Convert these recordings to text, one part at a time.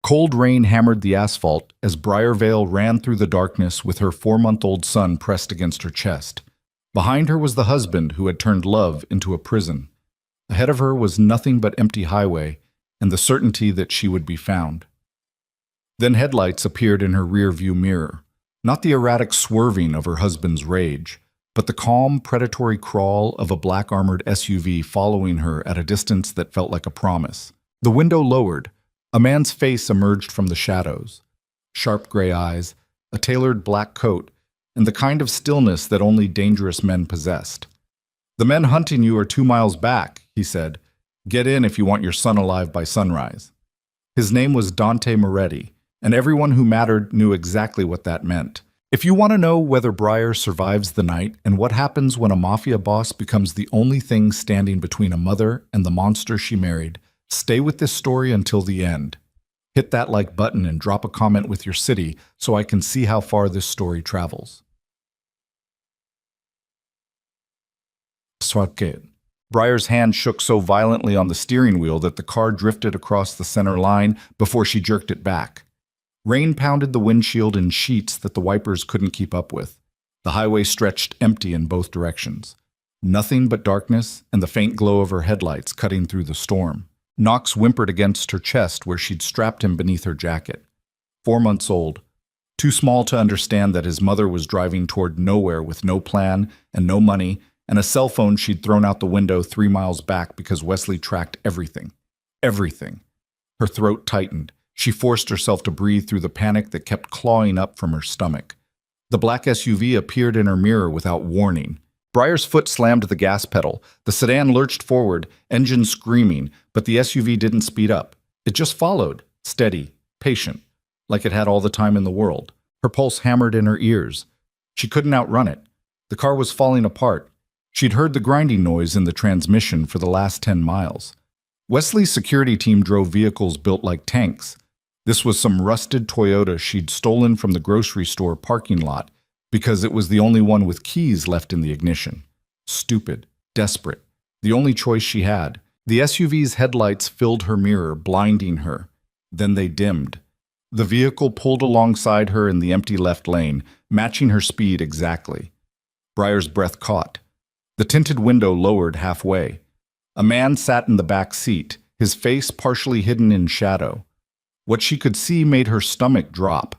Cold rain hammered the asphalt as Briar ran through the darkness with her 4-month-old son pressed against her chest. Behind her was the husband who had turned love into a prison. Ahead of her was nothing but empty highway and the certainty that she would be found. Then headlights appeared in her rear-view mirror, not the erratic swerving of her husband's rage, but the calm, predatory crawl of a black-armored SUV following her at a distance that felt like a promise. The window lowered. A man's face emerged from the shadows. Sharp gray eyes, a tailored black coat, and the kind of stillness that only dangerous men possessed. "The men hunting you are 2 miles back," he said. "Get in if you want your son alive by sunrise." His name was Dante Moretti, and everyone who mattered knew exactly what that meant. If you want to know whether Briar survives the night and what happens when a mafia boss becomes the only thing standing between a mother and the monster she married, stay with this story until the end. Hit that like button and drop a comment with your city so I can see how far this story travels. Briar's hand shook so violently on the steering wheel that the car drifted across the center line before she jerked it back. Rain pounded the windshield in sheets that the wipers couldn't keep up with. The highway stretched empty in both directions. Nothing but darkness and the faint glow of her headlights cutting through the storm. Knox whimpered against her chest where she'd strapped him beneath her jacket. 4 months old, too small to understand that his mother was driving toward nowhere with no plan and no money, and a cell phone she'd thrown out the window 3 miles back because Wesley tracked everything. Everything. Her throat tightened. She forced herself to breathe through the panic that kept clawing up from her stomach. The black SUV appeared in her mirror without warning. Briar's foot slammed the gas pedal. The sedan lurched forward, engine screaming, but the SUV didn't speed up. It just followed, steady, patient, like it had all the time in the world. Her pulse hammered in her ears. She couldn't outrun it. The car was falling apart. She'd heard the grinding noise in the transmission for the last 10 miles. Wesley's security team drove vehicles built like tanks. This was some rusted Toyota she'd stolen from the grocery store parking lot because it was the only one with keys left in the ignition. Stupid, desperate, the only choice she had. The SUV's headlights filled her mirror, blinding her. Then they dimmed. The vehicle pulled alongside her in the empty left lane, matching her speed exactly. Briar's breath caught. The tinted window lowered halfway. A man sat in the back seat, his face partially hidden in shadow. What she could see made her stomach drop.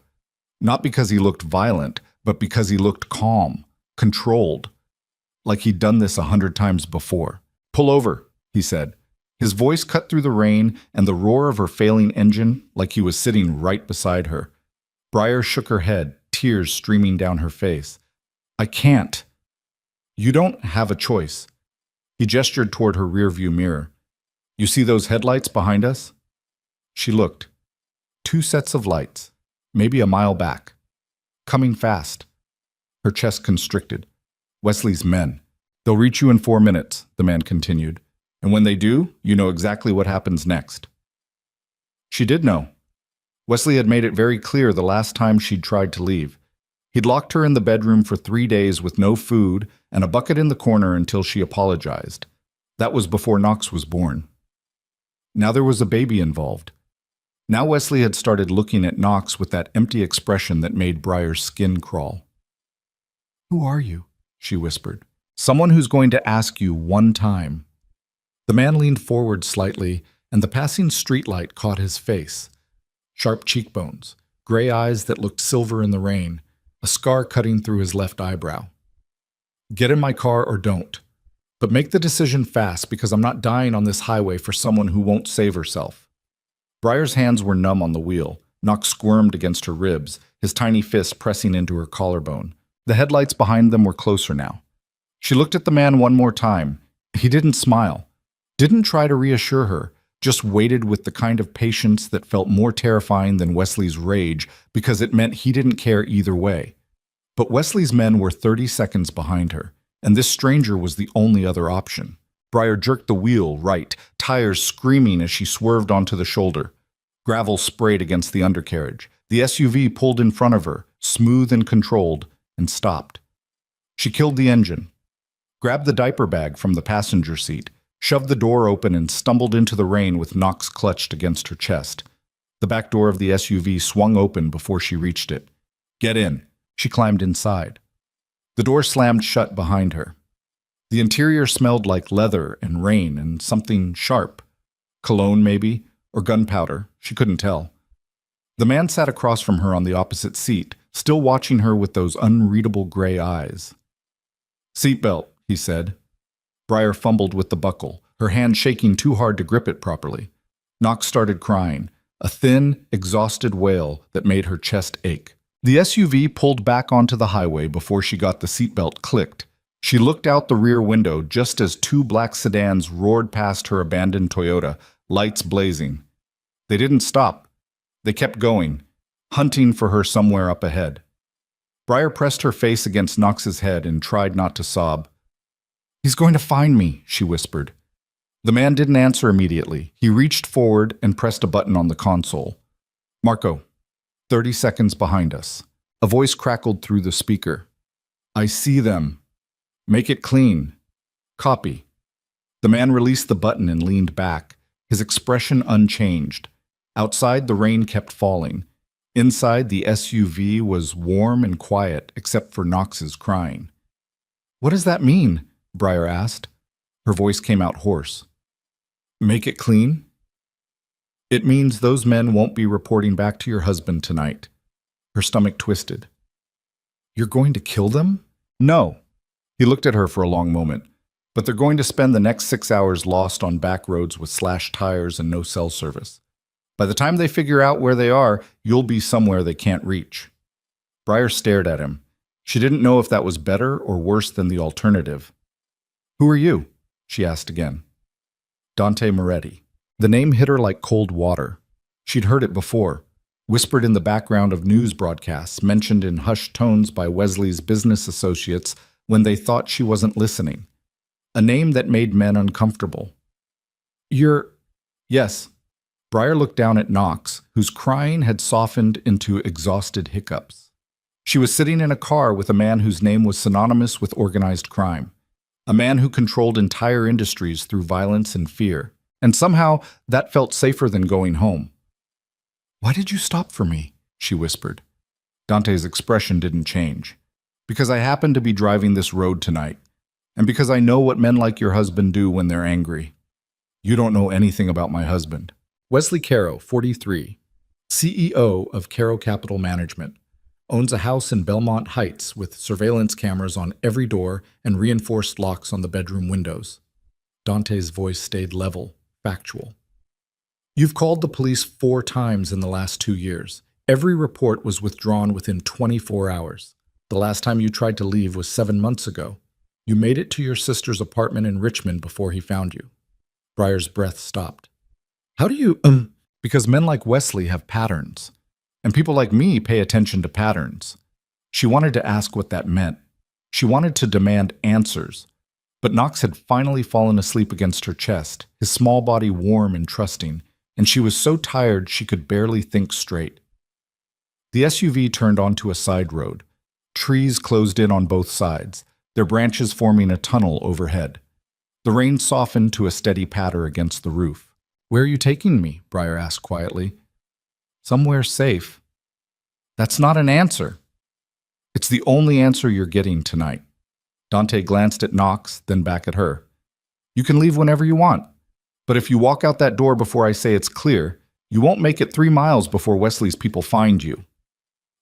Not because he looked violent, but because he looked calm, controlled, like he'd done this 100 times before. "Pull over," he said. His voice cut through the rain and the roar of her failing engine like he was sitting right beside her. Briar shook her head, tears streaming down her face. "I can't." "You don't have a choice." He gestured toward her rearview mirror. "You see those headlights behind us?" She looked. 2 sets of lights, maybe a mile back. Coming fast. Her chest constricted. "Wesley's men. They'll reach you in 4 minutes," the man continued. "And when they do, you know exactly what happens next." She did know. Wesley had made it very clear the last time she'd tried to leave. He'd locked her in the bedroom for 3 days with no food and a bucket in the corner until she apologized. That was before Knox was born. Now there was a baby involved. Now Wesley had started looking at Knox with that empty expression that made Briar's skin crawl. "Who are you?" she whispered. "Someone who's going to ask you one time." The man leaned forward slightly, and the passing streetlight caught his face. Sharp cheekbones, gray eyes that looked silver in the rain, a scar cutting through his left eyebrow. "Get in my car or don't. But make the decision fast because I'm not dying on this highway for someone who won't save herself." Briar's hands were numb on the wheel. Knox squirmed against her ribs, his tiny fist pressing into her collarbone. The headlights behind them were closer now. She looked at the man one more time. He didn't smile, didn't try to reassure her, just waited with the kind of patience that felt more terrifying than Wesley's rage because it meant he didn't care either way. But Wesley's men were 30 seconds behind her, and this stranger was the only other option. Briar jerked the wheel right, tires screaming as she swerved onto the shoulder. Gravel sprayed against the undercarriage. The SUV pulled in front of her, smooth and controlled, and stopped. She killed the engine, grabbed the diaper bag from the passenger seat, shoved the door open and stumbled into the rain with Knox clutched against her chest. The back door of the SUV swung open before she reached it. "Get in." She climbed inside. The door slammed shut behind her. The interior smelled like leather and rain and something sharp. Cologne, maybe, or gunpowder. She couldn't tell. The man sat across from her on the opposite seat, still watching her with those unreadable gray eyes. "Seatbelt," he said. Briar fumbled with the buckle, her hand shaking too hard to grip it properly. Knox started crying, a thin, exhausted wail that made her chest ache. The SUV pulled back onto the highway before she got the seatbelt clicked. She looked out the rear window just as two black sedans roared past her abandoned Toyota, lights blazing. They didn't stop. They kept going, hunting for her somewhere up ahead. Briar pressed her face against Knox's head and tried not to sob. "He's going to find me," she whispered. The man didn't answer immediately. He reached forward and pressed a button on the console. "Marco, 30 seconds behind us." A voice crackled through the speaker. "I see them. Make it clean. Copy." The man released the button and leaned back, his expression unchanged. Outside, the rain kept falling. Inside, the SUV was warm and quiet, except for Knox's crying. "What does that mean?" Briar asked. Her voice came out hoarse. "Make it clean?" "It means those men won't be reporting back to your husband tonight." Her stomach twisted. "You're going to kill them?" "No." He looked at her for a long moment. "But they're going to spend the next 6 hours lost on back roads with slashed tires and no cell service. By the time they figure out where they are, you'll be somewhere they can't reach." Briar stared at him. She didn't know if that was better or worse than the alternative. "Who are you?" she asked again. "Dante Moretti." The name hit her like cold water. She'd heard it before, whispered in the background of news broadcasts, mentioned in hushed tones by Wesley's business associates when they thought she wasn't listening. A name that made men uncomfortable. "You're—" "Yes." Briar looked down at Knox, whose crying had softened into exhausted hiccups. She was sitting in a car with a man whose name was synonymous with organized crime. A man who controlled entire industries through violence and fear. And somehow, that felt safer than going home. "Why did you stop for me?" she whispered. Dante's expression didn't change. "Because I happened to be driving this road tonight. And because I know what men like your husband do when they're angry." "You don't know anything about my husband." Wesley Caro, 43, CEO of Caro Capital Management, owns a house in Belmont Heights with surveillance cameras on every door and reinforced locks on the bedroom windows. Dante's voice stayed level, factual. "You've called the police 4 times in the last 2 years. Every report was withdrawn within 24 hours. The last time you tried to leave was 7 months ago. You made it to your sister's apartment in Richmond before he found you." Briar's breath stopped. "How do you, Because men like Wesley have patterns. And people like me pay attention to patterns." She wanted to ask what that meant. She wanted to demand answers. But Knox had finally fallen asleep against her chest, his small body warm and trusting, and she was so tired she could barely think straight. The SUV turned onto a side road. Trees closed in on both sides, their branches forming a tunnel overhead. The rain softened to a steady patter against the roof. "Where are you taking me?" Briar asked quietly. "Somewhere safe." "That's not an answer." "It's the only answer you're getting tonight." Dante glanced at Knox, then back at her. "You can leave whenever you want. But if you walk out that door before I say it's clear, you won't make it 3 miles before Wesley's people find you."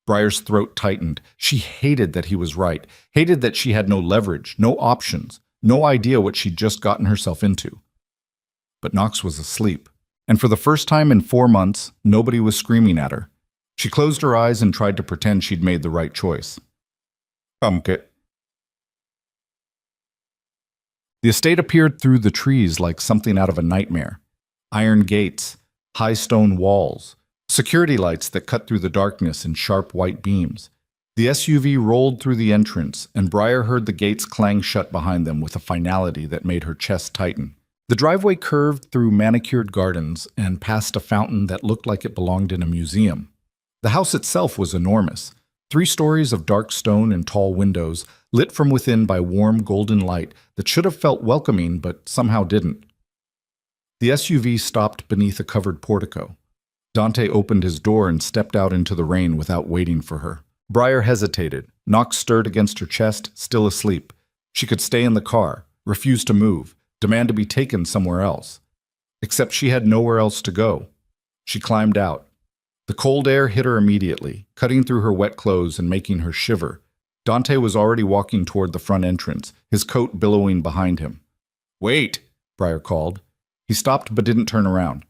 Briar's throat tightened. She hated that he was right, hated that she had no leverage, no options, no idea what she'd just gotten herself into. But Knox was asleep, and for the first time in 4 months, nobody was screaming at her. She closed her eyes and tried to pretend she'd made the right choice. "Pumpkin." The estate appeared through the trees like something out of a nightmare. Iron gates, high stone walls, security lights that cut through the darkness in sharp white beams. The SUV rolled through the entrance, and Briar heard the gates clang shut behind them with a finality that made her chest tighten. The driveway curved through manicured gardens and past a fountain that looked like it belonged in a museum. The house itself was enormous, 3 stories of dark stone and tall windows, lit from within by warm golden light that should have felt welcoming but somehow didn't. The SUV stopped beneath a covered portico. Dante opened his door and stepped out into the rain without waiting for her. Briar hesitated. Knox stirred against her chest, still asleep. She could stay in the car, refuse to move, demand to be taken somewhere else. Except she had nowhere else to go. She climbed out. The cold air hit her immediately, cutting through her wet clothes and making her shiver. Dante was already walking toward the front entrance, his coat billowing behind him. "Wait," Briar called. He stopped but didn't turn around.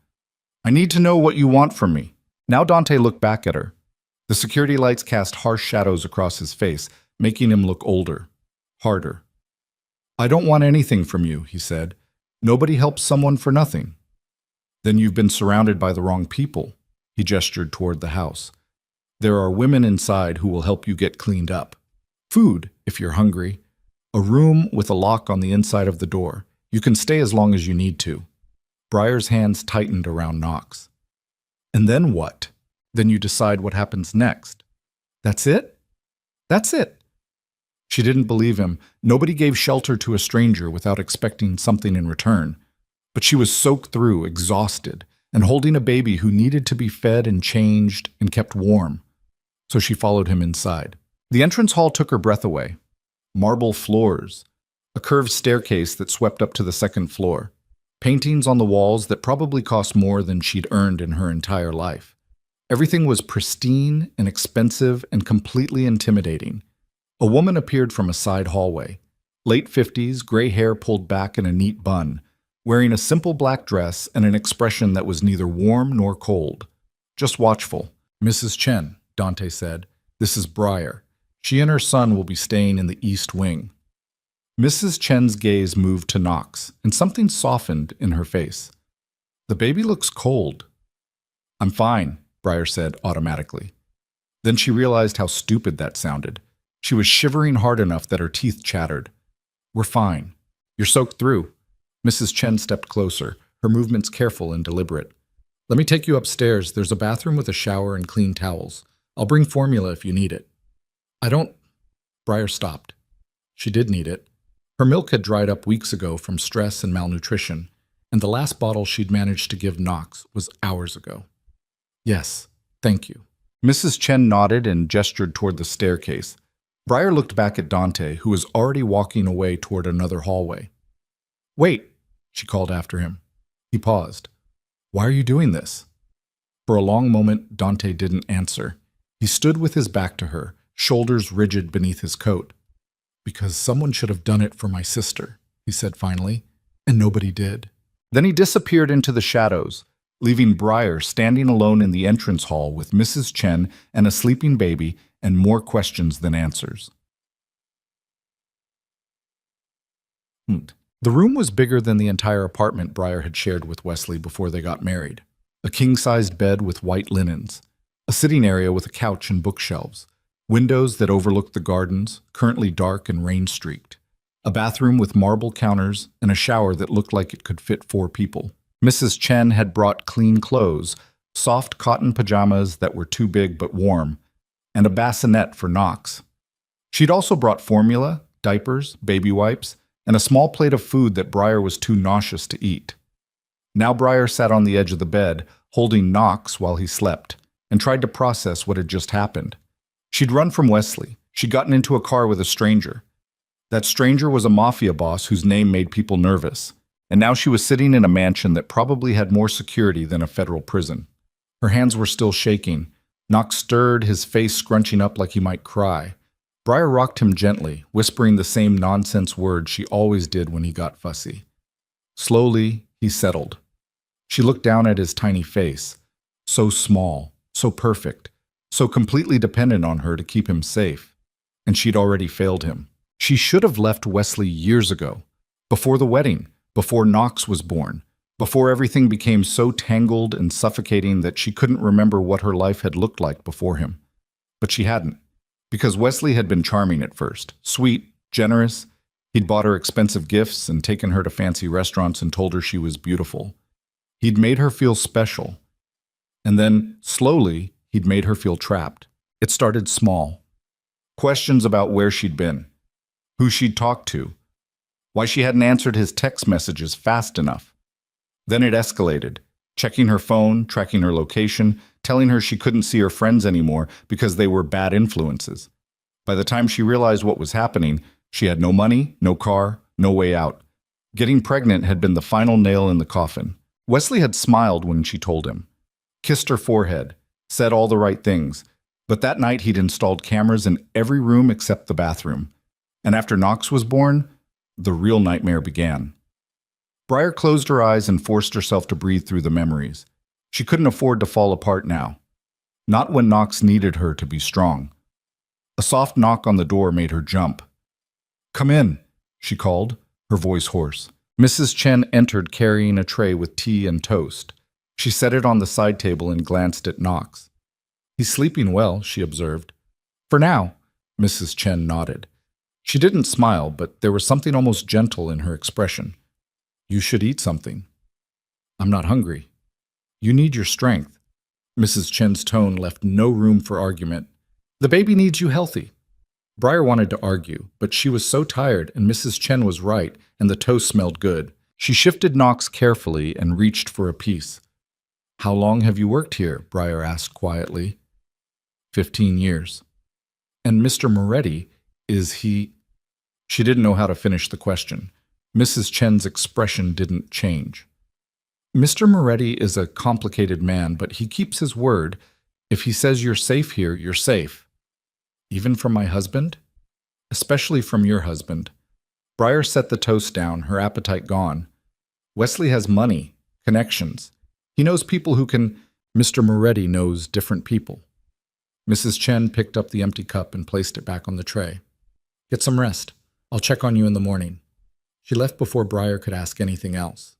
"I need to know what you want from me." Now Dante looked back at her. The security lights cast harsh shadows across his face, making him look older, harder. "I don't want anything from you," he said. "Nobody helps someone for nothing." "Then you've been surrounded by the wrong people." He gestured toward the house. "There are women inside who will help you get cleaned up. Food, if you're hungry. A room with a lock on the inside of the door. You can stay as long as you need to." Briar's hands tightened around Knox. "And then what? Then you decide what happens next." "That's it? That's it." She didn't believe him. Nobody gave shelter to a stranger without expecting something in return. But she was soaked through, exhausted, and holding a baby who needed to be fed and changed and kept warm. So she followed him inside. The entrance hall took her breath away. Marble floors, a curved staircase that swept up to the second floor, paintings on the walls that probably cost more than she'd earned in her entire life. Everything was pristine and expensive and completely intimidating. A woman appeared from a side hallway, late 50s, gray hair pulled back in a neat bun, wearing a simple black dress and an expression that was neither warm nor cold, just watchful. "Mrs. Chen," Dante said, "this is Briar. She and her son will be staying in the East Wing." Mrs. Chen's gaze moved to Knox, and something softened in her face. "The baby looks cold." "I'm fine," Briar said automatically. Then she realized how stupid that sounded. She was shivering hard enough that her teeth chattered. "We're fine. You're soaked through." Mrs. Chen stepped closer, her movements careful and deliberate. "Let me take you upstairs. There's a bathroom with a shower and clean towels. I'll bring formula if you need it." "I don't—" Briar stopped. She did need it. Her milk had dried up weeks ago from stress and malnutrition, and the last bottle she'd managed to give Knox was hours ago. "Yes, thank you." Mrs. Chen nodded and gestured toward the staircase. Briar looked back at Dante, who was already walking away toward another hallway. "Wait," she called after him. He paused. "Why are you doing this?" For a long moment, Dante didn't answer. He stood with his back to her, shoulders rigid beneath his coat. "Because someone should have done it for my sister," he said finally, "and nobody did." Then he disappeared into the shadows, leaving Briar standing alone in the entrance hall with Mrs. Chen and a sleeping baby and more questions than answers. The room was bigger than the entire apartment Briar had shared with Wesley before they got married. A king-sized bed with white linens, a sitting area with a couch and bookshelves, windows that overlooked the gardens, currently dark and rain-streaked, a bathroom with marble counters, and a shower that looked like it could fit 4 people. Mrs. Chen had brought clean clothes, soft cotton pajamas that were too big but warm, and a bassinet for Knox. She'd also brought formula, diapers, baby wipes, and a small plate of food that Briar was too nauseous to eat. Now Briar sat on the edge of the bed, holding Knox while he slept, and tried to process what had just happened. She'd run from Wesley. She'd gotten into a car with a stranger. That stranger was a mafia boss whose name made people nervous. And now she was sitting in a mansion that probably had more security than a federal prison. Her hands were still shaking. Knox stirred, his face scrunching up like he might cry. Briar rocked him gently, whispering the same nonsense words she always did when he got fussy. Slowly, he settled. She looked down at his tiny face. So small, so perfect, so completely dependent on her to keep him safe. And she'd already failed him. She should have left Wesley years ago, before the wedding, before Knox was born, before everything became so tangled and suffocating that she couldn't remember what her life had looked like before him. But she hadn't, because Wesley had been charming at first, sweet, generous. He'd bought her expensive gifts and taken her to fancy restaurants and told her she was beautiful. He'd made her feel special. And then, slowly, he'd made her feel trapped. It started small. Questions about where she'd been, who she'd talked to, why she hadn't answered his text messages fast enough. Then it escalated. checking her phone, tracking her location, telling her she couldn't see her friends anymore because they were bad influences. By the time she realized what was happening, she had no money, no car, no way out. Getting pregnant had been the final nail in the coffin. Wesley had smiled when she told him, kissed her forehead, said all the right things, but that night he'd installed cameras in every room except the bathroom. And after Knox was born, the real nightmare began. Briar closed her eyes and forced herself to breathe through the memories. She couldn't afford to fall apart now. Not when Knox needed her to be strong. A soft knock on the door made her jump. "Come in," she called, her voice hoarse. Mrs. Chen entered carrying a tray with tea and toast. She set it on the side table and glanced at Knox. "He's sleeping well," she observed. "For now," Mrs. Chen nodded. She didn't smile, but there was something almost gentle in her expression. "You should eat something." "I'm not hungry." "You need your strength." Mrs. Chen's tone left no room for argument. "The baby needs you healthy." Briar wanted to argue, but she was so tired, and Mrs. Chen was right, and the toast smelled good. She shifted Knox carefully and reached for a piece. "How long have you worked here?" Briar asked quietly. 15 years. "And Mr. Moretti, is he—" She didn't know how to finish the question. Mrs. Chen's expression didn't change. "Mr. Moretti is a complicated man, but he keeps his word. If he says you're safe here, you're safe." "Even from my husband?" "Especially from your husband." Briar set the toast down, her appetite gone. "Wesley has money, connections. He knows people who can—" "Mr. Moretti knows different people." Mrs. Chen picked up the empty cup and placed it back on the tray. "Get some rest. I'll check on you in the morning." She left before Briar could ask anything else.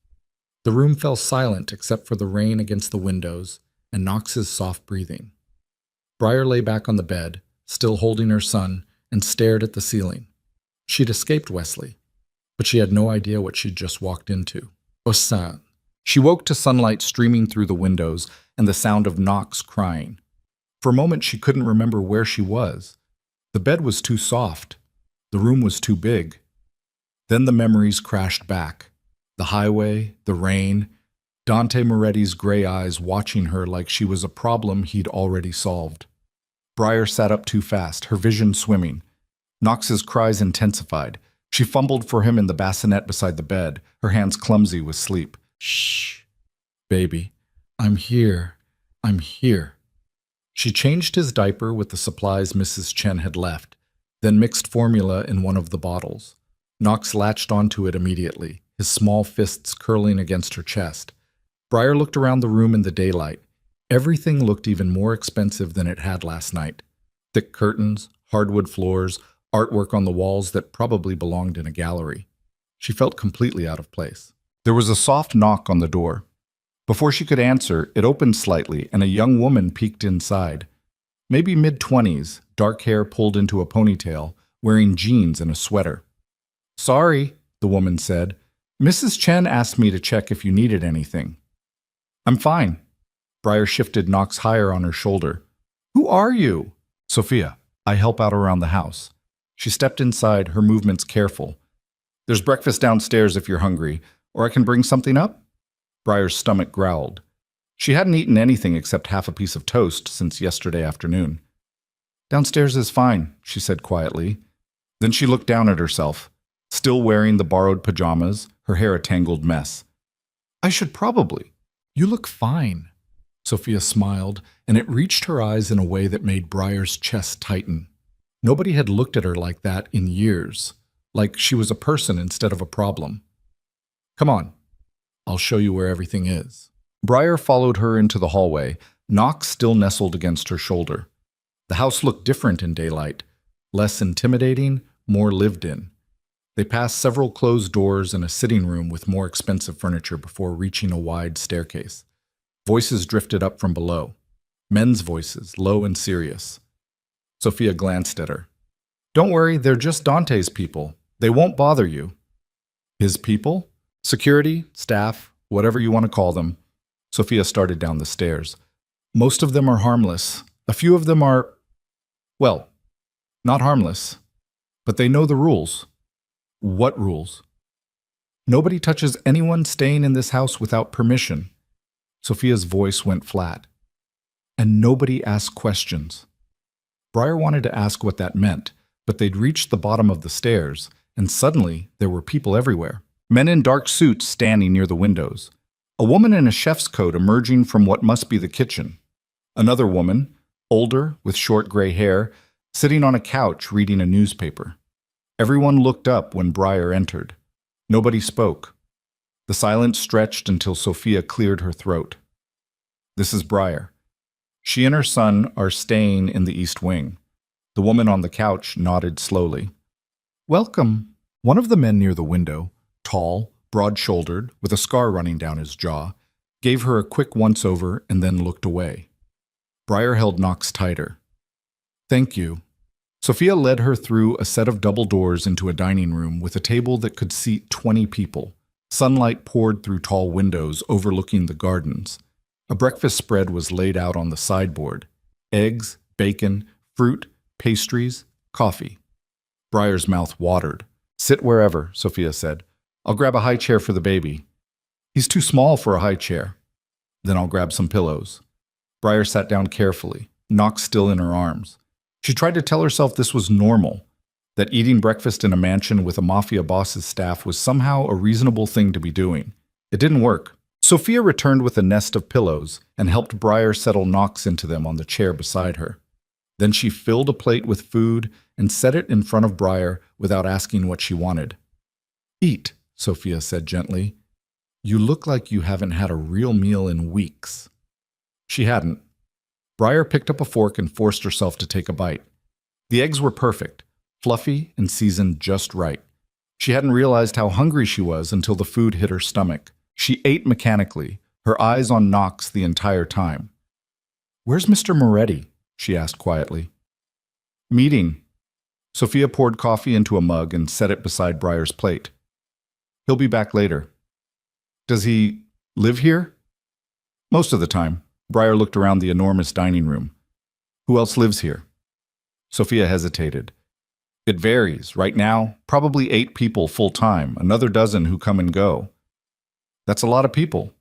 The room fell silent except for the rain against the windows and Knox's soft breathing. Briar lay back on the bed, still holding her son, and stared at the ceiling. She'd escaped Wesley, but she had no idea what she'd just walked into. Osan. She woke to sunlight streaming through the windows and the sound of Knox crying. For a moment she couldn't remember where she was. The bed was too soft. The room was too big. Then the memories crashed back. The highway, the rain, Dante Moretti's gray eyes watching her like she was a problem he'd already solved. Briar sat up too fast, her vision swimming. Knox's cries intensified. She fumbled for him in the bassinet beside the bed, her hands clumsy with sleep. "Shh, baby. I'm here. I'm here." She changed his diaper with the supplies Mrs. Chen had left, then mixed formula in one of the bottles. Knox latched onto it immediately, his small fists curling against her chest. Briar looked around the room in the daylight. Everything looked even more expensive than it had last night. Thick curtains, hardwood floors, artwork on the walls that probably belonged in a gallery. She felt completely out of place. There was a soft knock on the door. Before she could answer, it opened slightly, and a young woman peeked inside. Maybe mid-20s, dark hair pulled into a ponytail, wearing jeans and a sweater. "Sorry," the woman said. "Mrs. Chen asked me to check if you needed anything." "I'm fine." Briar shifted Knox higher on her shoulder. "Who are you?" "Sophia. I help out around the house." She stepped inside, her movements careful. "There's breakfast downstairs if you're hungry, or I can bring something up?" Briar's stomach growled. She hadn't eaten anything except half a piece of toast since yesterday afternoon. "Downstairs is fine," she said quietly. Then she looked down at herself, still wearing the borrowed pajamas, her hair a tangled mess. "I should probably. You look fine." Sophia smiled, and it reached her eyes in a way that made Briar's chest tighten. Nobody had looked at her like that in years, like she was a person instead of a problem. "Come on. I'll show you where everything is." Briar followed her into the hallway, Knox still nestled against her shoulder. The house looked different in daylight, less intimidating, more lived in. They passed several closed doors and a sitting room with more expensive furniture before reaching a wide staircase. Voices drifted up from below. Men's voices, low and serious. Sophia glanced at her. "Don't worry, they're just Dante's people. They won't bother you." "His people?" "Security, staff, whatever you want to call them." Sophia started down the stairs. "Most of them are harmless. A few of them are, well, not harmless. But they know the rules." "What rules?" "Nobody touches anyone staying in this house without permission. Sophia's voice went flat. And nobody asked questions. Briar wanted to ask what that meant, but they'd reached the bottom of the stairs, and suddenly there were people everywhere. Men in dark suits standing near the windows. A woman in a chef's coat emerging from what must be the kitchen. Another woman, older, with short gray hair, sitting on a couch reading a newspaper. Everyone looked up when Briar entered. Nobody spoke. The silence stretched until Sophia cleared her throat. This is Briar. She and her son are staying in the East Wing. The woman on the couch nodded slowly. Welcome. One of the men near the window, tall, broad-shouldered, with a scar running down his jaw, gave her a quick once-over and then looked away. Briar held Knox tighter. Thank you. Sophia led her through a set of double doors into a dining room with a table that could seat 20 people. Sunlight poured through tall windows overlooking the gardens. A breakfast spread was laid out on the sideboard. Eggs, bacon, fruit, pastries, coffee. Briar's mouth watered. Sit wherever, Sophia said. I'll grab a high chair for the baby. He's too small for a high chair. Then I'll grab some pillows. Briar sat down carefully, Knox still in her arms. She tried to tell herself this was normal, that eating breakfast in a mansion with a Mafia Boss's staff was somehow a reasonable thing to be doing. It didn't work. Sophia returned with a nest of pillows and helped Briar settle Knox into them on the chair beside her. Then she filled a plate with food and set it in front of Briar without asking what she wanted. Eat, Sophia said gently. You look like you haven't had a real meal in weeks. She hadn't. Briar picked up a fork and forced herself to take a bite. The eggs were perfect, fluffy and seasoned just right. She hadn't realized how hungry she was until the food hit her stomach. She ate mechanically, her eyes on Knox the entire time. Where's Mr. Moretti? She asked quietly. Meeting. Sophia poured coffee into a mug and set it beside Briar's plate. He'll be back later. Does he live here? Most of the time. Briar looked around the enormous dining room. Who else lives here? Sophia hesitated. It varies. Right now, probably 8 people full-time, another dozen who come and go. That's a lot of people.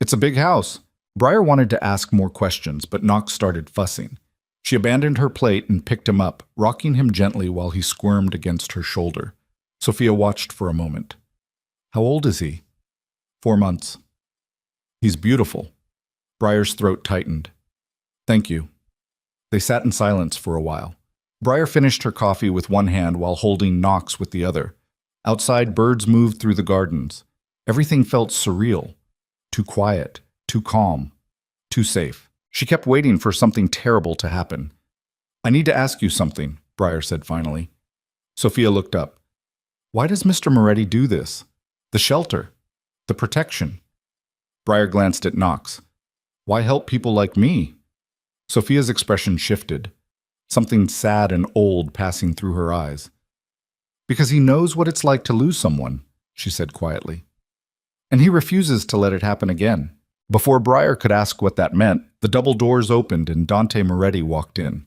It's a big house. Briar wanted to ask more questions, but Knox started fussing. She abandoned her plate and picked him up, rocking him gently while he squirmed against her shoulder. Sophia watched for a moment. How old is he? 4 months. He's beautiful. Briar's throat tightened. Thank you. They sat in silence for a while. Briar finished her coffee with one hand while holding Knox with the other. Outside, birds moved through the gardens. Everything felt surreal. Too quiet, too calm, too safe. She kept waiting for something terrible to happen. I need to ask you something, Briar said finally. Sophia looked up. Why does Mr. Moretti do this? The shelter. The protection. Briar glanced at Knox. Why help people like me? Sophia's expression shifted. Something sad and old passing through her eyes. Because he knows what it's like to lose someone, she said quietly. And he refuses to let it happen again. Before Briar could ask what that meant, the double doors opened and Dante Moretti walked in.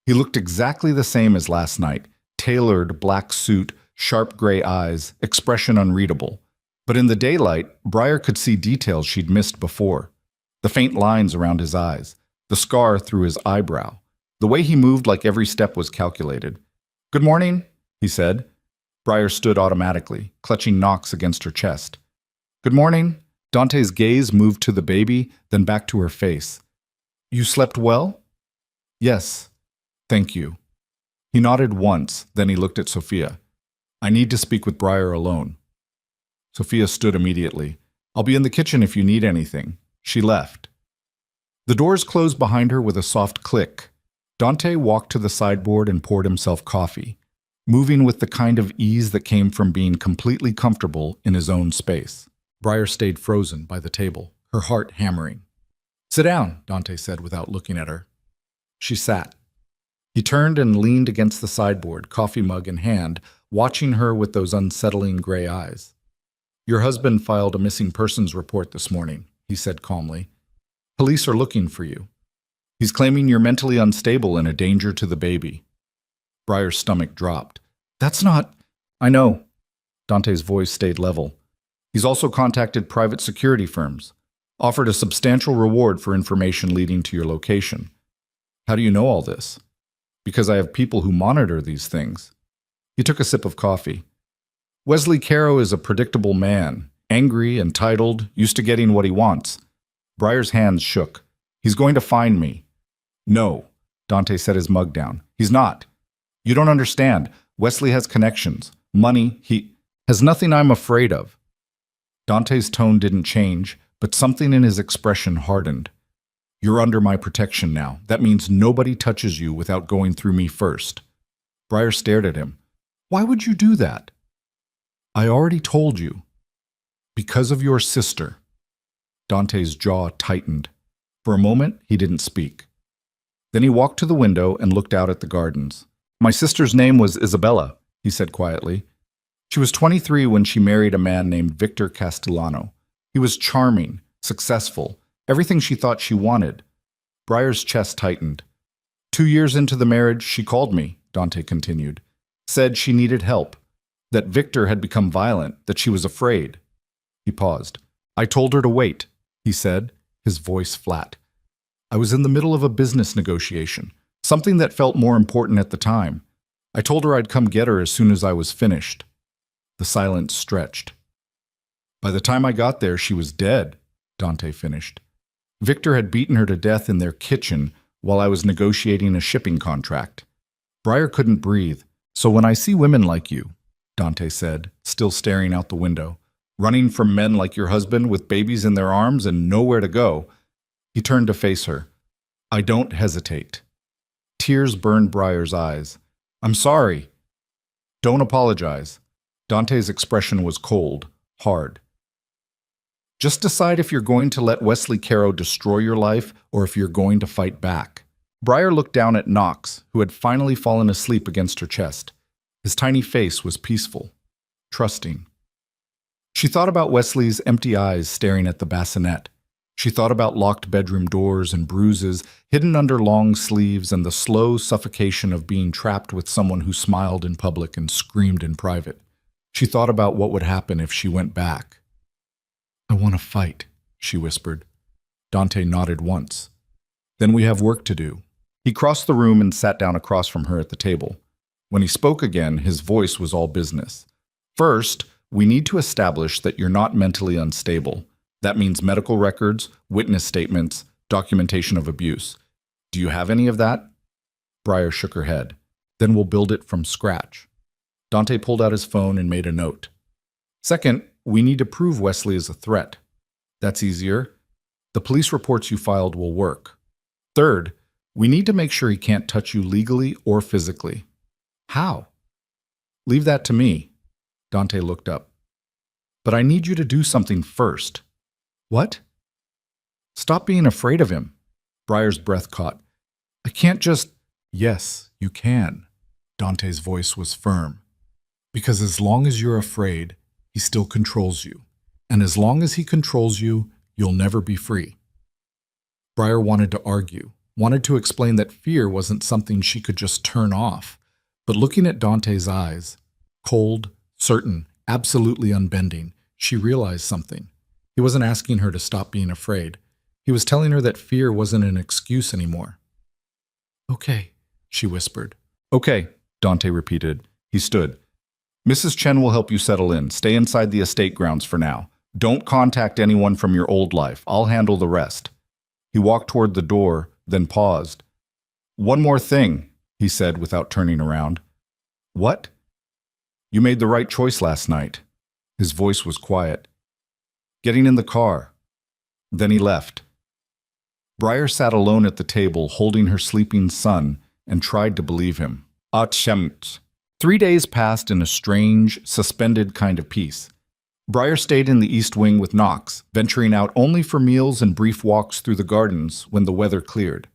He looked exactly the same as last night, tailored black suit, sharp gray eyes, expression unreadable. But in the daylight, Briar could see details she'd missed before. The faint lines around his eyes, the scar through his eyebrow. The way he moved like every step was calculated. Good morning, he said. Briar stood automatically, clutching Knox against her chest. Good morning. Dante's gaze moved to the baby, then back to her face. You slept well? Yes. Thank you. He nodded once, then he looked at Sophia. I need to speak with Briar alone. Sophia stood immediately. I'll be in the kitchen if you need anything. She left. The doors closed behind her with a soft click. Dante walked to the sideboard and poured himself coffee, moving with the kind of ease that came from being completely comfortable in his own space. Briar stayed frozen by the table, her heart hammering. Sit down, Dante said without looking at her. She sat. He turned and leaned against the sideboard, coffee mug in hand, watching her with those unsettling gray eyes. Your husband filed a missing persons report this morning, he said calmly. Police are looking for you. He's claiming you're mentally unstable and a danger to the baby. Briar's stomach dropped. That's not... I know. Dante's voice stayed level. He's also contacted private security firms. Offered a substantial reward for information leading to your location. How do you know all this? Because I have people who monitor these things. He took a sip of coffee. Wesley Caro is a predictable man, angry, entitled, used to getting what he wants. Briar's hands shook. He's going to find me. No, Dante set his mug down. He's not. You don't understand. Wesley has connections, money. He has nothing I'm afraid of. Dante's tone didn't change, but something in his expression hardened. You're under my protection now. That means nobody touches you without going through me first. Briar stared at him. Why would you do that? I already told you. Because of your sister. Dante's jaw tightened. For a moment, he didn't speak. Then he walked to the window and looked out at the gardens. My sister's name was Isabella, he said quietly. She was 23 when she married a man named Victor Castellano. He was charming, successful, everything she thought she wanted. Briar's chest tightened. 2 years into the marriage, she called me, Dante continued. Said she needed help, that Victor had become violent, that she was afraid. He paused. I told her to wait, he said, his voice flat. I was in the middle of a business negotiation, something that felt more important at the time. I told her I'd come get her as soon as I was finished. The silence stretched. By the time I got there, she was dead, Dante finished. Victor had beaten her to death in their kitchen while I was negotiating a shipping contract. Briar couldn't breathe. So when I see women like you, Dante said, still staring out the window, running from men like your husband with babies in their arms and nowhere to go, he turned to face her. I don't hesitate. Tears burned Briar's eyes. I'm sorry. Don't apologize. Dante's expression was cold, hard. Just decide if you're going to let Wesley Caro destroy your life or if you're going to fight back. Briar looked down at Knox, who had finally fallen asleep against her chest. His tiny face was peaceful, trusting. She thought about Wesley's empty eyes staring at the bassinet. She thought about locked bedroom doors and bruises hidden under long sleeves and the slow suffocation of being trapped with someone who smiled in public and screamed in private. She thought about what would happen if she went back. I want to fight, she whispered. Dante nodded once. Then we have work to do. He crossed the room and sat down across from her at the table. When he spoke again, his voice was all business. First, we need to establish that you're not mentally unstable. That means medical records, witness statements, documentation of abuse. Do you have any of that? Briar shook her head. Then we'll build it from scratch. Dante pulled out his phone and made a note. Second, we need to prove Wesley is a threat. That's easier. The police reports you filed will work. Third, we need to make sure he can't touch you legally or physically. How? Leave that to me. Dante looked up. But I need you to do something first. What? Stop being afraid of him. Briar's breath caught. I can't just... Yes, you can. Dante's voice was firm. Because as long as you're afraid, he still controls you. And as long as he controls you, you'll never be free. Briar wanted to argue, wanted to explain that fear wasn't something she could just turn off. But looking at Dante's eyes, cold, certain, absolutely unbending, she realized something. He wasn't asking her to stop being afraid. He was telling her that fear wasn't an excuse anymore. Okay, she whispered. Okay, Dante repeated. He stood. Mrs. Chen will help you settle in. Stay inside the estate grounds for now. Don't contact anyone from your old life. I'll handle the rest. He walked toward the door, then paused. One more thing, he said without turning around. What? You made the right choice last night. His voice was quiet. Getting in the car. Then he left. Briar sat alone at the table, holding her sleeping son, and tried to believe him. Achemt. 3 days passed in a strange, suspended kind of peace. Briar stayed in the east wing with Knox, venturing out only for meals and brief walks through the gardens when the weather cleared.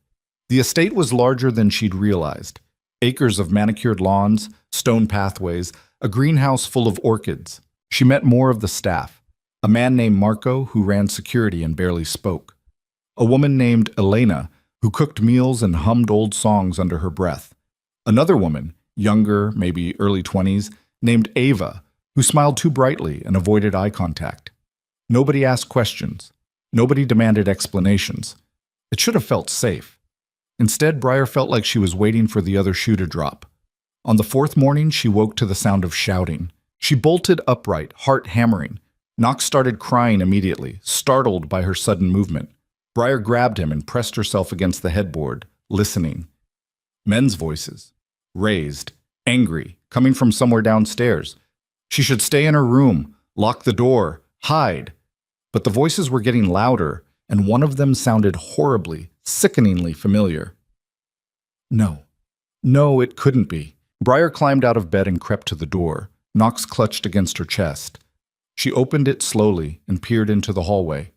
The estate was larger than she'd realized. Acres of manicured lawns, stone pathways, a greenhouse full of orchids. She met more of the staff. A man named Marco who ran security and barely spoke. A woman named Elena who cooked meals and hummed old songs under her breath. Another woman, younger, maybe early 20s, named Ava, who smiled too brightly and avoided eye contact. Nobody asked questions. Nobody demanded explanations. It should have felt safe. Instead, Briar felt like she was waiting for the other shoe to drop. On the fourth morning, she woke to the sound of shouting. She bolted upright, heart hammering. Knox started crying immediately, startled by her sudden movement. Briar grabbed him and pressed herself against the headboard, listening. Men's voices. Raised, angry, coming from somewhere downstairs. She should stay in her room, lock the door, hide. But the voices were getting louder, and one of them sounded horribly, sickeningly familiar. No, it couldn't be. Briar climbed out of bed and crept to the door. Knox clutched against her chest. She opened it slowly and peered into the hallway.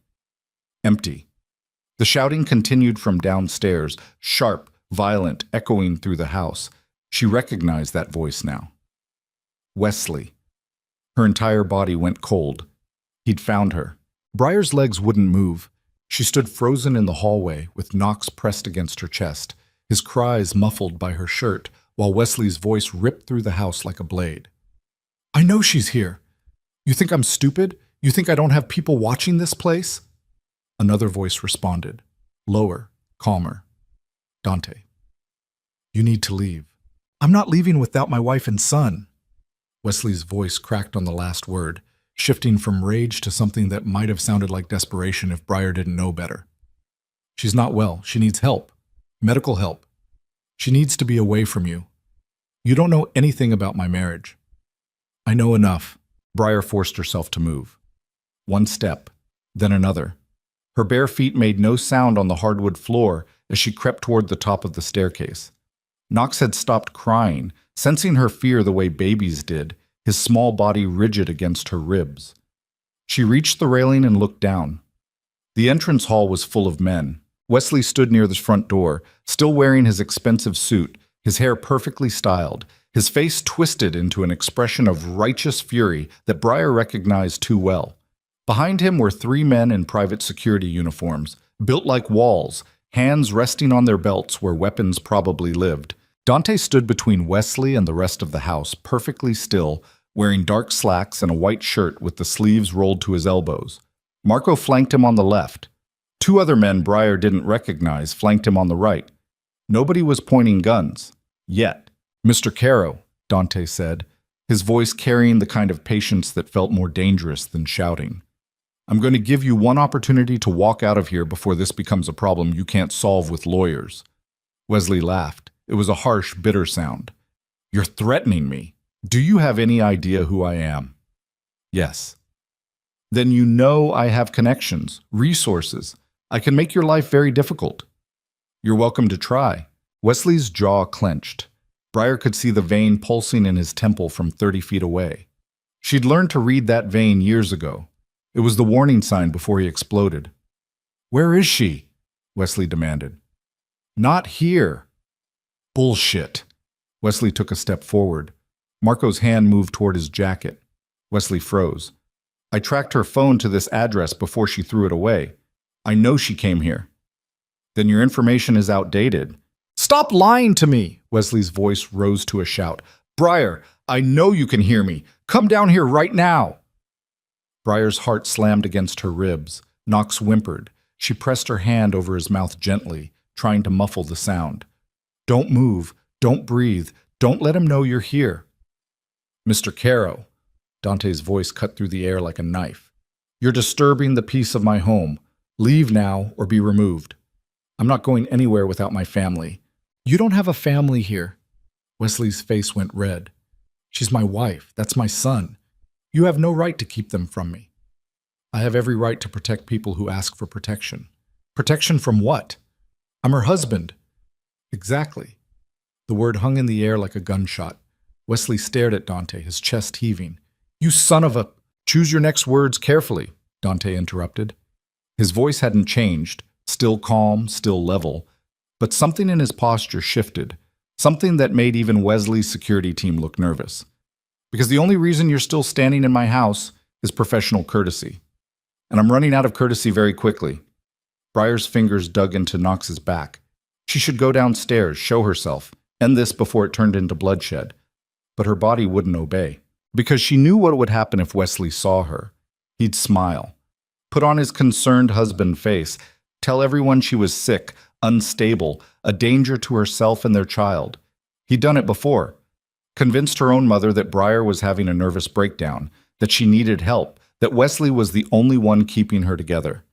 Empty. The shouting continued from downstairs, sharp, violent, echoing through the house. She recognized that voice now. Wesley. Her entire body went cold. He'd found her. Briar's legs wouldn't move. She stood frozen in the hallway, with Knox pressed against her chest, his cries muffled by her shirt, while Wesley's voice ripped through the house like a blade. I know she's here. You think I'm stupid? You think I don't have people watching this place? Another voice responded, lower, calmer. Dante. You need to leave. I'm not leaving without my wife and son. Wesley's voice cracked on the last word, shifting from rage to something that might have sounded like desperation if Briar didn't know better. She's not well. She needs help. Medical help. She needs to be away from you. You don't know anything about my marriage. I know enough. Briar forced herself to move. One step, then another. Her bare feet made no sound on the hardwood floor as she crept toward the top of the staircase. Knox had stopped crying, sensing her fear the way babies did, his small body rigid against her ribs. She reached the railing and looked down. The entrance hall was full of men. Wesley stood near the front door, still wearing his expensive suit, his hair perfectly styled, his face twisted into an expression of righteous fury that Briar recognized too well. Behind him were three men in private security uniforms, built like walls, hands resting on their belts where weapons probably lived. Dante stood between Wesley and the rest of the house, perfectly still, wearing dark slacks and a white shirt with the sleeves rolled to his elbows. Marco flanked him on the left. Two other men Briar didn't recognize flanked him on the right. Nobody was pointing guns. Yet. Mr. Caro, Dante said, his voice carrying the kind of patience that felt more dangerous than shouting. I'm going to give you one opportunity to walk out of here before this becomes a problem you can't solve with lawyers. Wesley laughed. It was a harsh, bitter sound. You're threatening me. Do you have any idea who I am? Yes. Then you know I have connections, resources. I can make your life very difficult. You're welcome to try. Wesley's jaw clenched. Briar could see the vein pulsing in his temple from 30 feet away. She'd learned to read that vein years ago. It was the warning sign before he exploded. Where is she? Wesley demanded. Not here. Bullshit. Wesley took a step forward. Marco's hand moved toward his jacket. Wesley froze. I tracked her phone to this address before she threw it away. I know she came here. Then your information is outdated. Stop lying to me! Wesley's voice rose to a shout. Briar, I know you can hear me. Come down here right now. Briar's heart slammed against her ribs. Knox whimpered. She pressed her hand over his mouth gently, trying to muffle the sound. Don't move. Don't breathe. Don't let him know you're here. Mr. Caro, Dante's voice cut through the air like a knife. You're disturbing the peace of my home. Leave now or be removed. I'm not going anywhere without my family. You don't have a family here. Wesley's face went red. She's my wife. That's my son. You have no right to keep them from me. I have every right to protect people who ask for protection. Protection from what? I'm her husband. Exactly. The word hung in the air like a gunshot. Wesley stared at Dante, his chest heaving. You son of a... Choose your next words carefully, Dante interrupted. His voice hadn't changed, still calm, still level, but something in his posture shifted, something that made even Wesley's security team look nervous. Because the only reason you're still standing in my house is professional courtesy. And I'm running out of courtesy very quickly. Briar's fingers dug into Knox's back. She should go downstairs, show herself, end this before it turned into bloodshed. But her body wouldn't obey, because she knew what would happen if Wesley saw her. He'd smile. put on his concerned husband face, tell everyone she was sick, unstable, a danger to herself and their child. He'd done it before. Convinced her own mother that Briar was having a nervous breakdown, that she needed help, that Wesley was the only one keeping her together.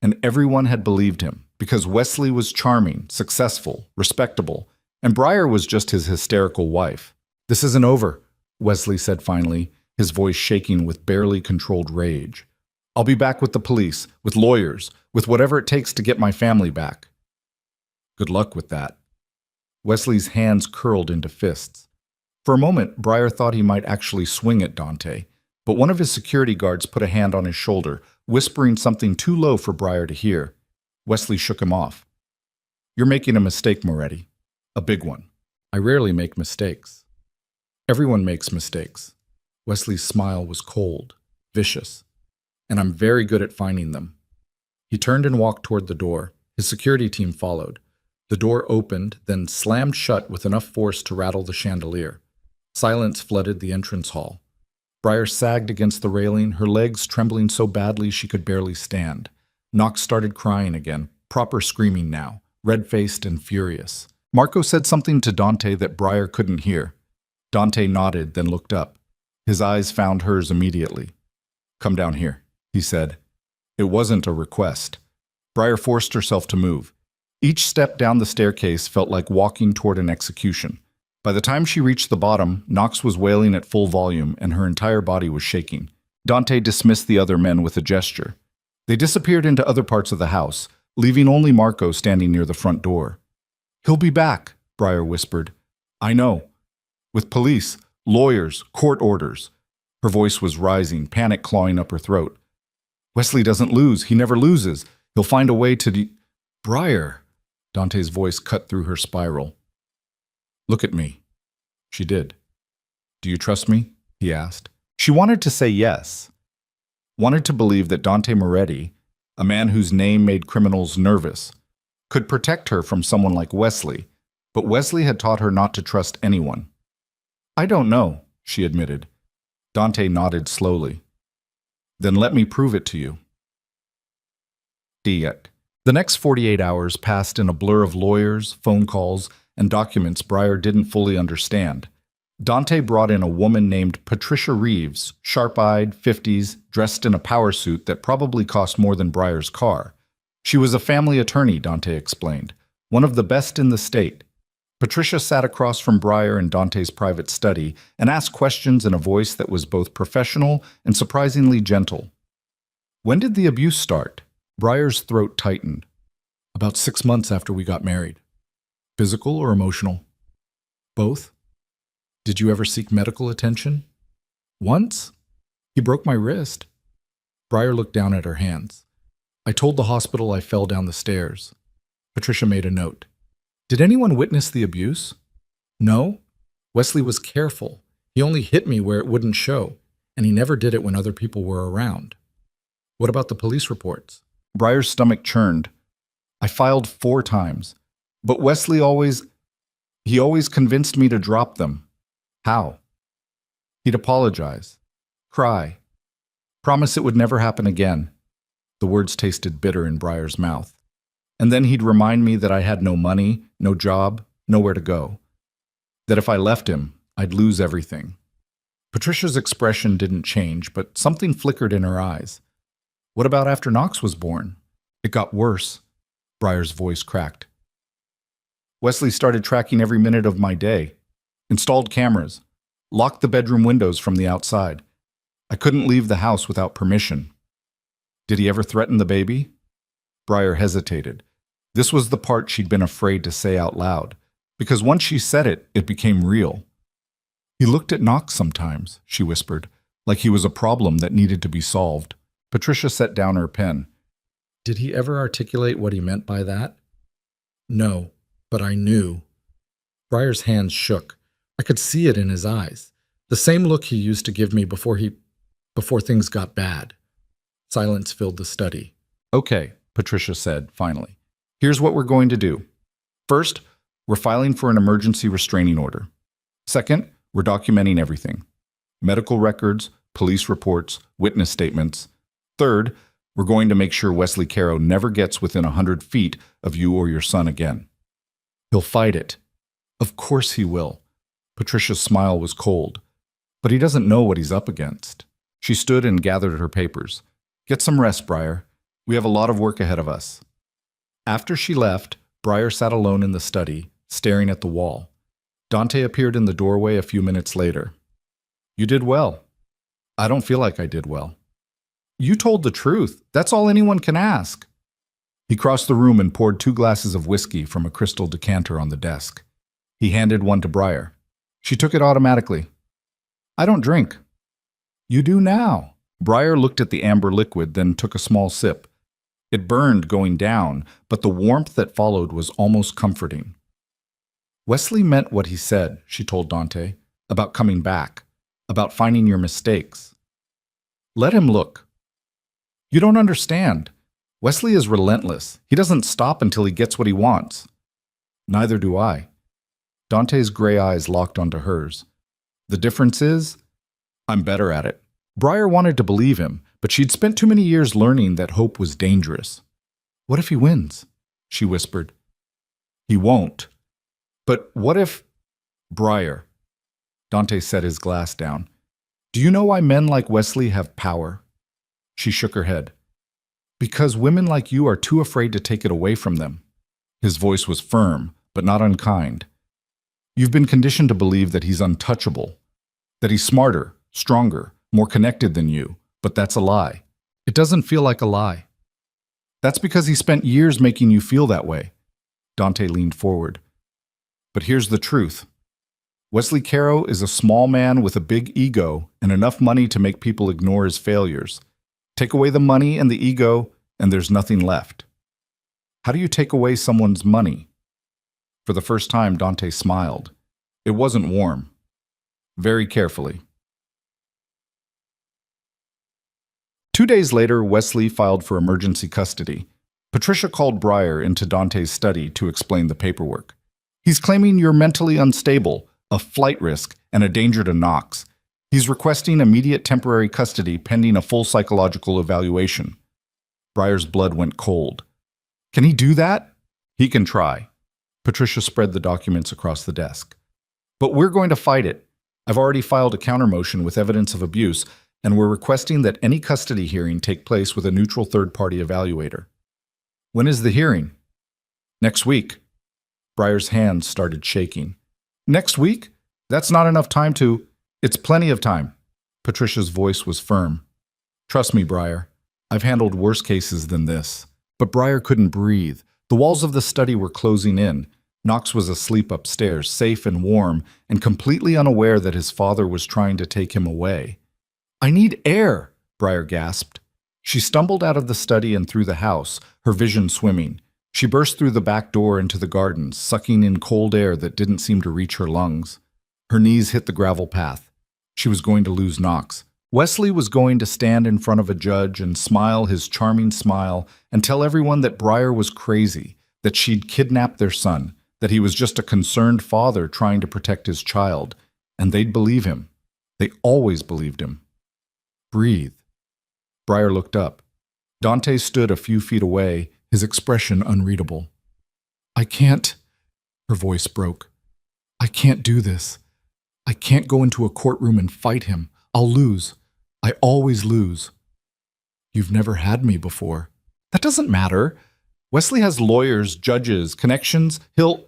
And everyone had believed him, because Wesley was charming, successful, respectable, and Briar was just his hysterical wife. "This isn't over," Wesley said finally, his voice shaking with barely controlled rage. "I'll be back with the police, with lawyers, with whatever it takes to get my family back." "Good luck with that." Wesley's hands curled into fists. For a moment, Briar thought he might actually swing at Dante, but one of his security guards put a hand on his shoulder, whispering something too low for Briar to hear. Wesley shook him off. "You're making a mistake, Moretti. A big one. I rarely make mistakes." "Everyone makes mistakes." Wesley's smile was cold, vicious. "And I'm very good at finding them." He turned and walked toward the door. His security team followed. The door opened, then slammed shut with enough force to rattle the chandelier. Silence flooded the entrance hall. Briar sagged against the railing, her legs trembling so badly she could barely stand. Knox started crying again, proper screaming now, red-faced and furious. Marco said something to Dante that Briar couldn't hear. Dante nodded, then looked up. His eyes found hers immediately. "Come down here," he said. It wasn't a request. Briar forced herself to move. Each step down the staircase felt like walking toward an execution. By the time she reached the bottom, Knox was wailing at full volume and her entire body was shaking. Dante dismissed the other men with a gesture. They disappeared into other parts of the house, leaving only Marco standing near the front door. "He'll be back," Briar whispered. "I know. With police, lawyers, court orders." Her voice was rising, panic clawing up her throat. "Wesley doesn't lose. He never loses. He'll find a way to Briar!" Dante's voice cut through her spiral. "Look at me." She did. "Do you trust me?" he asked. She wanted to say yes. Wanted to believe that Dante Moretti, a man whose name made criminals nervous, could protect her from someone like Wesley, but Wesley had taught her not to trust anyone. "I don't know," she admitted. Dante nodded slowly. "Then let me prove it to you." The next 48 hours passed in a blur of lawyers, phone calls, and documents Briar didn't fully understand. Dante brought in a woman named Patricia Reeves, sharp-eyed, 50s, dressed in a power suit that probably cost more than Briar's car. She was a family attorney, Dante explained, one of the best in the state. Patricia sat across from Briar in Dante's private study and asked questions in a voice that was both professional and surprisingly gentle. "When did the abuse start?" Briar's throat tightened. "About 6 months after we got married." "Physical or emotional?" "Both." "Did you ever seek medical attention?" "Once. He broke my wrist." Briar looked down at her hands. "I told the hospital I fell down the stairs." Patricia made a note. "Did anyone witness the abuse?" "No. Wesley was careful. He only hit me where it wouldn't show, and he never did it when other people were around." "What about the police reports?" Briar's stomach churned. "I filed 4 times. But Wesley always convinced me to drop them." "How?" "He'd apologize. Cry. Promise it would never happen again." The words tasted bitter in Briar's mouth. "And then he'd remind me that I had no money, no job, nowhere to go. That if I left him, I'd lose everything." Patricia's expression didn't change, but something flickered in her eyes. "What about after Knox was born?" "It got worse." Briar's voice cracked. "Wesley started tracking every minute of my day. Installed cameras. Locked the bedroom windows from the outside. I couldn't leave the house without permission." "Did he ever threaten the baby?" Briar hesitated. This was the part she'd been afraid to say out loud, because once she said it, it became real. "He looked at Knox sometimes," she whispered, like he was a problem that needed to be solved. Patricia set down her pen. "Did he ever articulate what he meant by that?" "No, but I knew." Briar's hands shook. I could see it in his eyes. The same look he used to give me before things got bad. Silence filled the study. "Okay," Patricia said, finally. "Here's what we're going to do. First, we're filing for an emergency restraining order. Second, we're documenting everything. Medical records, police reports, witness statements. Third, We're going to make sure Wesley Caro never gets within 100 feet of you or your son again. He'll fight it. Of course he will. Patricia's smile was cold. But he doesn't know what he's up against. She stood and gathered her papers. Get some rest, Briar. We have a lot of work ahead of us. After she left, Briar sat alone in the study, staring at the wall. Dante appeared in the doorway a few minutes later. You did well. I don't feel like I did well. You told the truth. That's all anyone can ask. He crossed the room and poured 2 glasses of whiskey from a crystal decanter on the desk. He handed one to Briar. She took it automatically. I don't drink. You do now. Briar looked at the amber liquid, then took a small sip. It burned going down, but the warmth that followed was almost comforting. Wesley meant what he said, she told Dante, about coming back, about finding your mistakes. Let him look. You don't understand. Wesley is relentless. He doesn't stop until he gets what he wants. Neither do I. Dante's gray eyes locked onto hers. The difference is, I'm better at it. Briar wanted to believe him, but she'd spent too many years learning that hope was dangerous. What if he wins? She whispered. He won't. But what if... Briar. Dante set his glass down. Do you know why men like Wesley have power? She shook her head. Because women like you are too afraid to take it away from them. His voice was firm, but not unkind. You've been conditioned to believe that he's untouchable, that he's smarter, stronger, more connected than you, but that's a lie. It doesn't feel like a lie. That's because he spent years making you feel that way. Dante leaned forward. But here's the truth. Wesley Caro is a small man with a big ego and enough money to make people ignore his failures. Take away the money and the ego, and there's nothing left. How do you take away someone's money? For the first time, Dante smiled. It wasn't warm. Very carefully. 2 days later, Wesley filed for emergency custody. Patricia called Briar into Dante's study to explain the paperwork. He's claiming you're mentally unstable, a flight risk, and a danger to Knox. He's requesting immediate temporary custody pending a full psychological evaluation. Briar's blood went cold. Can he do that? He can try. Patricia spread the documents across the desk. But we're going to fight it. I've already filed a countermotion with evidence of abuse, and we're requesting that any custody hearing take place with a neutral third-party evaluator. When is the hearing? Next week. Briar's hands started shaking. Next week? That's not enough time to... It's plenty of time. Patricia's voice was firm. Trust me, Briar. I've handled worse cases than this. But Briar couldn't breathe. The walls of the study were closing in. Knox was asleep upstairs, safe and warm, and completely unaware that his father was trying to take him away. I need air, Briar gasped. She stumbled out of the study and through the house, her vision swimming. She burst through the back door into the gardens, sucking in cold air that didn't seem to reach her lungs. Her knees hit the gravel path. She was going to lose Knox. Wesley was going to stand in front of a judge and smile his charming smile and tell everyone that Briar was crazy, that she'd kidnapped their son, that he was just a concerned father trying to protect his child, and they'd believe him. They always believed him. Breathe. Briar looked up. Dante stood a few feet away, his expression unreadable. I can't, her voice broke. I can't do this. I can't go into a courtroom and fight him. I'll lose. I always lose. You've never had me before. That doesn't matter. Wesley has lawyers, judges, connections. Will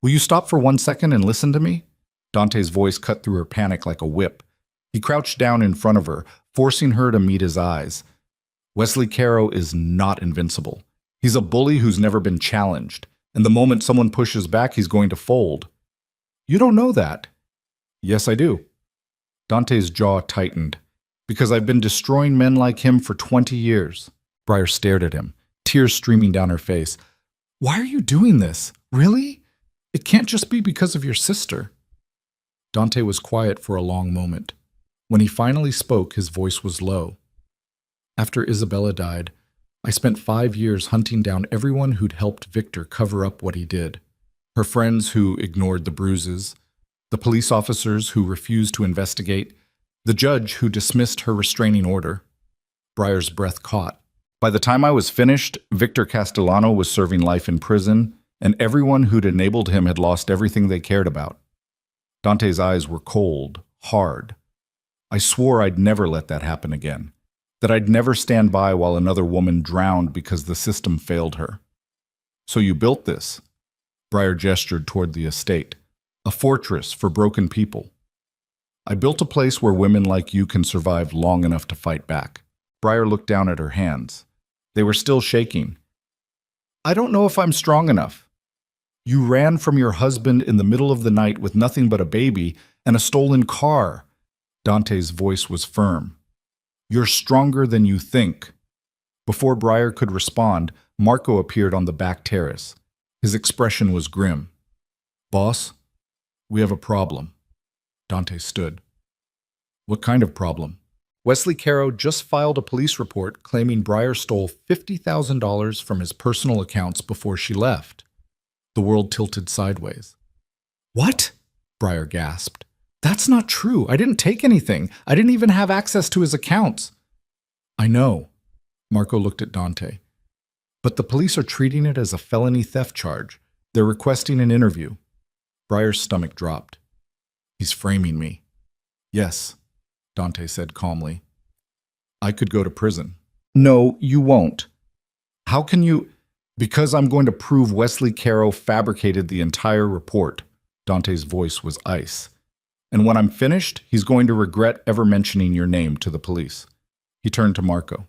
you stop for 1 second and listen to me? Dante's voice cut through her panic like a whip. He crouched down in front of her, forcing her to meet his eyes. Wesley Caro is not invincible. He's a bully who's never been challenged, and the moment someone pushes back, he's going to fold. You don't know that. Yes, I do. Dante's jaw tightened. Because I've been destroying men like him for 20 years. Briar stared at him, tears streaming down her face. Why are you doing this? Really? It can't just be because of your sister. Dante was quiet for a long moment. When he finally spoke, his voice was low. After Isabella died, I spent 5 years hunting down everyone who'd helped Victor cover up what he did. Her friends who ignored the bruises, the police officers who refused to investigate, the judge who dismissed her restraining order. Briar's breath caught. By the time I was finished, Victor Castellano was serving life in prison, and everyone who'd enabled him had lost everything they cared about. Dante's eyes were cold, hard. I swore I'd never let that happen again, that I'd never stand by while another woman drowned because the system failed her. So you built this? Briar gestured toward the estate. A fortress for broken people. I built a place where women like you can survive long enough to fight back. Briar looked down at her hands. They were still shaking. I don't know if I'm strong enough. You ran from your husband in the middle of the night with nothing but a baby and a stolen car. Dante's voice was firm. You're stronger than you think. Before Briar could respond, Marco appeared on the back terrace. His expression was grim. Boss, we have a problem. Dante stood. What kind of problem? Wesley Caro just filed a police report claiming Briar stole $50,000 from his personal accounts before she left. The world tilted sideways. What? Briar gasped. That's not true. I didn't take anything. I didn't even have access to his accounts. I know. Marco looked at Dante. But the police are treating it as a felony theft charge. They're requesting an interview. Briar's stomach dropped. He's framing me. Yes, Dante said calmly. I could go to prison. No, you won't. How can you? Because I'm going to prove Wesley Caro fabricated the entire report. Dante's voice was ice. And when I'm finished, he's going to regret ever mentioning your name to the police. He turned to Marco.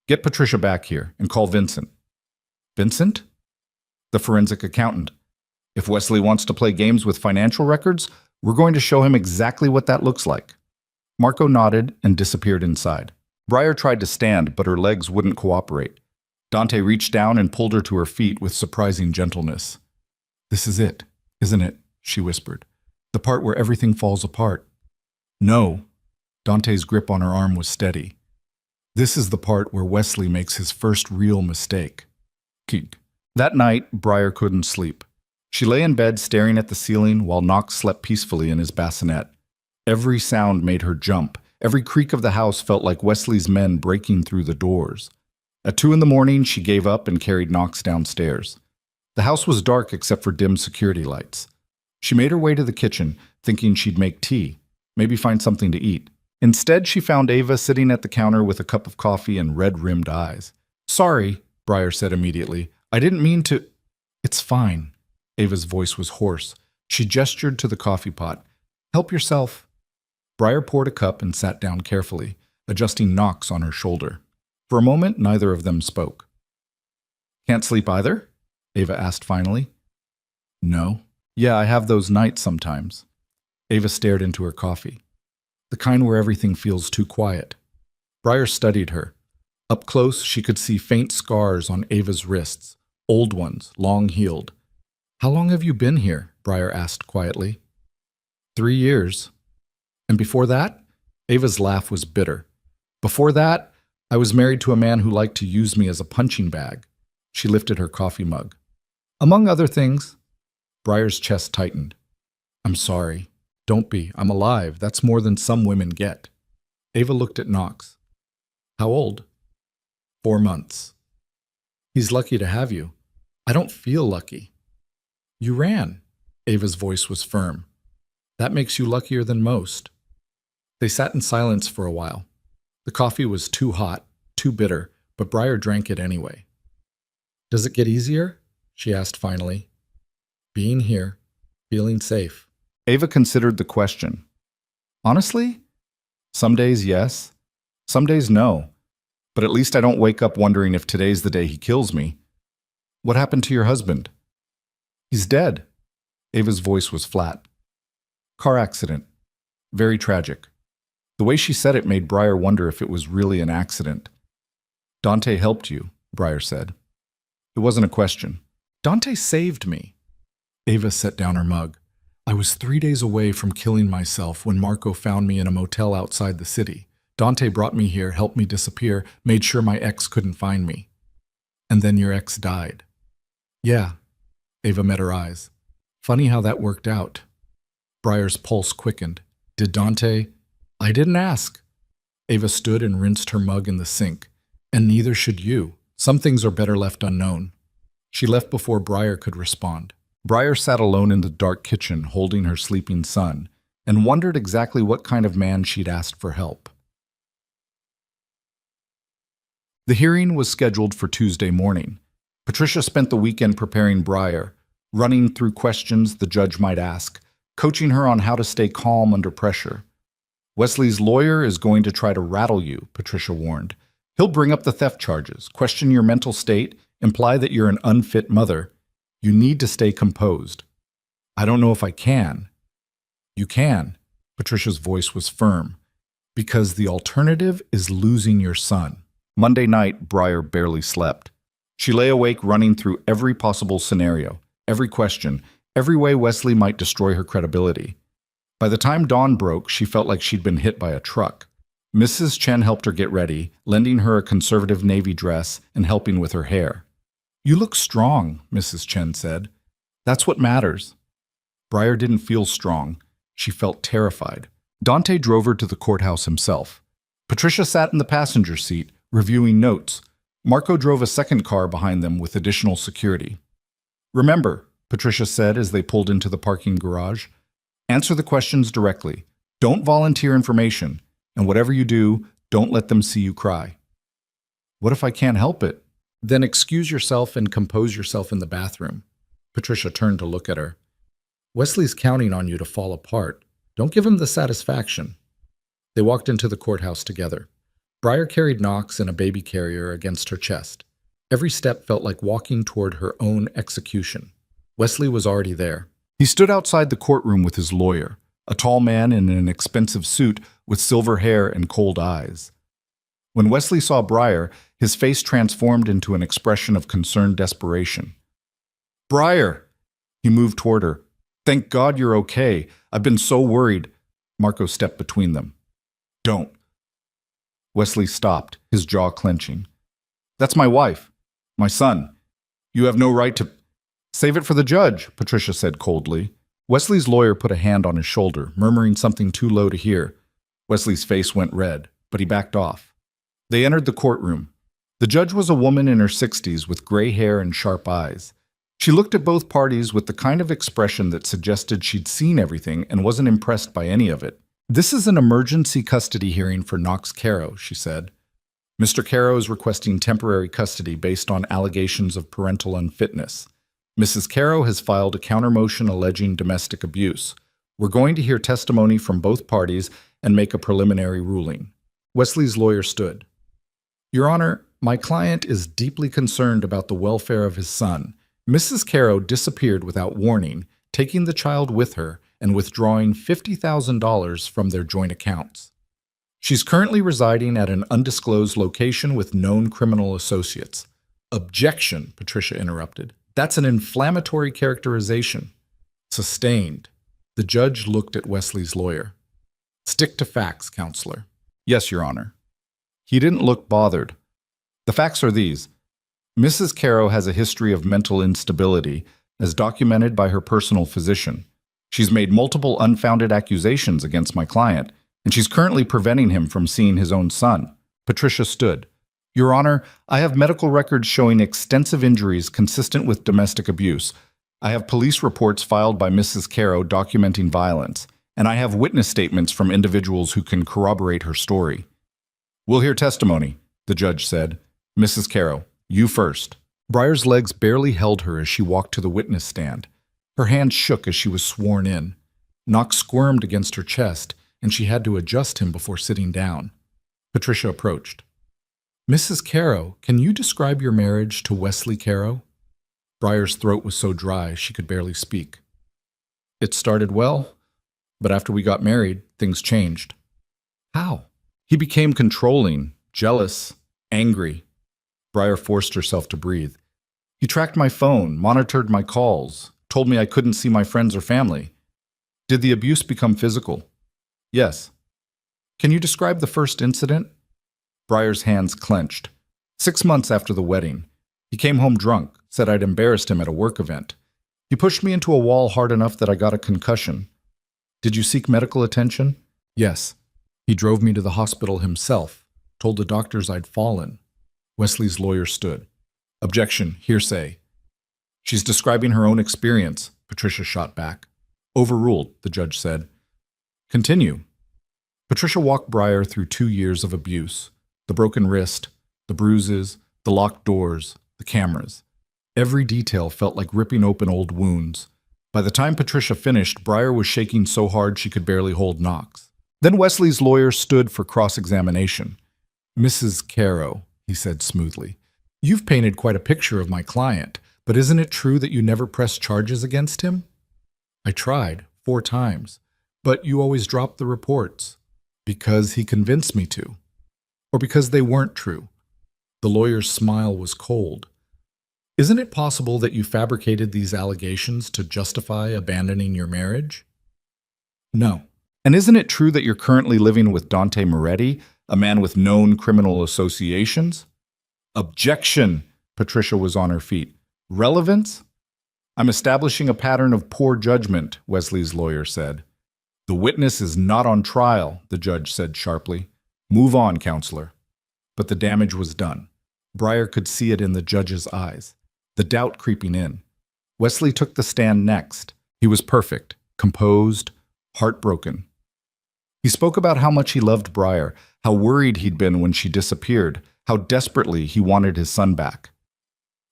Get Patricia back here and call Vincent. Vincent? The forensic accountant. If Wesley wants to play games with financial records, we're going to show him exactly what that looks like. Marco nodded and disappeared inside. Briar tried to stand, but her legs wouldn't cooperate. Dante reached down and pulled her to her feet with surprising gentleness. This is it, isn't it? She whispered. The part where everything falls apart. No. Dante's grip on her arm was steady. This is the part where Wesley makes his first real mistake. Keek. That night, Briar couldn't sleep. She lay in bed staring at the ceiling while Knox slept peacefully in his bassinet. Every sound made her jump. Every creak of the house felt like Wesley's men breaking through the doors. At 2 a.m, she gave up and carried Knox downstairs. The house was dark except for dim security lights. She made her way to the kitchen, thinking she'd make tea, maybe find something to eat. Instead, she found Ava sitting at the counter with a cup of coffee and red-rimmed eyes. Sorry, Briar said immediately. I didn't mean to. It's fine. Ava's voice was hoarse. She gestured to the coffee pot. Help yourself. Briar poured a cup and sat down carefully, adjusting Knox on her shoulder. For a moment, neither of them spoke. Can't sleep either? Ava asked finally. No. Yeah, I have those nights sometimes. Ava stared into her coffee. The kind where everything feels too quiet. Briar studied her. Up close, she could see faint scars on Ava's wrists, old ones, long-healed. How long have you been here? Briar asked quietly. 3 years. And before that? Ava's laugh was bitter. Before that, I was married to a man who liked to use me as a punching bag. She lifted her coffee mug. Among other things. Briar's chest tightened. I'm sorry. Don't be. I'm alive. That's more than some women get. Ava looked at Knox. How old? 4 months. He's lucky to have you. I don't feel lucky. You ran. Ava's voice was firm. That makes you luckier than most. They sat in silence for a while. The coffee was too hot, too bitter, but Briar drank it anyway. Does it get easier? She asked finally. Being here, feeling safe. Ava considered the question. Honestly? Some days yes, some days no. But at least I don't wake up wondering if today's the day he kills me. What happened to your husband? He's dead. Ava's voice was flat. Car accident. Very tragic. The way she said it made Briar wonder if it was really an accident. Dante helped you, Briar said. It wasn't a question. Dante saved me. Ava set down her mug. I was 3 days away from killing myself when Marco found me in a motel outside the city. Dante brought me here, helped me disappear, made sure my ex couldn't find me. And then your ex died. Yeah. Ava met her eyes. Funny how that worked out. Briar's pulse quickened. Did Dante? I didn't ask. Ava stood and rinsed her mug in the sink. And neither should you. Some things are better left unknown. She left before Briar could respond. Briar sat alone in the dark kitchen, holding her sleeping son, and wondered exactly what kind of man she'd asked for help. The hearing was scheduled for Tuesday morning. Patricia spent the weekend preparing Briar, running through questions the judge might ask, coaching her on how to stay calm under pressure. Wesley's lawyer is going to try to rattle you, Patricia warned. He'll bring up the theft charges, question your mental state, imply that you're an unfit mother. You need to stay composed. I don't know if I can. You can. Patricia's voice was firm. Because the alternative is losing your son. Monday night, Briar barely slept. She lay awake running through every possible scenario, every question, every way Wesley might destroy her credibility. By the time dawn broke, she felt like she'd been hit by a truck. Mrs. Chen helped her get ready, lending her a conservative navy dress and helping with her hair. You look strong, Mrs. Chen said. That's what matters. Briar didn't feel strong. She felt terrified. Dante drove her to the courthouse himself. Patricia sat in the passenger seat, reviewing notes. Marco drove a second car behind them with additional security. Remember, Patricia said as they pulled into the parking garage, answer the questions directly. Don't volunteer information. And whatever you do, don't let them see you cry. What if I can't help it? Then excuse yourself and compose yourself in the bathroom. Patricia turned to look at her. Wesley's counting on you to fall apart. Don't give him the satisfaction. They walked into the courthouse together. Briar carried Knox in a baby carrier against her chest. Every step felt like walking toward her own execution. Wesley was already there. He stood outside the courtroom with his lawyer, a tall man in an expensive suit with silver hair and cold eyes. When Wesley saw Briar, his face transformed into an expression of concerned desperation. Briar! He moved toward her. Thank God you're okay. I've been so worried. Marco stepped between them. Don't. Wesley stopped, his jaw clenching. That's my wife. My son. You have no right to... Save it for the judge, Patricia said coldly. Wesley's lawyer put a hand on his shoulder, murmuring something too low to hear. Wesley's face went red, but he backed off. They entered the courtroom. The judge was a woman in her 60s with gray hair and sharp eyes. She looked at both parties with the kind of expression that suggested she'd seen everything and wasn't impressed by any of it. This is an emergency custody hearing for Knox Caro, she said. Mr. Caro is requesting temporary custody based on allegations of parental unfitness. Mrs. Caro has filed a countermotion alleging domestic abuse. We're going to hear testimony from both parties and make a preliminary ruling. Wesley's lawyer stood. Your Honor, my client is deeply concerned about the welfare of his son. Mrs. Caro disappeared without warning, taking the child with her and withdrawing $50,000 from their joint accounts. She's currently residing at an undisclosed location with known criminal associates. Objection, Patricia interrupted. That's an inflammatory characterization. Sustained. The judge looked at Wesley's lawyer. Stick to facts, counselor. Yes, Your Honor. He didn't look bothered. The facts are these. Mrs. Caro has a history of mental instability, as documented by her personal physician. She's made multiple unfounded accusations against my client, and she's currently preventing him from seeing his own son. Patricia stood. Your Honor, I have medical records showing extensive injuries consistent with domestic abuse. I have police reports filed by Mrs. Caro documenting violence, and I have witness statements from individuals who can corroborate her story. We'll hear testimony, the judge said. Mrs. Caro, you first. Briar's legs barely held her as she walked to the witness stand. Her hands shook as she was sworn in. Knox squirmed against her chest, and she had to adjust him before sitting down. Patricia approached. Mrs. Caro, can you describe your marriage to Wesley Caro? Briar's throat was so dry she could barely speak. It started well, but after we got married, things changed. How? He became controlling, jealous, angry. Briar forced herself to breathe. He tracked my phone, monitored my calls, told me I couldn't see my friends or family. Did the abuse become physical? Yes. Can you describe the first incident? Briar's hands clenched. 6 months after the wedding. He came home drunk, said I'd embarrassed him at a work event. He pushed me into a wall hard enough that I got a concussion. Did you seek medical attention? Yes. He drove me to the hospital himself, told the doctors I'd fallen. Wesley's lawyer stood. Objection, hearsay. She's describing her own experience, Patricia shot back. Overruled, the judge said. Continue. Patricia walked Briar through 2 years of abuse. The broken wrist, the bruises, the locked doors, the cameras. Every detail felt like ripping open old wounds. By the time Patricia finished, Briar was shaking so hard she could barely hold Knox. Then Wesley's lawyer stood for cross-examination. Mrs. Caro, he said smoothly, you've painted quite a picture of my client, but isn't it true that you never pressed charges against him? I tried, 4 times, but you always dropped the reports. Because he convinced me to. Or because they weren't true. The lawyer's smile was cold. Isn't it possible that you fabricated these allegations to justify abandoning your marriage? No. And isn't it true that you're currently living with Dante Moretti, a man with known criminal associations? Objection! Patricia was on her feet. Relevance? I'm establishing a pattern of poor judgment, Wesley's lawyer said. The witness is not on trial, the judge said sharply. Move on, counselor. But the damage was done. Briar could see it in the judge's eyes, the doubt creeping in. Wesley took the stand next. He was perfect, composed, heartbroken. He spoke about how much he loved Briar, how worried he'd been when she disappeared, how desperately he wanted his son back.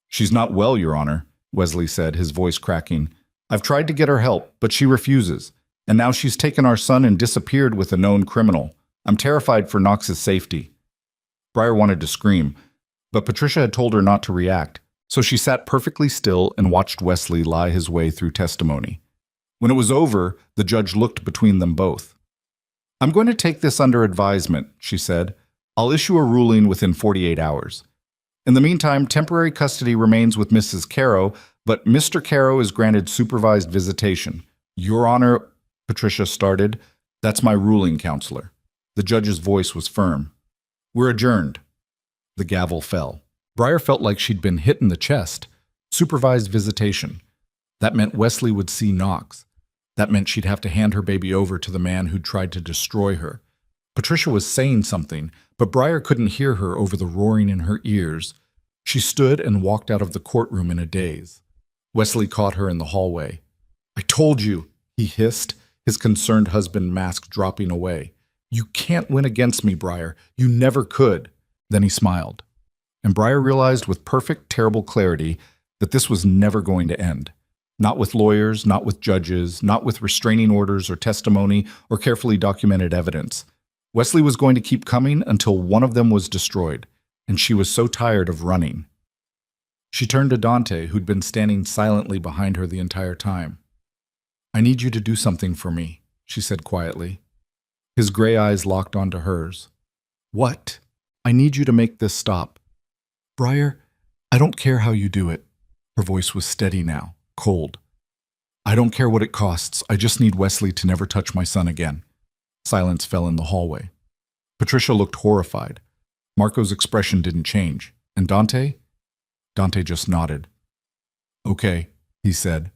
She's not well, Your Honor, Wesley said, his voice cracking. I've tried to get her help, but she refuses. And now she's taken our son and disappeared with a known criminal. I'm terrified for Knox's safety. Briar wanted to scream, but Patricia had told her not to react, so she sat perfectly still and watched Wesley lie his way through testimony. When it was over, the judge looked between them both. I'm going to take this under advisement, she said. I'll issue a ruling within 48 hours. In the meantime, temporary custody remains with Mrs. Caro, but Mr. Caro is granted supervised visitation. Your Honor, Patricia started. That's my ruling, counselor. The judge's voice was firm. We're adjourned. The gavel fell. Briar felt like she'd been hit in the chest. Supervised visitation. That meant Wesley would see Knox. That meant she'd have to hand her baby over to the man who'd tried to destroy her. Patricia was saying something, but Briar couldn't hear her over the roaring in her ears. She stood and walked out of the courtroom in a daze. Wesley caught her in the hallway. I told you, he hissed, his concerned husband mask dropping away. You can't win against me, Briar. You never could. Then he smiled. And Briar realized with perfect, terrible clarity that this was never going to end. Not with lawyers, not with judges, not with restraining orders or testimony or carefully documented evidence. Wesley was going to keep coming until one of them was destroyed, and she was so tired of running. She turned to Dante, who'd been standing silently behind her the entire time. I need you to do something for me, she said quietly. His gray eyes locked onto hers. What? I need you to make this stop. Briar, I don't care how you do it. Her voice was steady now, cold. I don't care what it costs. I just need Wesley to never touch my son again. Silence fell in the hallway. Patricia looked horrified. Marco's expression didn't change. And Dante? Dante just nodded. Okay, he said.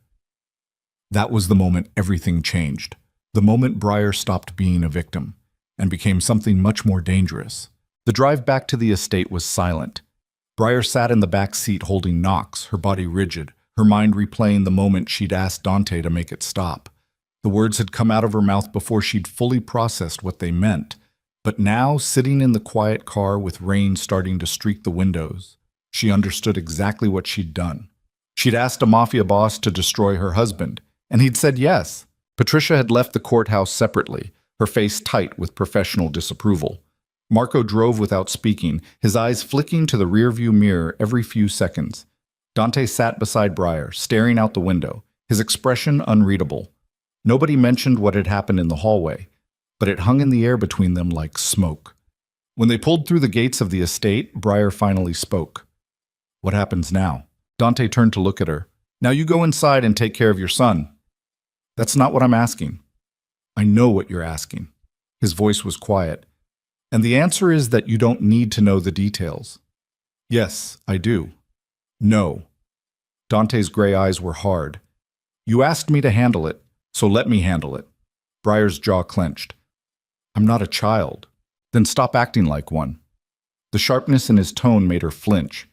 That was the moment everything changed. The moment Briar stopped being a victim and became something much more dangerous. The drive back to the estate was silent. Briar sat in the back seat holding Knox, her body rigid, her mind replaying the moment she'd asked Dante to make it stop. The words had come out of her mouth before she'd fully processed what they meant. But now, sitting in the quiet car with rain starting to streak the windows, she understood exactly what she'd done. She'd asked a mafia boss to destroy her husband, and he'd said yes. Patricia had left the courthouse separately, her face tight with professional disapproval. Marco drove without speaking, his eyes flicking to the rearview mirror every few seconds. Dante sat beside Briar, staring out the window, his expression unreadable. Nobody mentioned what had happened in the hallway, but it hung in the air between them like smoke. When they pulled through the gates of the estate, Briar finally spoke. What happens now? Dante turned to look at her. Now you go inside and take care of your son. That's not what I'm asking. I know what you're asking. His voice was quiet. And the answer is that you don't need to know the details. Yes, I do. No. Dante's gray eyes were hard. You asked me to handle it, so let me handle it. Briar's jaw clenched. I'm not a child. Then stop acting like one. The sharpness in his tone made her flinch.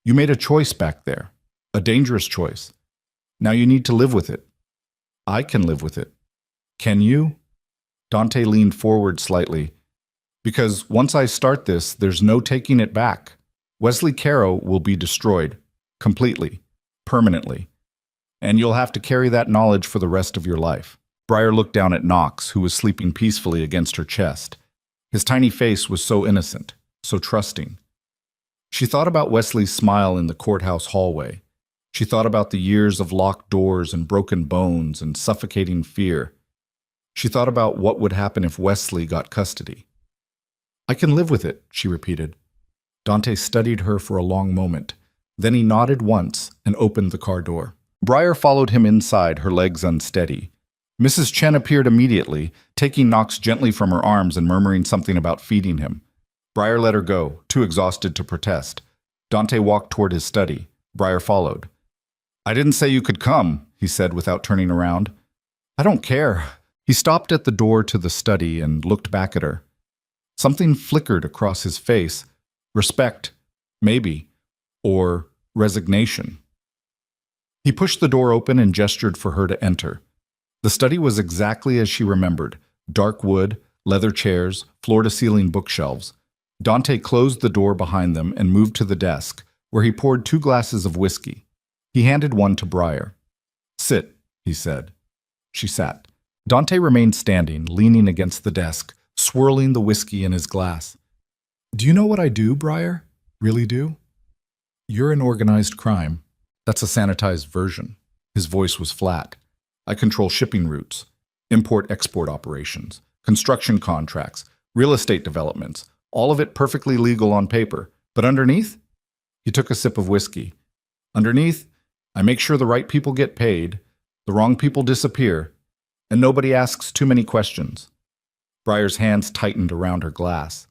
You made a choice back there. A dangerous choice. Now you need to live with it. I can live with it. Can you? Dante leaned forward slightly. Because once I start this, there's no taking it back. Wesley Caro will be destroyed. Completely. Permanently. And you'll have to carry that knowledge for the rest of your life. Briar looked down at Knox, who was sleeping peacefully against her chest. His tiny face was so innocent, so trusting. She thought about Wesley's smile in the courthouse hallway. She thought about the years of locked doors and broken bones and suffocating fear. She thought about what would happen if Wesley got custody. I can live with it, she repeated. Dante studied her for a long moment. Then he nodded once and opened the car door. Briar followed him inside, her legs unsteady. Mrs. Chen appeared immediately, taking Knox gently from her arms and murmuring something about feeding him. Briar let her go, too exhausted to protest. Dante walked toward his study. Briar followed. I didn't say you could come, he said without turning around. I don't care. He stopped at the door to the study and looked back at her. Something flickered across his face. Respect, maybe, or resignation. He pushed the door open and gestured for her to enter. The study was exactly as she remembered. Dark wood, leather chairs, floor-to-ceiling bookshelves. Dante closed the door behind them and moved to the desk, where he poured 2 glasses of whiskey. He handed one to Briar. Sit, he said. She sat. Dante remained standing, leaning against the desk, swirling the whiskey in his glass. Do you know what I do, Briar? Really do? You're an organized crime. That's a sanitized version. His voice was flat. I control shipping routes, import-export operations, construction contracts, real estate developments, all of it perfectly legal on paper. But underneath? He took a sip of whiskey. Underneath, I make sure the right people get paid, the wrong people disappear, and nobody asks too many questions. Briar's hands tightened around her glass.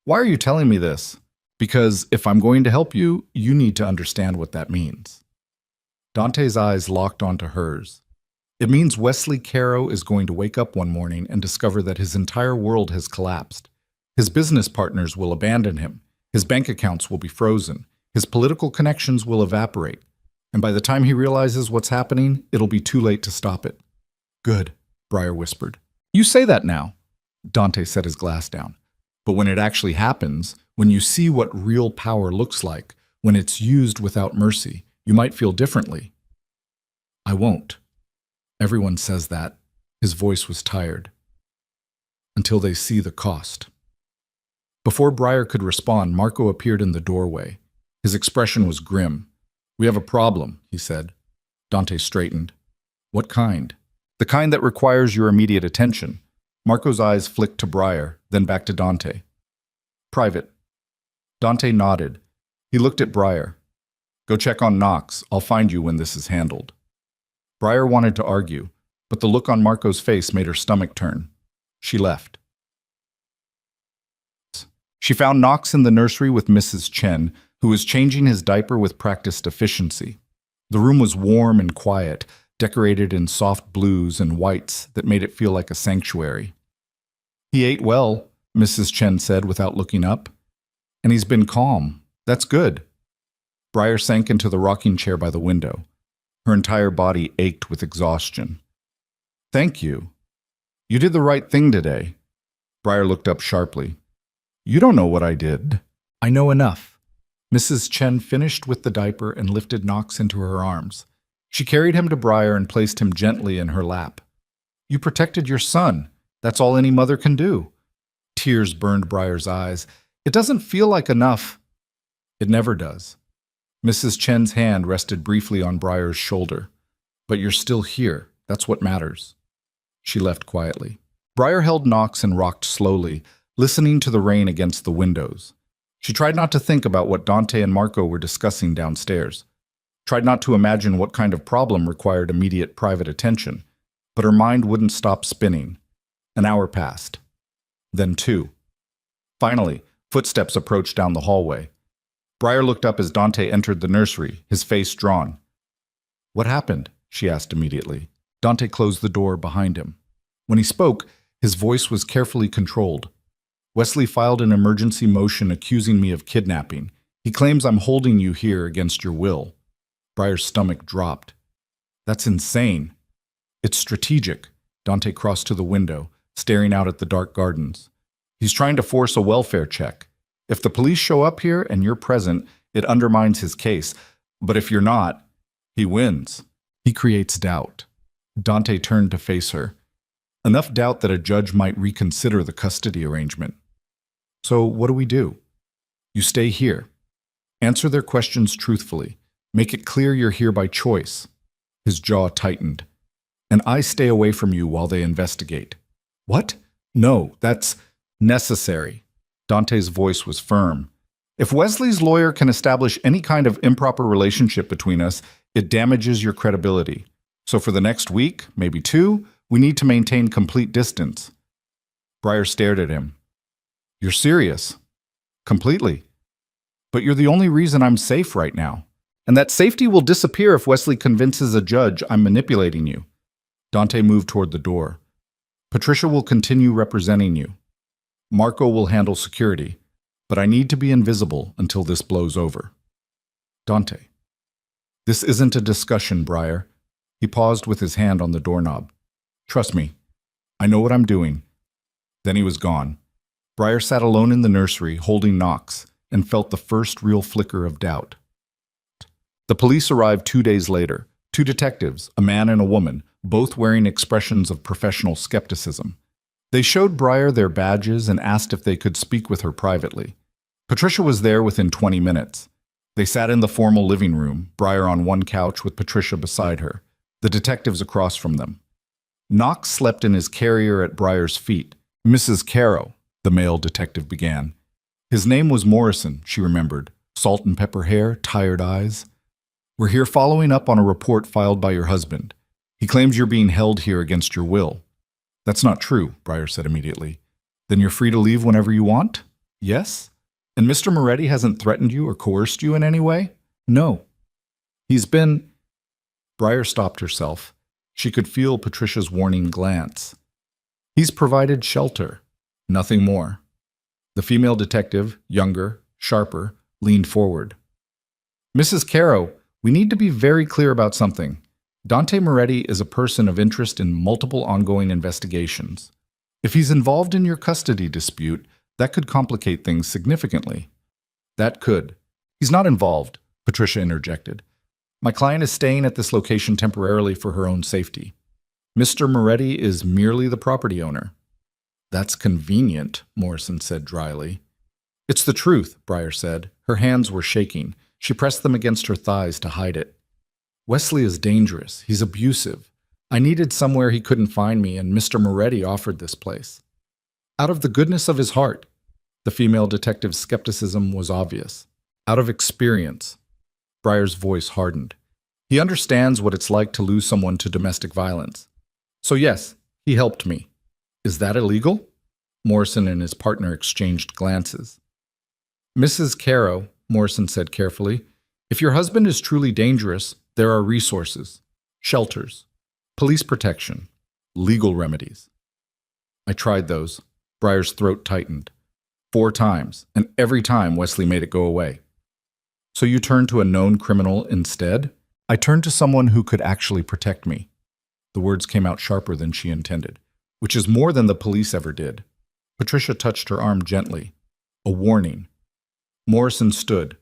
Why are you telling me this? Because if I'm going to help you, you need to understand what that means. Dante's eyes locked onto hers. It means Wesley Caro is going to wake up one morning and discover that his entire world has collapsed. His business partners will abandon him. His bank accounts will be frozen. His political connections will evaporate. And by the time he realizes what's happening, it'll be too late to stop it. Good, Briar whispered. You say that now. Dante set his glass down. But when it actually happens, when you see what real power looks like, when it's used without mercy, you might feel differently. I won't. Everyone says that. His voice was tired. Until they see the cost. Before Briar could respond, Marco appeared in the doorway. His expression was grim. We have a problem, he said. Dante straightened. What kind? The kind that requires your immediate attention. Marco's eyes flicked to Briar, then back to Dante. Private. Dante nodded. He looked at Briar. Go check on Knox. I'll find you when this is handled. Briar wanted to argue, but the look on Marco's face made her stomach turn. She left. She found Knox in the nursery with Mrs. Chen, who was changing his diaper with practiced efficiency. The room was warm and quiet, decorated in soft blues and whites that made it feel like a sanctuary. He ate well, Mrs. Chen said without looking up. And he's been calm. That's good. Briar sank into the rocking chair by the window. Her entire body ached with exhaustion. Thank you. You did the right thing today. Briar looked up sharply. You don't know what I did. I know enough. Mrs. Chen finished with the diaper and lifted Knox into her arms. She carried him to Briar and placed him gently in her lap. You protected your son. That's all any mother can do. Tears burned Briar's eyes. It doesn't feel like enough. It never does. Mrs. Chen's hand rested briefly on Briar's shoulder. But you're still here. That's what matters. She left quietly. Briar held Knox and rocked slowly, listening to the rain against the windows. She tried not to think about what Dante and Marco were discussing downstairs. Tried not to imagine what kind of problem required immediate private attention. But her mind wouldn't stop spinning. An hour passed. Then 2. Finally, footsteps approached down the hallway. Briar looked up as Dante entered the nursery, his face drawn. What happened? She asked immediately. Dante closed the door behind him. When he spoke, his voice was carefully controlled. Wesley filed an emergency motion accusing me of kidnapping. He claims I'm holding you here against your will. Briar's stomach dropped. That's insane. It's strategic. Dante crossed to the window, staring out at the dark gardens. He's trying to force a welfare check. If the police show up here and you're present, it undermines his case. But if you're not, he wins. He creates doubt. Dante turned to face her. Enough doubt that a judge might reconsider the custody arrangement. So what do we do? You stay here. Answer their questions truthfully. Make it clear you're here by choice. His jaw tightened. And I stay away from you while they investigate. What? No, that's necessary. Dante's voice was firm. If Wesley's lawyer can establish any kind of improper relationship between us, it damages your credibility. So for the next week, maybe 2, we need to maintain complete distance. Briar stared at him. You're serious? Completely. But you're the only reason I'm safe right now. And that safety will disappear if Wesley convinces a judge I'm manipulating you. Dante moved toward the door. Patricia will continue representing you. Marco will handle security, but I need to be invisible until this blows over. Dante. This isn't a discussion, Briar. He paused with his hand on the doorknob. Trust me, I know what I'm doing. Then he was gone. Briar sat alone in the nursery, holding Knox, and felt the first real flicker of doubt. The police arrived 2 days later. 2 detectives, a man and a woman, both wearing expressions of professional skepticism. They showed Briar their badges and asked if they could speak with her privately. Patricia was there within 20 minutes. They sat in the formal living room, Briar on one couch with Patricia beside her, the detectives across from them. Knox slept in his carrier at Briar's feet. Mrs. Caro, the male detective began. His name was Morrison, she remembered. Salt and pepper hair, tired eyes. We're here following up on a report filed by your husband. He claims you're being held here against your will. That's not true, Briar said immediately. Then you're free to leave whenever you want? Yes? And Mr. Moretti hasn't threatened you or coerced you in any way? No. He's been... Briar stopped herself. She could feel Patricia's warning glance. He's provided shelter. Nothing more. The female detective, younger, sharper, leaned forward. Mrs. Caro, we need to be very clear about something. Dante Moretti is a person of interest in multiple ongoing investigations. If he's involved in your custody dispute, that could complicate things significantly. That could. He's not involved, Patricia interjected. My client is staying at this location temporarily for her own safety. Mr. Moretti is merely the property owner. That's convenient, Morrison said dryly. It's the truth, Briar said. Her hands were shaking. She pressed them against her thighs to hide it. Wesley is dangerous. He's abusive. I needed somewhere he couldn't find me, and Mr. Moretti offered this place. Out of the goodness of his heart. The female detective's skepticism was obvious. Out of experience. Briar's voice hardened. He understands what it's like to lose someone to domestic violence. So yes, he helped me. Is that illegal? Morrison and his partner exchanged glances. Mrs. Caro, Morrison said carefully, if your husband is truly dangerous, there are resources, shelters, police protection, legal remedies. I tried those. Briar's throat tightened. 4 times, and every time Wesley made it go away. So you turned to a known criminal instead? I turned to someone who could actually protect me. The words came out sharper than she intended, which is more than the police ever did. Patricia touched her arm gently. A warning. Morrison stood.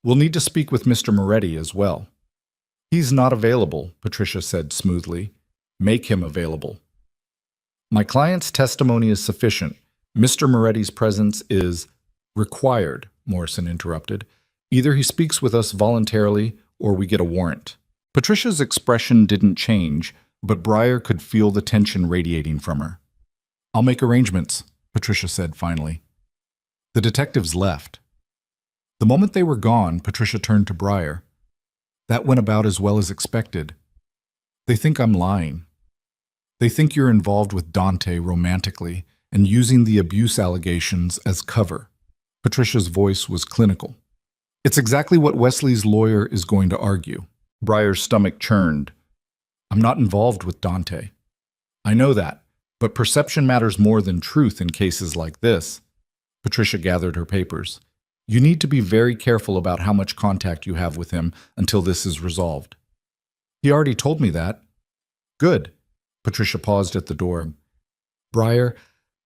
We'll need to speak with Mr. Moretti as well. He's not available, Patricia said smoothly. Make him available. My client's testimony is sufficient. Mr. Moretti's presence is required, Morrison interrupted. Either he speaks with us voluntarily or we get a warrant. Patricia's expression didn't change, but Briar could feel the tension radiating from her. I'll make arrangements, Patricia said finally. The detectives left. The moment they were gone, Patricia turned to Briar. That went about as well as expected. They think I'm lying. They think you're involved with Dante romantically and using the abuse allegations as cover. Patricia's voice was clinical. It's exactly what Wesley's lawyer is going to argue. Briar's stomach churned. I'm not involved with Dante. I know that, but perception matters more than truth in cases like this. Patricia gathered her papers. You need to be very careful about how much contact you have with him until this is resolved. He already told me that. Good. Patricia paused at the door. Briar,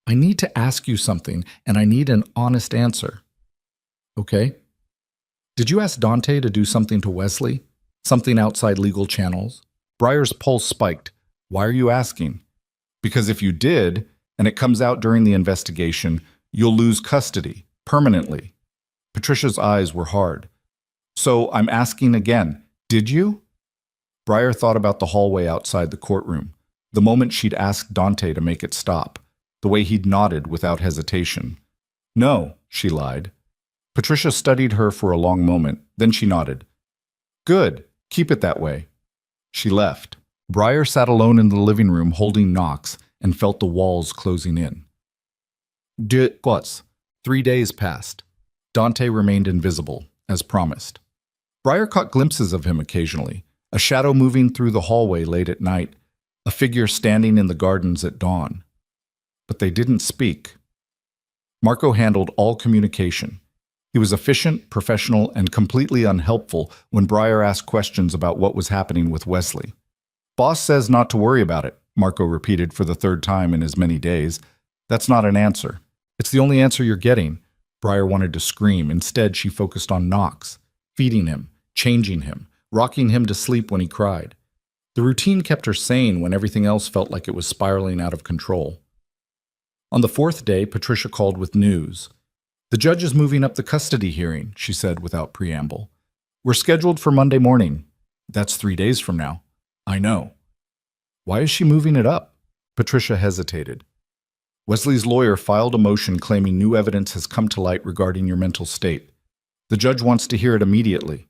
I need to ask you something, and I need an honest answer. Okay. Did you ask Dante to do something to Wesley? Something outside legal channels? Briar's pulse spiked. Why are you asking? Because if you did, and it comes out during the investigation, you'll lose custody, permanently. Patricia's eyes were hard. So I'm asking again, did you? Briar thought about the hallway outside the courtroom, the moment she'd asked Dante to make it stop, the way he'd nodded without hesitation. No, she lied. Patricia studied her for a long moment, then she nodded. Good, keep it that way. She left. Briar sat alone in the living room holding Knox and felt the walls closing in. 3 days passed. Dante remained invisible, as promised. Briar caught glimpses of him occasionally, a shadow moving through the hallway late at night, a figure standing in the gardens at dawn. But they didn't speak. Marco handled all communication. He was efficient, professional, and completely unhelpful when Briar asked questions about what was happening with Wesley. Boss says not to worry about it, Marco repeated for the third time in as many days. That's not an answer. It's the only answer you're getting. Briar wanted to scream. Instead, she focused on Knox, feeding him, changing him, rocking him to sleep when he cried. The routine kept her sane when everything else felt like it was spiraling out of control. On the fourth day, Patricia called with news. The judge is moving up the custody hearing, she said without preamble. We're scheduled for Monday morning. That's 3 days from now. I know. Why is she moving it up? Patricia hesitated. Wesley's lawyer filed a motion claiming new evidence has come to light regarding your mental state. The judge wants to hear it immediately.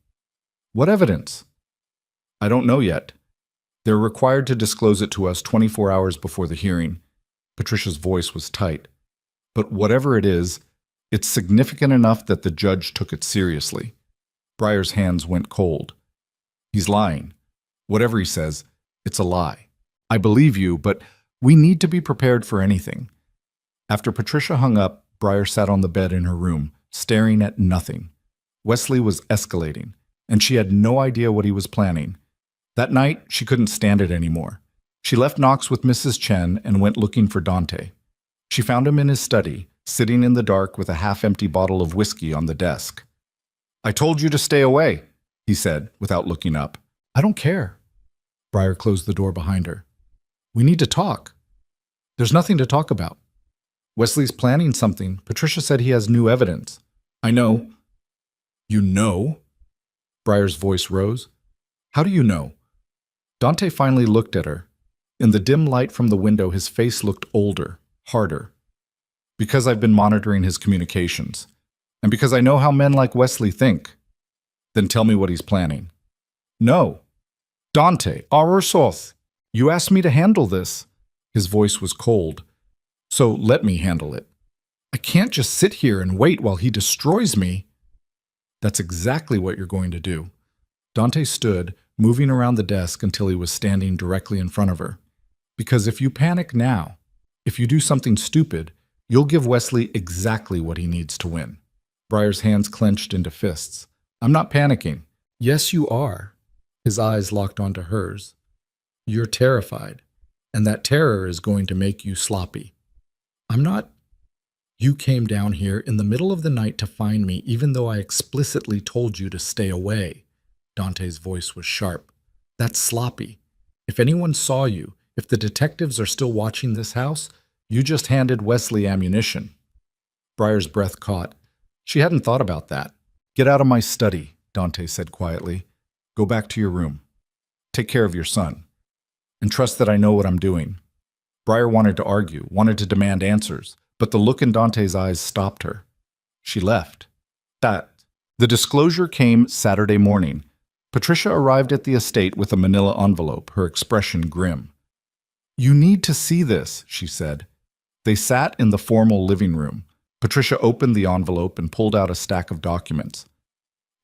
What evidence? I don't know yet. They're required to disclose it to us 24 hours before the hearing. Patricia's voice was tight. But whatever it is, it's significant enough that the judge took it seriously. Briar's hands went cold. He's lying. Whatever he says, it's a lie. I believe you, but we need to be prepared for anything. After Patricia hung up, Briar sat on the bed in her room, staring at nothing. Wesley was escalating, and she had no idea what he was planning. That night, she couldn't stand it anymore. She left Knox with Mrs. Chen and went looking for Dante. She found him in his study, sitting in the dark with a half-empty bottle of whiskey on the desk. I told you to stay away, he said, without looking up. I don't care. Briar closed the door behind her. We need to talk. There's nothing to talk about. Wesley's planning something. Patricia said he has new evidence. I know. You know? Briar's voice rose. How do you know? Dante finally looked at her. In the dim light from the window, his face looked older, harder. Because I've been monitoring his communications, and because I know how men like Wesley think. Then tell me what he's planning. No. Dante, our source. You asked me to handle this. His voice was cold. So let me handle it. I can't just sit here and wait while he destroys me. That's exactly what you're going to do. Dante stood, moving around the desk until he was standing directly in front of her. Because if you panic now, if you do something stupid, you'll give Wesley exactly what he needs to win. Briar's hands clenched into fists. I'm not panicking. Yes, you are. His eyes locked onto hers. You're terrified, and that terror is going to make you sloppy. I'm not. You came down here in the middle of the night to find me, even though I explicitly told you to stay away. Dante's voice was sharp. That's sloppy. If anyone saw you, if the detectives are still watching this house, you just handed Wesley ammunition. Briar's breath caught. She hadn't thought about that. Get out of my study, Dante said quietly. Go back to your room. Take care of your son. And trust that I know what I'm doing. Briar wanted to argue, wanted to demand answers, but the look in Dante's eyes stopped her. She left. The disclosure came Saturday morning. Patricia arrived at the estate with a manila envelope, her expression grim. You need to see this, she said. They sat in the formal living room. Patricia opened the envelope and pulled out a stack of documents.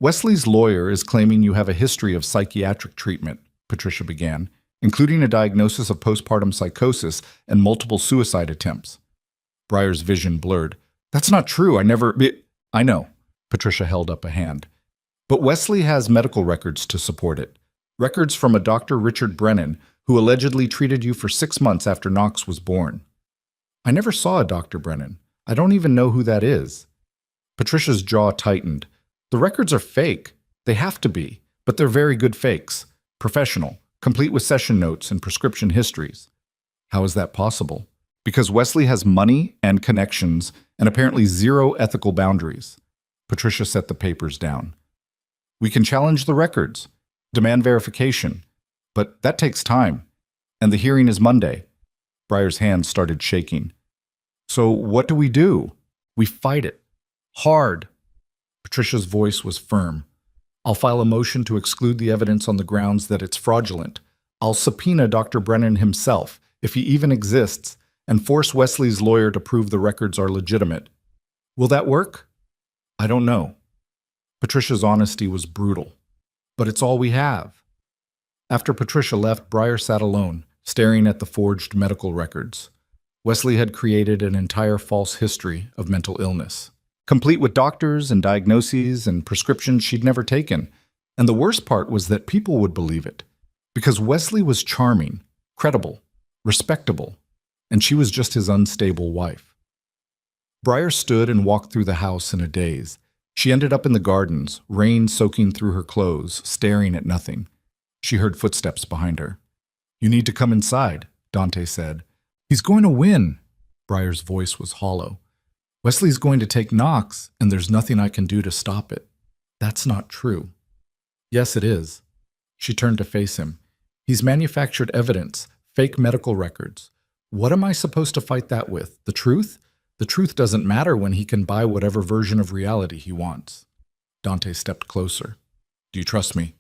Wesley's lawyer is claiming you have a history of psychiatric treatment, Patricia began, including a diagnosis of postpartum psychosis and multiple suicide attempts. Briar's vision blurred. That's not true. I know. Patricia held up a hand. But Wesley has medical records to support it. Records from a Dr. Richard Brennan, who allegedly treated you for 6 months after Knox was born. I never saw a Dr. Brennan. I don't even know who that is. Patricia's jaw tightened. The records are fake. They have to be, but they're very good fakes. Professional, complete with session notes and prescription histories. How is that possible? Because Wesley has money and connections and apparently zero ethical boundaries. Patricia set the papers down. We can challenge the records, demand verification, but that takes time, and the hearing is Monday. Briar's hands started shaking. So what do? We fight it. Hard. Patricia's voice was firm. I'll file a motion to exclude the evidence on the grounds that it's fraudulent. I'll subpoena Dr. Brennan himself, if he even exists, and force Wesley's lawyer to prove the records are legitimate. Will that work? I don't know. Patricia's honesty was brutal. But it's all we have. After Patricia left, Briar sat alone, staring at the forged medical records. Wesley had created an entire false history of mental illness, complete with doctors and diagnoses and prescriptions she'd never taken. And the worst part was that people would believe it, because Wesley was charming, credible, respectable, and she was just his unstable wife. Briar stood and walked through the house in a daze. She ended up in the gardens, rain soaking through her clothes, staring at nothing. She heard footsteps behind her. You need to come inside, Dante said. He's going to win. Briar's voice was hollow. Wesley's going to take Knox, and there's nothing I can do to stop it. That's not true. Yes, it is. She turned to face him. He's manufactured evidence, fake medical records. What am I supposed to fight that with? The truth? The truth doesn't matter when he can buy whatever version of reality he wants. Dante stepped closer. Do you trust me?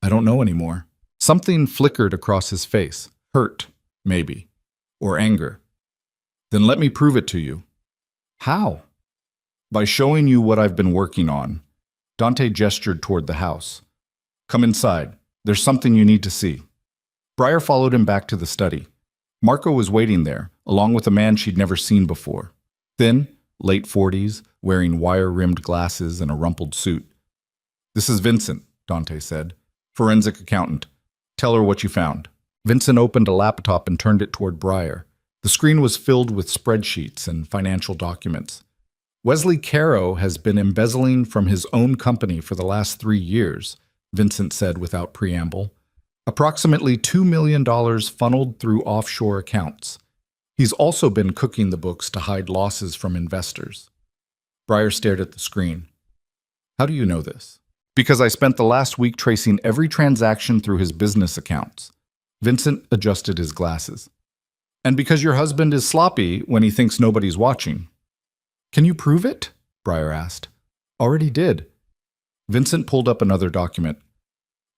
I don't know anymore. Something flickered across his face. Hurt, maybe. Or anger. Then let me prove it to you. How? By showing you what I've been working on. Dante gestured toward the house. Come inside. There's something you need to see. Briar followed him back to the study. Marco was waiting there, along with a man she'd never seen before. Thin, late 40s, wearing wire-rimmed glasses and a rumpled suit. This is Vincent, Dante said. Forensic accountant. Tell her what you found. Vincent opened a laptop and turned it toward Briar. The screen was filled with spreadsheets and financial documents. Wesley Caro has been embezzling from his own company for the last 3 years, Vincent said without preamble. Approximately $2 million funneled through offshore accounts. He's also been cooking the books to hide losses from investors. Briar stared at the screen. How do you know this? Because I spent the last week tracing every transaction through his business accounts. Vincent adjusted his glasses. And because your husband is sloppy when he thinks nobody's watching. Can you prove it? Briar asked. Already did. Vincent pulled up another document.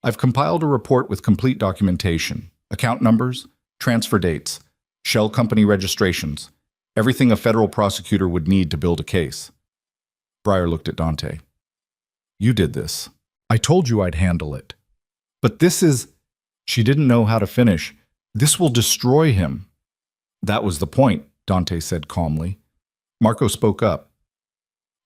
I've compiled a report with complete documentation, account numbers, transfer dates, shell company registrations, everything a federal prosecutor would need to build a case. Briar looked at Dante. You did this. I told you I'd handle it. But this is... She didn't know how to finish. This will destroy him. That was the point, Dante said calmly. Marco spoke up.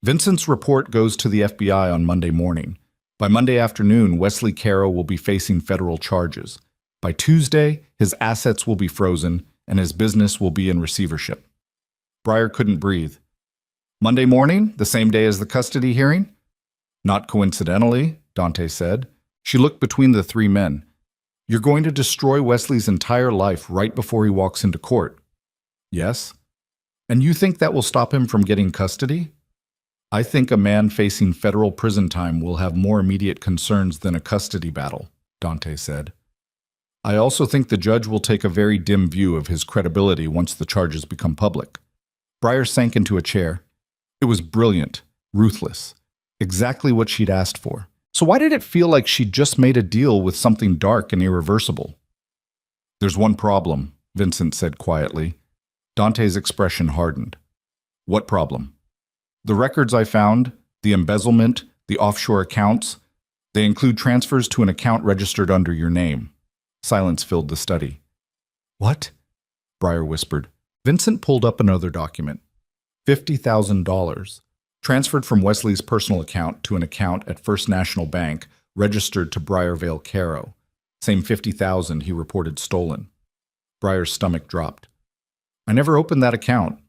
Vincent's report goes to the FBI on Monday morning. By Monday afternoon, Wesley Caro will be facing federal charges. By Tuesday, his assets will be frozen and his business will be in receivership. Briar couldn't breathe. Monday morning, the same day as the custody hearing? Not coincidentally, Dante said. She looked between the three men. You're going to destroy Wesley's entire life right before he walks into court. Yes? And you think that will stop him from getting custody? I think a man facing federal prison time will have more immediate concerns than a custody battle, Dante said. I also think the judge will take a very dim view of his credibility once the charges become public. Briar sank into a chair. It was brilliant, ruthless, exactly what she'd asked for. So why did it feel like she'd just made a deal with something dark and irreversible? There's one problem, Vincent said quietly. Dante's expression hardened. What problem? The records I found, the embezzlement, the offshore accounts, they include transfers to an account registered under your name. Silence filled the study. What? Briar whispered. Vincent pulled up another document. $50,000, transferred from Wesley's personal account to an account at First National Bank registered to Briarvale Caro. Same 50,000 he reported stolen. Briar's stomach dropped. I never opened that account.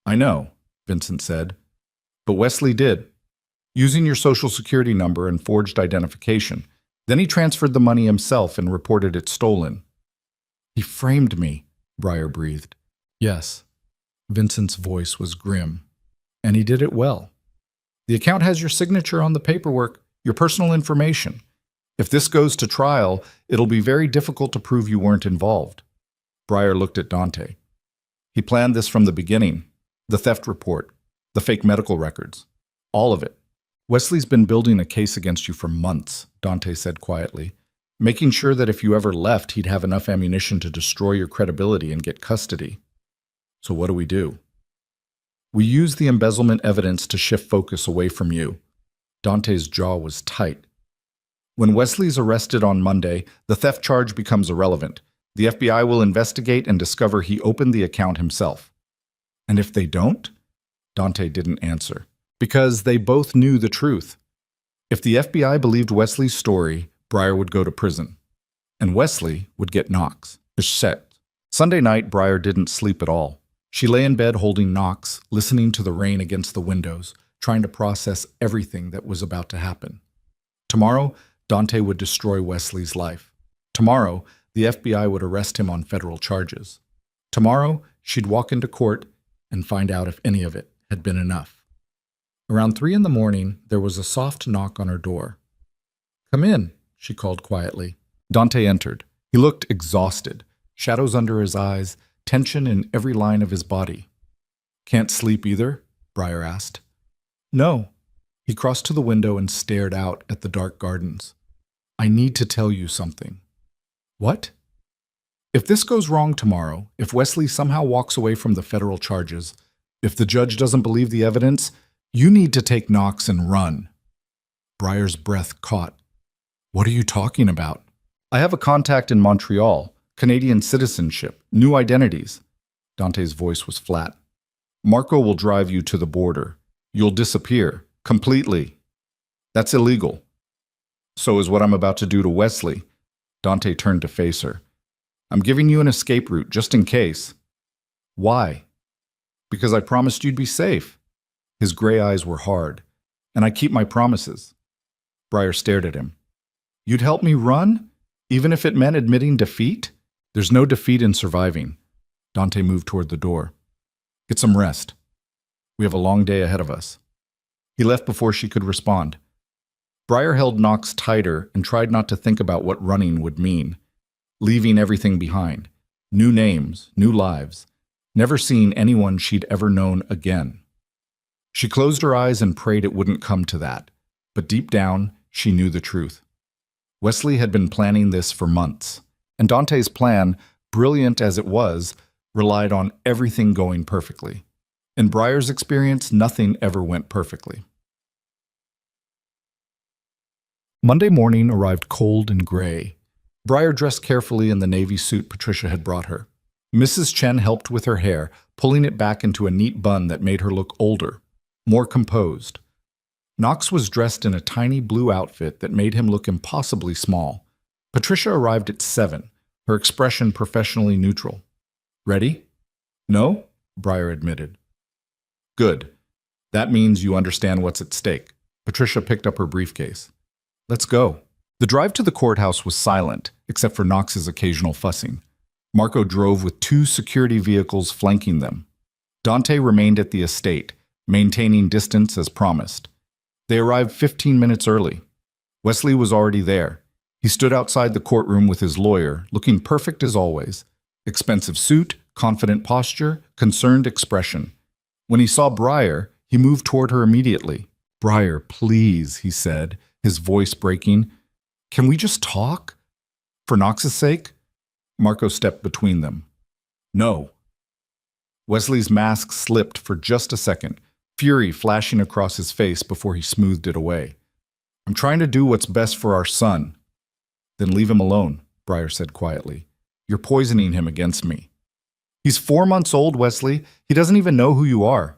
I know, Vincent said. But Wesley did, using your social security number and forged identification. Then he transferred the money himself and reported it stolen. He framed me, Briar breathed. Yes. Vincent's voice was grim. And he did it well. The account has your signature on the paperwork, your personal information. If this goes to trial, it'll be very difficult to prove you weren't involved. Briar looked at Dante. He planned this from the beginning. The theft report, the fake medical records, all of it. Wesley's been building a case against you for months, Dante said quietly, making sure that if you ever left, he'd have enough ammunition to destroy your credibility and get custody. So what do? We use the embezzlement evidence to shift focus away from you. Dante's jaw was tight. When Wesley's arrested on Monday, the theft charge becomes irrelevant. The FBI will investigate and discover he opened the account himself. And if they don't? Dante didn't answer, because they both knew the truth. If the FBI believed Wesley's story, Briar would go to prison. And Wesley would get Knox. Sunday night, Briar didn't sleep at all. She lay in bed holding Knox, listening to the rain against the windows, trying to process everything that was about to happen. Tomorrow, Dante would destroy Wesley's life. Tomorrow, the FBI would arrest him on federal charges. Tomorrow, she'd walk into court and find out if any of it had been enough. Around 3 a.m, there was a soft knock on her door. Come in, she called quietly. Dante entered. He looked exhausted, shadows under his eyes, tension in every line of his body. Can't sleep either? Briar asked. No. He crossed to the window and stared out at the dark gardens. I need to tell you something. What? If this goes wrong tomorrow, if Wesley somehow walks away from the federal charges, if the judge doesn't believe the evidence, you need to take Knox and run. Briar's breath caught. What are you talking about? I have a contact in Montreal, Canadian citizenship, new identities. Dante's voice was flat. Marco will drive you to the border. You'll disappear, completely. That's illegal. So is what I'm about to do to Wesley. Dante turned to face her. I'm giving you an escape route, just in case. Why? Because I promised you'd be safe. His gray eyes were hard. And I keep my promises. Briar stared at him. You'd help me run? Even if it meant admitting defeat? There's no defeat in surviving. Dante moved toward the door. Get some rest. We have a long day ahead of us. He left before she could respond. Briar held Knox tighter and tried not to think about what running would mean. Leaving everything behind. New names, new lives. Never seeing anyone she'd ever known again. She closed her eyes and prayed it wouldn't come to that. But deep down, she knew the truth. Wesley had been planning this for months. And Dante's plan, brilliant as it was, relied on everything going perfectly. In Briar's experience, nothing ever went perfectly. Monday morning arrived cold and gray. Briar dressed carefully in the navy suit Patricia had brought her. Mrs. Chen helped with her hair, pulling it back into a neat bun that made her look older, more composed. Knox was dressed in a tiny blue outfit that made him look impossibly small. Patricia arrived at 7, her expression professionally neutral. Ready? No? Briar admitted. Good. That means you understand what's at stake. Patricia picked up her briefcase. Let's go. The drive to the courthouse was silent, except for Knox's occasional fussing. Marco drove with 2 security vehicles flanking them. Dante remained at the estate, maintaining distance as promised. They arrived 15 minutes early. Wesley was already there. He stood outside the courtroom with his lawyer, looking perfect as always. Expensive suit, confident posture, concerned expression. When he saw Briar, he moved toward her immediately. Briar, please, he said, his voice breaking. Can we just talk? For Knox's sake? Marco stepped between them. No. Wesley's mask slipped for just a second, fury flashing across his face before he smoothed it away. I'm trying to do what's best for our son. Then leave him alone, Briar said quietly. You're poisoning him against me. He's 4 months old, Wesley. He doesn't even know who you are.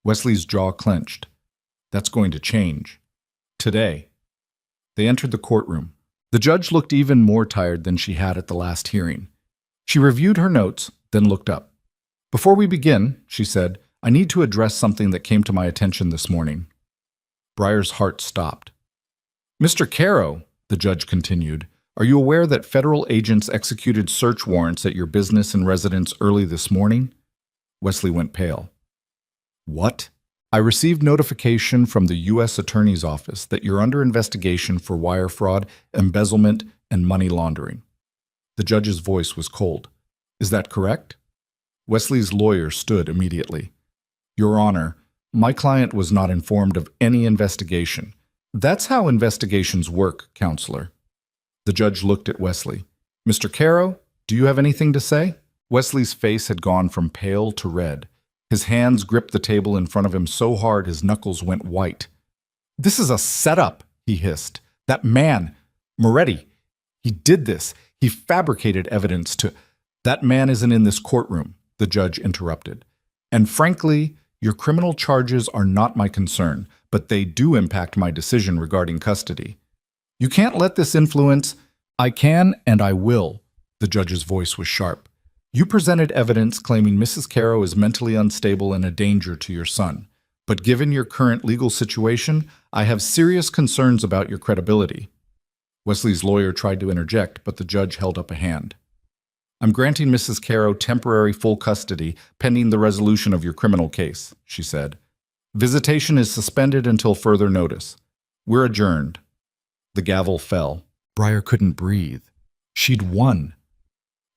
Wesley's jaw clenched. That's going to change. Today. They entered the courtroom. The judge looked even more tired than she had at the last hearing. She reviewed her notes, then looked up. "Before we begin," she said, "I need to address something that came to my attention this morning." Briar's heart stopped. "Mr. Caro," the judge continued, "are you aware that federal agents executed search warrants at your business and residence early this morning?" Wesley went pale. "What?" "I received notification from the U.S. Attorney's Office that you're under investigation for wire fraud, embezzlement, and money laundering." The judge's voice was cold. "Is that correct?" Wesley's lawyer stood immediately. "Your Honor, my client was not informed of any investigation. That's how investigations work, counselor." The judge looked at Wesley. "Mr. Caro, do you have anything to say?" Wesley's face had gone from pale to red. His hands gripped the table in front of him so hard his knuckles went white. "This is a setup," he hissed. "That man, Moretti, he did this. He fabricated evidence to—" "That man isn't in this courtroom," the judge interrupted. "And frankly, your criminal charges are not my concern, but they do impact my decision regarding custody. You can't let this influence—" "I can and I will," the judge's voice was sharp. "You presented evidence claiming Mrs. Caro is mentally unstable and a danger to your son. But given your current legal situation, I have serious concerns about your credibility." Wesley's lawyer tried to interject, but the judge held up a hand. "I'm granting Mrs. Caro temporary full custody pending the resolution of your criminal case," she said. "Visitation is suspended until further notice. We're adjourned." The gavel fell. Briar couldn't breathe. She'd won.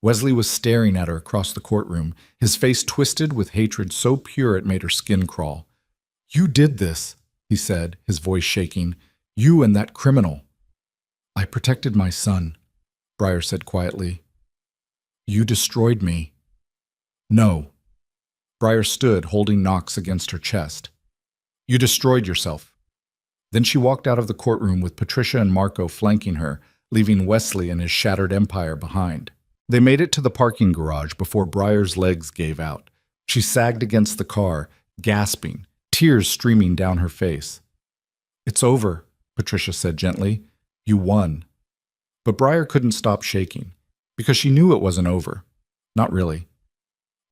Wesley was staring at her across the courtroom, his face twisted with hatred so pure it made her skin crawl. "You did this," he said, his voice shaking. "You and that criminal." "I protected my son," Briar said quietly. "You destroyed me." "No." Briar stood, holding Knox against her chest. "You destroyed yourself." Then she walked out of the courtroom with Patricia and Marco flanking her, leaving Wesley and his shattered empire behind. They made it to the parking garage before Briar's legs gave out. She sagged against the car, gasping, tears streaming down her face. "It's over," Patricia said gently. "You won." But Briar couldn't stop shaking, because she knew it wasn't over. Not really.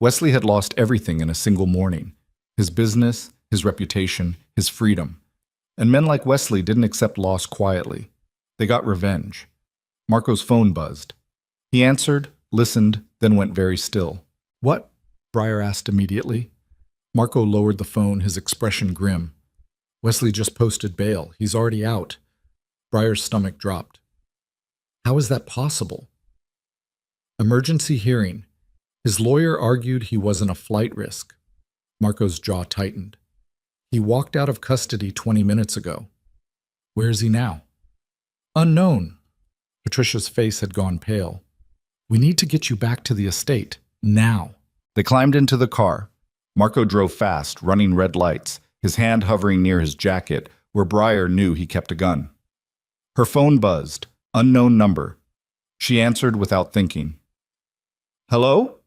Wesley had lost everything in a single morning. His business, his reputation, his freedom. And men like Wesley didn't accept loss quietly. They got revenge. Marco's phone buzzed. He answered, listened, then went very still. "What?" Briar asked immediately. Marco lowered the phone, his expression grim. "Wesley just posted bail. He's already out." Briar's stomach dropped. "How is that possible?" "Emergency hearing. His lawyer argued he wasn't a flight risk." Marco's jaw tightened. "He walked out of custody 20 minutes ago." "Where is he now?" "Unknown." Patricia's face had gone pale. "We need to get you back to the estate, now." They climbed into the car. Marco drove fast, running red lights, his hand hovering near his jacket, where Briar knew he kept a gun. Her phone buzzed. Unknown number. She answered without thinking. "Hello?"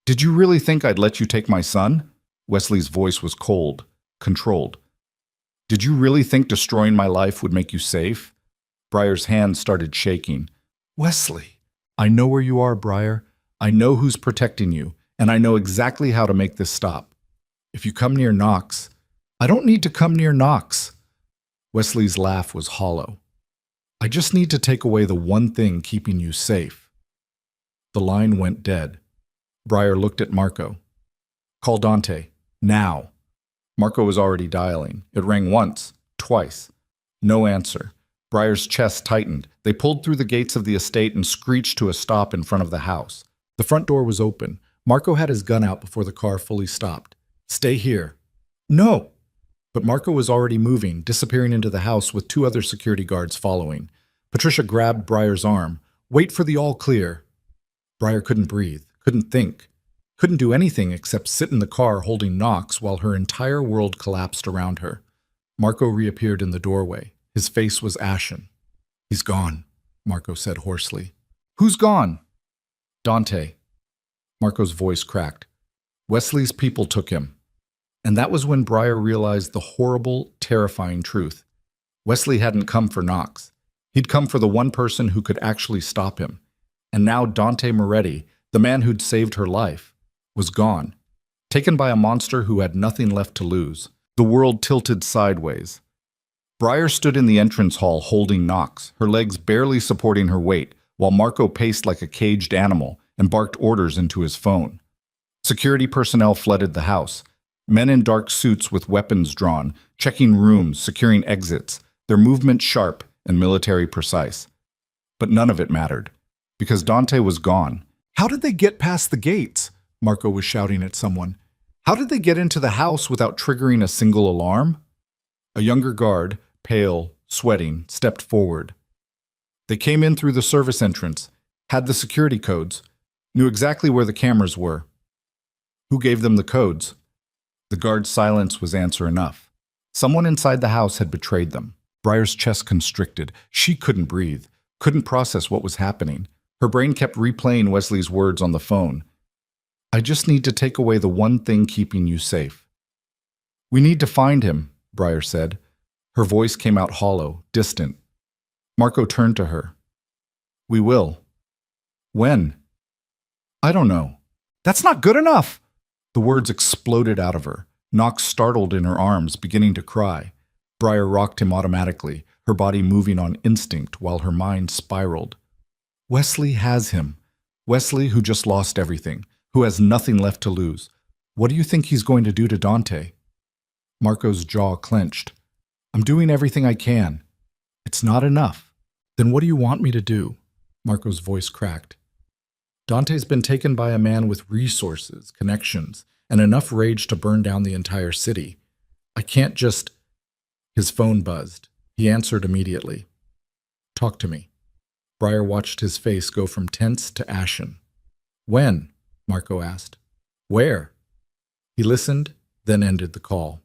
"Did you really think I'd let you take my son?" Wesley's voice was cold, controlled. "Did you really think destroying my life would make you safe?" Briar's hand started shaking. "Wesley." "I know where you are, Briar. I know who's protecting you, and I know exactly how to make this stop. If you come near Knox—" "I don't need to come near Knox." Wesley's laugh was hollow. "I just need to take away the one thing keeping you safe." The line went dead. Briar looked at Marco. "Call Dante. Now." Marco was already dialing. It rang once, twice. No answer. Briar's chest tightened. They pulled through the gates of the estate and screeched to a stop in front of the house. The front door was open. Marco had his gun out before the car fully stopped. "Stay here." "No!" But Marco was already moving, disappearing into the house with 2 other security guards following. Patricia grabbed Briar's arm. "Wait for the all clear." Briar couldn't breathe, couldn't think, couldn't do anything except sit in the car holding Knox while her entire world collapsed around her. Marco reappeared in the doorway. His face was ashen. "He's gone," Marco said hoarsely. "Who's gone?" "Dante." Marco's voice cracked. "Wesley's people took him." And that was when Briar realized the horrible, terrifying truth. Wesley hadn't come for Knox. He'd come for the one person who could actually stop him. And now Dante Moretti, the man who'd saved her life, was gone, taken by a monster who had nothing left to lose. The world tilted sideways. Briar stood in the entrance hall holding Knox, her legs barely supporting her weight, while Marco paced like a caged animal and barked orders into his phone. Security personnel flooded the house. Men in dark suits with weapons drawn, checking rooms, securing exits, their movements sharp and military precise. But none of it mattered, because Dante was gone. How did they get past the gates? Marco was shouting at someone. How did they get into the house without triggering a single alarm? A younger guard, pale, sweating, stepped forward. They came in through the service entrance, had the security codes, knew exactly where the cameras were. Who gave them the codes? The guard's silence was answer enough. Someone inside the house had betrayed them. Briar's chest constricted. She couldn't breathe, couldn't process what was happening. Her brain kept replaying Wesley's words on the phone. I just need to take away the one thing keeping you safe. We need to find him, Briar said. Her voice came out hollow, distant. Marco turned to her. We will. When? I don't know. That's not good enough! The words exploded out of her. Knox startled in her arms, beginning to cry. Briar rocked him automatically, her body moving on instinct while her mind spiraled. Wesley has him. Wesley, who just lost everything, who has nothing left to lose. What do you think he's going to do to Dante? Marco's jaw clenched. I'm doing everything I can. It's not enough. Then what do you want me to do? Marco's voice cracked. Dante's been taken by a man with resources, connections, and enough rage to burn down the entire city. I can't just... His phone buzzed. He answered immediately. Talk to me. Briar watched his face go from tense to ashen. When? Marco asked. Where? He listened, then ended the call.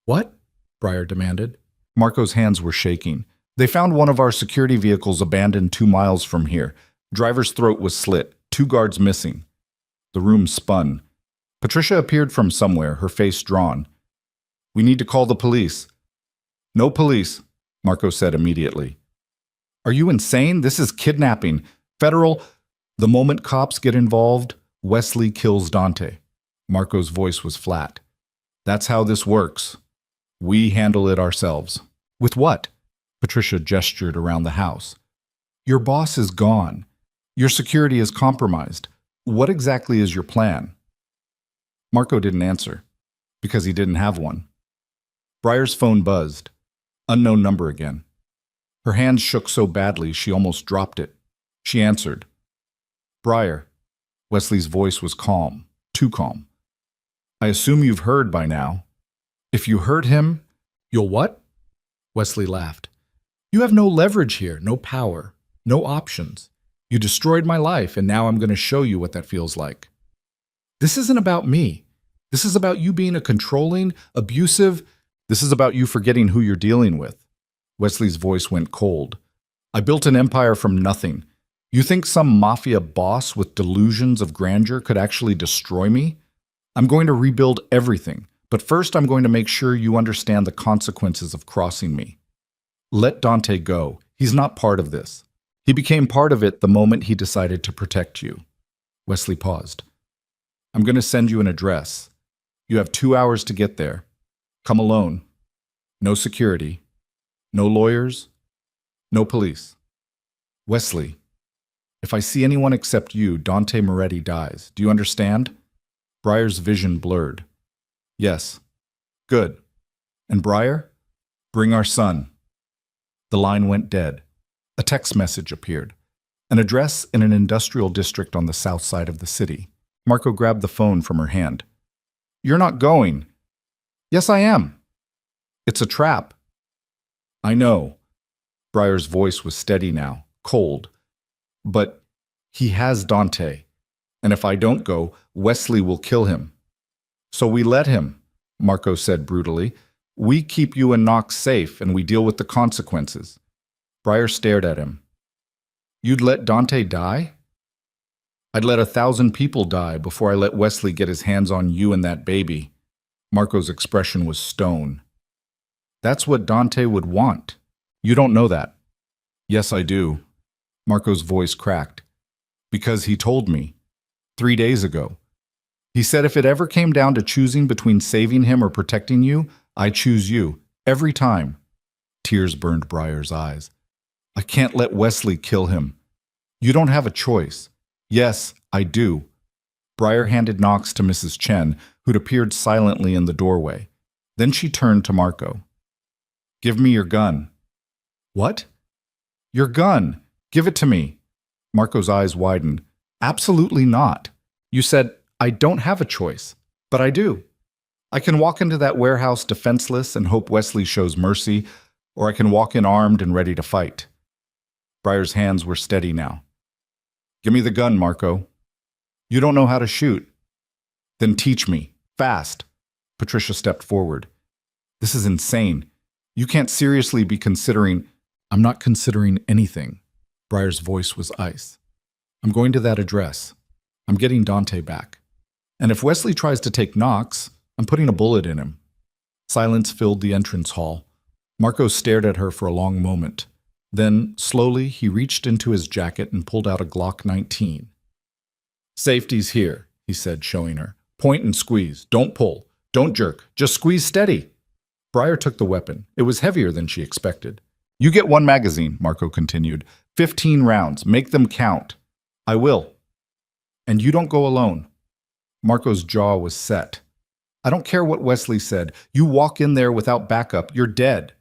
What? Briar demanded. Marco's hands were shaking. They found one of our security vehicles abandoned 2 miles from here. Driver's throat was slit, 2 guards missing. The room spun. Patricia appeared from somewhere, her face drawn. We need to call the police. No police, Marco said immediately. Are you insane? This is kidnapping. Federal... The moment cops get involved, Wesley kills Dante. Marco's voice was flat. That's how this works. We handle it ourselves. With what? Patricia gestured around the house. Your boss is gone. Your security is compromised. What exactly is your plan? Marco didn't answer, because he didn't have one. Briar's phone buzzed. Unknown number again. Her hands shook so badly she almost dropped it. She answered. Briar. Wesley's voice was calm, too calm. I assume you've heard by now. If you hurt him, you'll what? Wesley laughed. You have no leverage here, no power, no options. You destroyed my life, and now I'm going to show you what that feels like. This isn't about me. This is about you being a controlling, abusive... This is about you forgetting who you're dealing with. Wesley's voice went cold. I built an empire from nothing. You think some mafia boss with delusions of grandeur could actually destroy me? I'm going to rebuild everything, but first I'm going to make sure you understand the consequences of crossing me. Let Dante go. He's not part of this. He became part of it the moment he decided to protect you. Wesley paused. I'm going to send you an address. You have 2 hours to get there. Come alone. No security. No lawyers. No police. Wesley, if I see anyone except you, Dante Moretti dies. Do you understand? Briar's vision blurred. Yes. Good. And Briar? Bring our son. The line went dead. A text message appeared. An address in an industrial district on the south side of the city. Marco grabbed the phone from her hand. You're not going. Yes, I am. It's a trap. I know. Briar's voice was steady now, cold. But he has Dante. And if I don't go, Wesley will kill him. So we let him, Marco said brutally. We keep you and Knox safe, and we deal with the consequences. Briar stared at him. You'd let Dante die? I'd let 1,000 people die before I let Wesley get his hands on you and that baby. Marco's expression was stone. That's what Dante would want. You don't know that. Yes, I do. Marco's voice cracked. Because he told me. 3 days ago. He said if it ever came down to choosing between saving him or protecting you, I choose you. Every time. Tears burned Briar's eyes. I can't let Wesley kill him. You don't have a choice. Yes, I do. Briar handed Knox to Mrs. Chen, who'd appeared silently in the doorway. Then she turned to Marco. Give me your gun. What? Your gun. Give it to me. Marco's eyes widened. Absolutely not. You said, I don't have a choice, but I do. I can walk into that warehouse defenseless and hope Wesley shows mercy, or I can walk in armed and ready to fight. Briar's hands were steady now. Give me the gun, Marco. You don't know how to shoot. Then teach me. Fast. Patricia stepped forward. This is insane. You can't seriously be considering... I'm not considering anything. Briar's voice was ice. I'm going to that address. I'm getting Dante back. And if Wesley tries to take Knox, I'm putting a bullet in him. Silence filled the entrance hall. Marco stared at her for a long moment. Then, slowly, he reached into his jacket and pulled out a Glock 19. Safety's here, he said, showing her. Point and squeeze. Don't pull. Don't jerk. Just squeeze steady. Briar took the weapon. It was heavier than she expected. You get 1 magazine, Marco continued. 15 rounds. Make them count. I will. And you don't go alone. Marco's jaw was set. I don't care what Wesley said. You walk in there without backup, you're dead.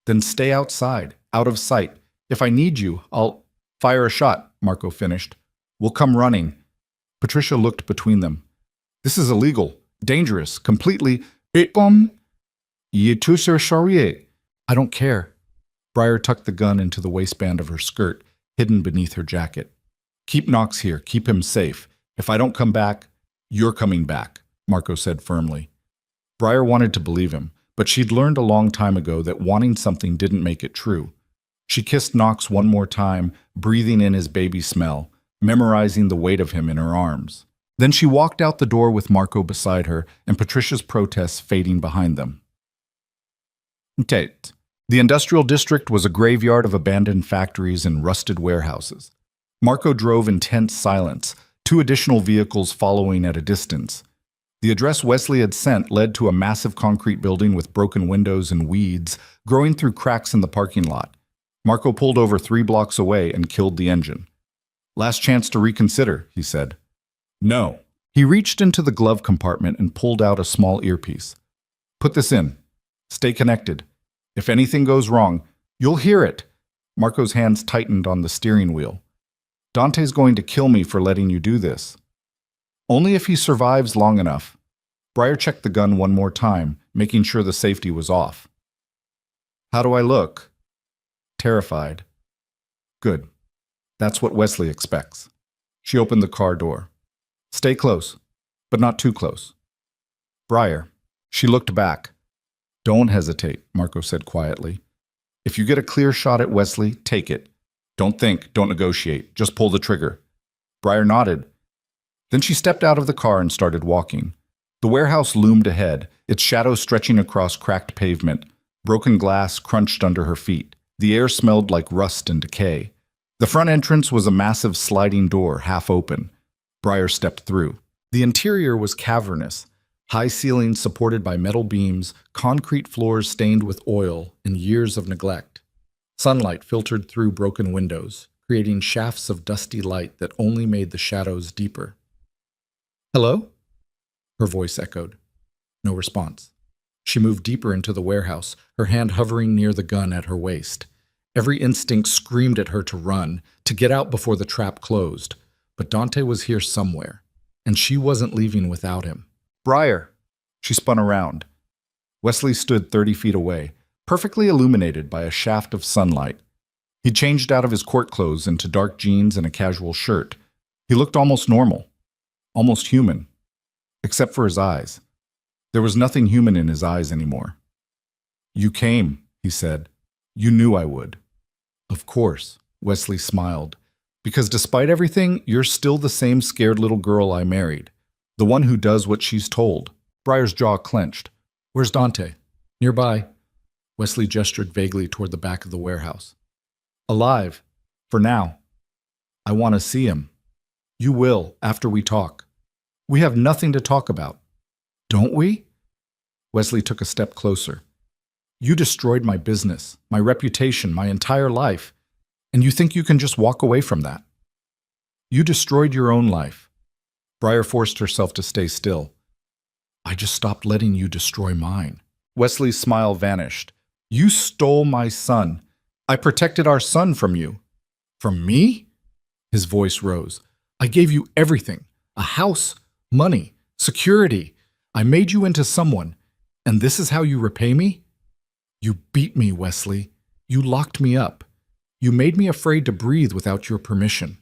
Then stay outside, out of sight. If I need you, I'll fire a shot, Marco finished. We'll come running. Patricia looked between them. This is illegal, dangerous, completely... I don't care. Briar tucked the gun into the waistband of her skirt, hidden beneath her jacket. Keep Knox here, keep him safe. If I don't come back, you're coming back, Marco said firmly. Briar wanted to believe him, but she'd learned a long time ago that wanting something didn't make it true. She kissed Knox one more time, breathing in his baby smell, memorizing the weight of him in her arms. Then she walked out the door with Marco beside her and Patricia's protests fading behind them. Tate. The industrial district was a graveyard of abandoned factories and rusted warehouses. Marco drove in tense silence, 2 additional vehicles following at a distance. The address Wesley had sent led to a massive concrete building with broken windows and weeds growing through cracks in the parking lot. Marco pulled over 3 blocks away and killed the engine. Last chance to reconsider, he said. No. He reached into the glove compartment and pulled out a small earpiece. Put this in. Stay connected. If anything goes wrong, you'll hear it. Marco's hands tightened on the steering wheel. Dante's going to kill me for letting you do this. Only if he survives long enough. Briar checked the gun one more time, making sure the safety was off. How do I look? Terrified. Good. That's what Wesley expects. She opened the car door. Stay close, but not too close. Briar. She looked back. Don't hesitate, Marco said quietly. If you get a clear shot at Wesley, take it. Don't think, don't negotiate, just pull the trigger. Briar nodded. Then she stepped out of the car and started walking. The warehouse loomed ahead, its shadow stretching across cracked pavement. Broken glass crunched under her feet. The air smelled like rust and decay. The front entrance was a massive sliding door, half open. Briar stepped through. The interior was cavernous. High ceilings supported by metal beams, concrete floors stained with oil and years of neglect. Sunlight filtered through broken windows, creating shafts of dusty light that only made the shadows deeper. Hello? Her voice echoed. No response. She moved deeper into the warehouse, her hand hovering near the gun at her waist. Every instinct screamed at her to run, to get out before the trap closed. But Dante was here somewhere, and she wasn't leaving without him. Briar! She spun around. Wesley stood 30 feet away, perfectly illuminated by a shaft of sunlight. He changed out of his court clothes into dark jeans and a casual shirt. He looked almost normal, almost human, except for his eyes. There was nothing human in his eyes anymore. You came, he said. You knew I would. Of course, Wesley smiled. Because despite everything, you're still the same scared little girl I married. The one who does what she's told. Briar's jaw clenched. Where's Dante? Nearby. Wesley gestured vaguely toward the back of the warehouse. Alive. For now. I want to see him. You will, after we talk. We have nothing to talk about. Don't we? Wesley took a step closer. You destroyed my business, my reputation, my entire life, and you think you can just walk away from that? You destroyed your own life. Briar forced herself to stay still. I just stopped letting you destroy mine. Wesley's smile vanished. You stole my son. I protected our son from you. From me? His voice rose. I gave you everything. A house, money, security. I made you into someone. And this is how you repay me? You beat me, Wesley. You locked me up. You made me afraid to breathe without your permission.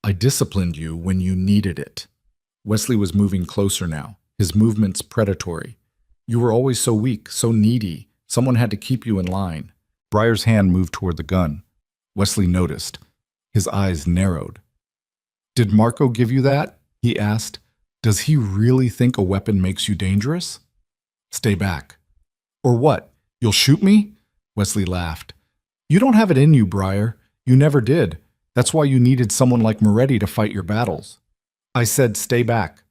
I disciplined you when you needed it. Wesley was moving closer now, his movements predatory. You were always so weak, so needy. Someone had to keep you in line. Briar's hand moved toward the gun. Wesley noticed. His eyes narrowed. Did Marco give you that? He asked. Does he really think a weapon makes you dangerous? Stay back. Or what? You'll shoot me? Wesley laughed. You don't have it in you, Briar. You never did. That's why you needed someone like Moretti to fight your battles. I said stay back,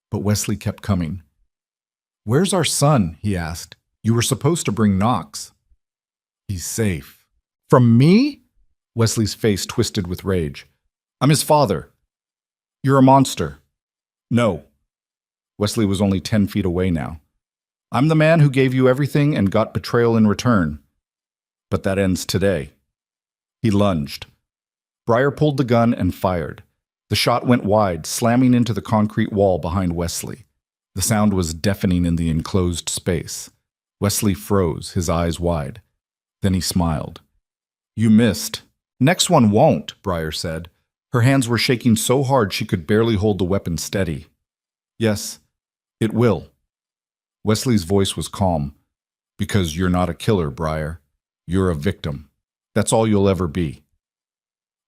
but Wesley kept coming. Where's our son? He asked. You were supposed to bring Knox. He's safe. From me? Wesley's face twisted with rage. I'm his father. You're a monster. No. Wesley was only 10 feet away now. I'm the man who gave you everything and got betrayal in return. But that ends today. He lunged. Briar pulled the gun and fired. The shot went wide, slamming into the concrete wall behind Wesley. The sound was deafening in the enclosed space. Wesley froze, his eyes wide. Then he smiled. You missed. Next one won't, Briar said. Her hands were shaking so hard she could barely hold the weapon steady. Yes, it will. Wesley's voice was calm. Because you're not a killer, Briar. You're a victim. That's all you'll ever be.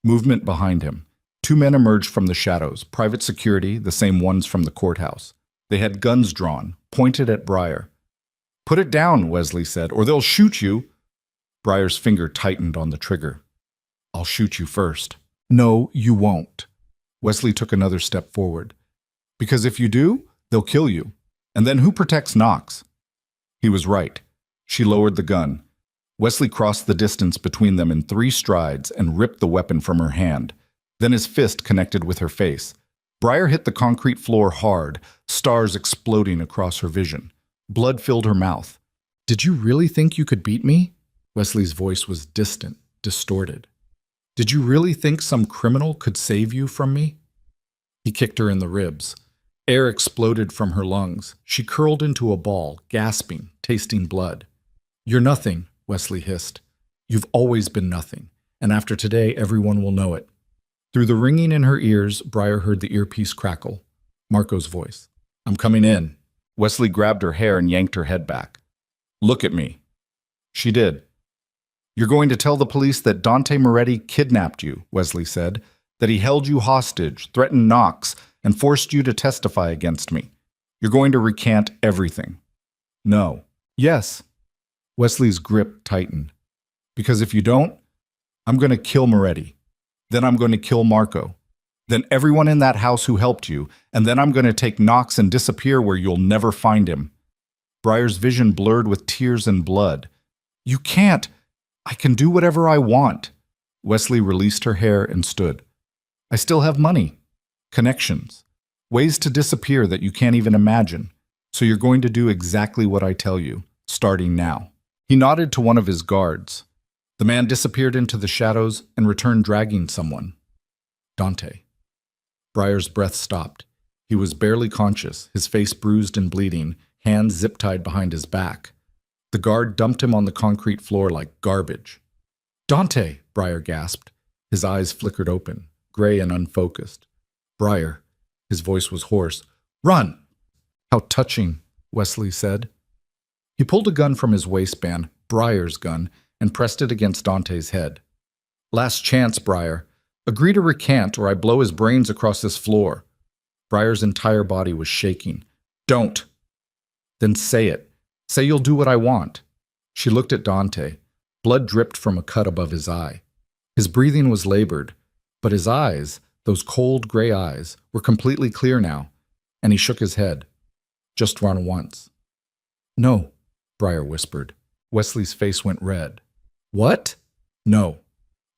Movement behind him. Two men emerged from the shadows, private security, the same ones from the courthouse. They had guns drawn, pointed at Briar. Put it down, Wesley said, or they'll shoot you. Briar's finger tightened on the trigger. I'll shoot you first. No, you won't. Wesley took another step forward. Because if you do, they'll kill you. And then who protects Knox? He was right. She lowered the gun. Wesley crossed the distance between them in 3 strides and ripped the weapon from her hand. Then his fist connected with her face. Briar hit the concrete floor hard, stars exploding across her vision. Blood filled her mouth. Did you really think you could beat me? Wesley's voice was distant, distorted. Did you really think some criminal could save you from me? He kicked her in the ribs. Air exploded from her lungs. She curled into a ball, gasping, tasting blood. You're nothing, Wesley hissed. You've always been nothing, and after today, everyone will know it. Through the ringing in her ears, Briar heard the earpiece crackle. Marco's voice. I'm coming in. Wesley grabbed her hair and yanked her head back. Look at me. She did. You're going to tell the police that Dante Moretti kidnapped you, Wesley said, that he held you hostage, threatened Knox, and forced you to testify against me. You're going to recant everything. No. Yes. Wesley's grip tightened. Because if you don't, I'm going to kill Moretti. Then I'm going to kill Marco. Then everyone in that house who helped you, and then I'm going to take Knox and disappear where you'll never find him. Briar's vision blurred with tears and blood. You can't. I can do whatever I want. Wesley released her hair and stood. I still have money. Connections. Ways to disappear that you can't even imagine. So you're going to do exactly what I tell you, starting now. He nodded to one of his guards. The man disappeared into the shadows and returned dragging someone. Dante. Briar's breath stopped. He was barely conscious, his face bruised and bleeding, hands zip-tied behind his back. The guard dumped him on the concrete floor like garbage. Dante, Briar gasped. His eyes flickered open, gray and unfocused. Briar. His voice was hoarse. Run! How touching, Wesley said. He pulled a gun from his waistband, Briar's gun, and pressed it against Dante's head. Last chance, Briar. Agree to recant or I blow his brains across this floor. Briar's entire body was shaking. Don't! Then say it. Say you'll do what I want. She looked at Dante. Blood dripped from a cut above his eye. His breathing was labored, but his eyes, those cold gray eyes, were completely clear now, and he shook his head. Just run once. No, Briar whispered. Wesley's face went red. What? No.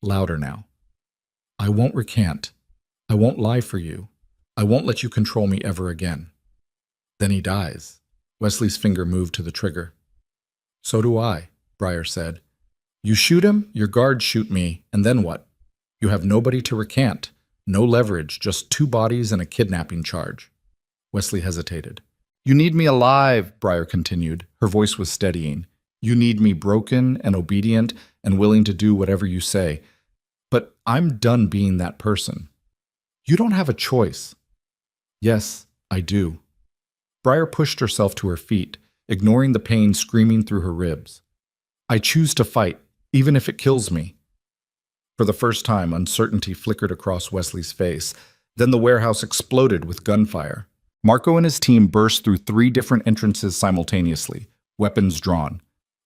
Louder now. I won't recant. I won't lie for you. I won't let you control me ever again. Then he dies. Wesley's finger moved to the trigger. So do I, Briar said. You shoot him, your guards shoot me, and then what? You have nobody to recant. No leverage, just 2 bodies and a kidnapping charge. Wesley hesitated. You need me alive, Briar continued. Her voice was steadying. You need me broken and obedient and willing to do whatever you say. But I'm done being that person. You don't have a choice. Yes, I do. Briar pushed herself to her feet, ignoring the pain screaming through her ribs. I choose to fight, even if it kills me. For the first time, uncertainty flickered across Wesley's face. Then the warehouse exploded with gunfire. Marco and his team burst through 3 different entrances simultaneously, weapons drawn.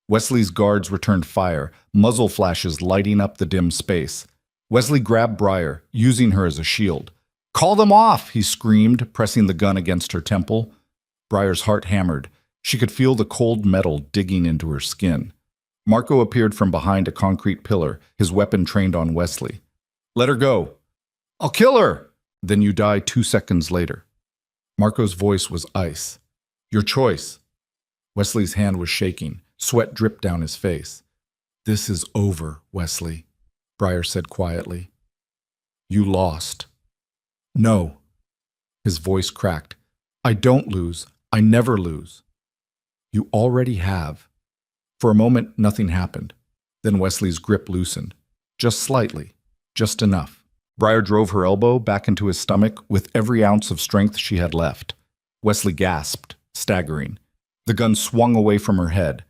Wesley's guards returned fire, muzzle flashes lighting up the dim space. Wesley grabbed Briar, using her as a shield. Call them off, he screamed, pressing the gun against her temple. Briar's heart hammered. She could feel the cold metal digging into her skin. Marco appeared from behind a concrete pillar, his weapon trained on Wesley. Let her go. I'll kill her. Then you die 2 seconds later. Marco's voice was ice. Your choice. Wesley's hand was shaking. Sweat dripped down his face. This is over, Wesley, Briar said quietly. You lost. No. His voice cracked. I don't lose. I never lose. You already have. For a moment, nothing happened. Then Wesley's grip loosened. Just slightly. Just enough. Briar drove her elbow back into his stomach with every ounce of strength she had left. Wesley gasped, staggering. The gun swung away from her head.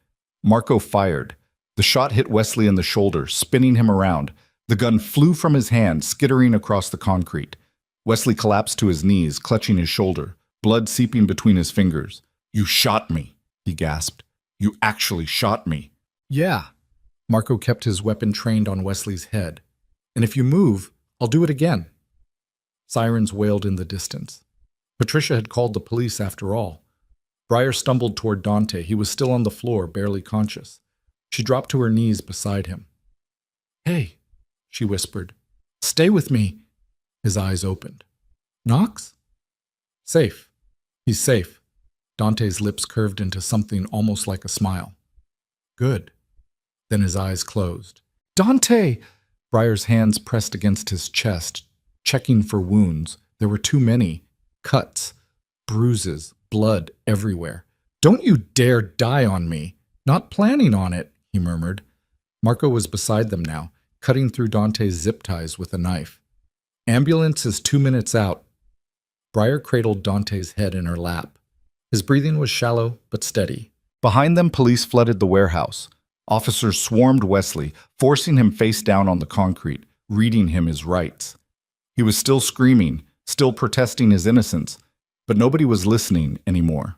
Marco fired. The shot hit Wesley in the shoulder, spinning him around. The gun flew from his hand, skittering across the concrete. Wesley collapsed to his knees, clutching his shoulder, blood seeping between his fingers. You shot me, he gasped. You actually shot me. Yeah. Marco kept his weapon trained on Wesley's head. And if you move, I'll do it again. Sirens wailed in the distance. Patricia had called the police after all. Briar stumbled toward Dante. He was still on the floor, barely conscious. She dropped to her knees beside him. Hey, she whispered. Stay with me. His eyes opened. Knox? Safe. He's safe. Dante's lips curved into something almost like a smile. Good. Then his eyes closed. Dante! Briar's hands pressed against his chest, checking for wounds. There were too many. Cuts, bruises, blood everywhere. Don't you dare die on me. Not planning on it, he murmured. Marco was beside them now, cutting through Dante's zip ties with a knife. Ambulance is 2 minutes out. Briar cradled Dante's head in her lap. His breathing was shallow but steady. Behind them, police flooded the warehouse. Officers swarmed Wesley, forcing him face down on the concrete, reading him his rights. He was still screaming, still protesting his innocence, but nobody was listening anymore.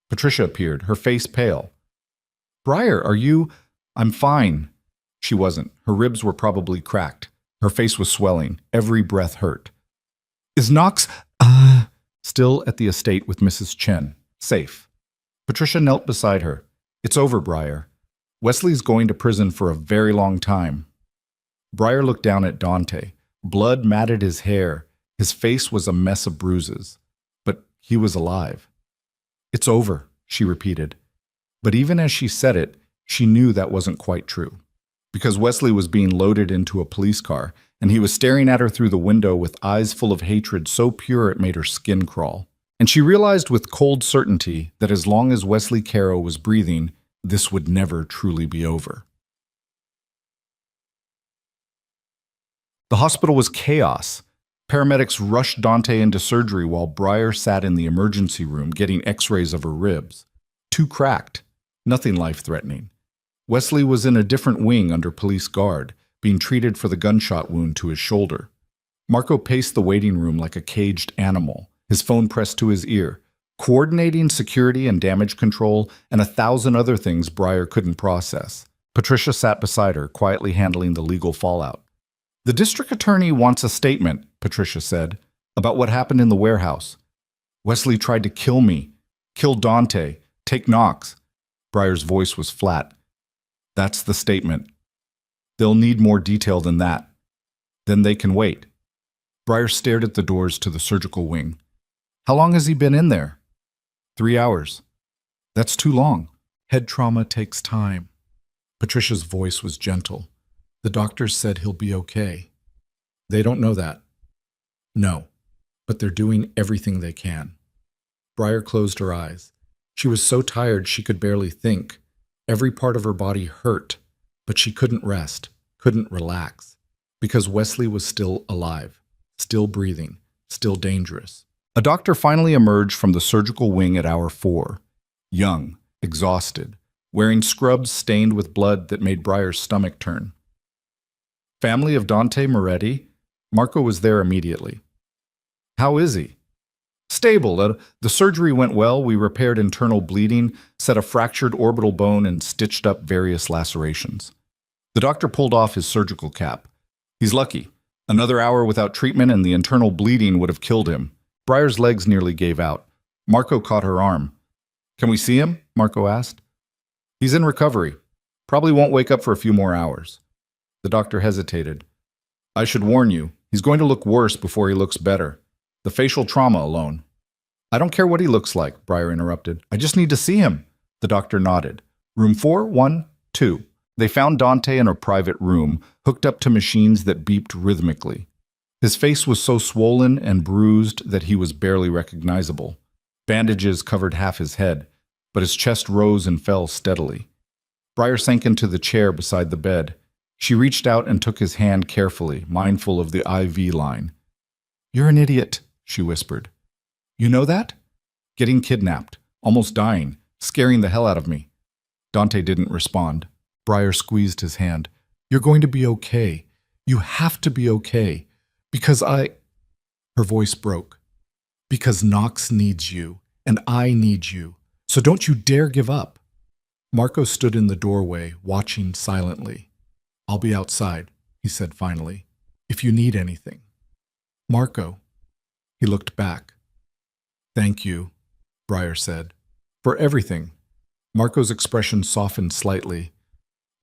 Patricia appeared, her face pale. Briar, are you? I'm fine. She wasn't. Her ribs were probably cracked. Her face was swelling. Every breath hurt. Is Knox, still at the estate with Mrs. Chen. Safe. Patricia knelt beside her. It's over, Briar. Wesley's going to prison for a very long time. Briar looked down at Dante. Blood matted his hair. His face was a mess of bruises. But he was alive. It's over, she repeated. But even as she said it, she knew that wasn't quite true. Because Wesley was being loaded into a police car, and he was staring at her through the window with eyes full of hatred so pure it made her skin crawl. And she realized with cold certainty that as long as Wesley Caro was breathing, this would never truly be over. The hospital was chaos. Paramedics rushed Dante into surgery while Briar sat in the emergency room getting x-rays of her ribs. 2 cracked. Nothing life-threatening. Wesley was in a different wing under police guard, being treated for the gunshot wound to his shoulder. Marco paced the waiting room like a caged animal, his phone pressed to his ear. coordinating security and damage control, and 1,000 other things Briar couldn't process. Patricia sat beside her, quietly handling the legal fallout. "The district attorney wants a statement," Patricia said, "about what happened in the warehouse. Wesley tried to kill me, kill Dante, take Knox." Briar's voice was flat. "That's the statement. They'll need more detail than that. Then they can wait." Briar stared at the doors to the surgical wing. "How long has he been in there?" 3 hours. "That's too long. Head trauma takes time." Patricia's voice was gentle. "The doctors said he'll be okay." "They don't know that." "No, but they're doing everything they can." Briar closed her eyes. She was so tired she could barely think. Every part of her body hurt, but she couldn't rest, couldn't relax, because Wesley was still alive, still breathing, still dangerous. A doctor finally emerged from the surgical wing at hour 4, young, exhausted, wearing scrubs stained with blood that made Briar's stomach turn. "Family of Dante Moretti?" Marco was there immediately. "How is he?" "Stable. The surgery went well. We repaired internal bleeding, set a fractured orbital bone, and stitched up various lacerations." The doctor pulled off his surgical cap. "He's lucky. Another hour without treatment and the internal bleeding would have killed him." Briar's legs nearly gave out. Marco caught her arm. "Can we see him?" Marco asked. "He's in recovery. Probably won't wake up for a few more hours." The doctor hesitated. "I should warn you, he's going to look worse before he looks better. The facial trauma alone." "I don't care what he looks like," Briar interrupted. "I just need to see him." The doctor nodded. "Room 412." They found Dante in a private room, hooked up to machines that beeped rhythmically. His face was so swollen and bruised that he was barely recognizable. Bandages covered half his head, but his chest rose and fell steadily. Briar sank into the chair beside the bed. She reached out and took his hand carefully, mindful of the IV line. "You're an idiot," she whispered. "You know that? Getting kidnapped, almost dying, scaring the hell out of me." Dante didn't respond. Briar squeezed his hand. "You're going to be okay. You have to be okay. Because Her voice broke. "Because Knox needs you, and I need you. So don't you dare give up." Marco stood in the doorway, watching silently. "I'll be outside," he said finally, "if you need anything." "Marco." He looked back. "Thank you," Briar said. "For everything." Marco's expression softened slightly.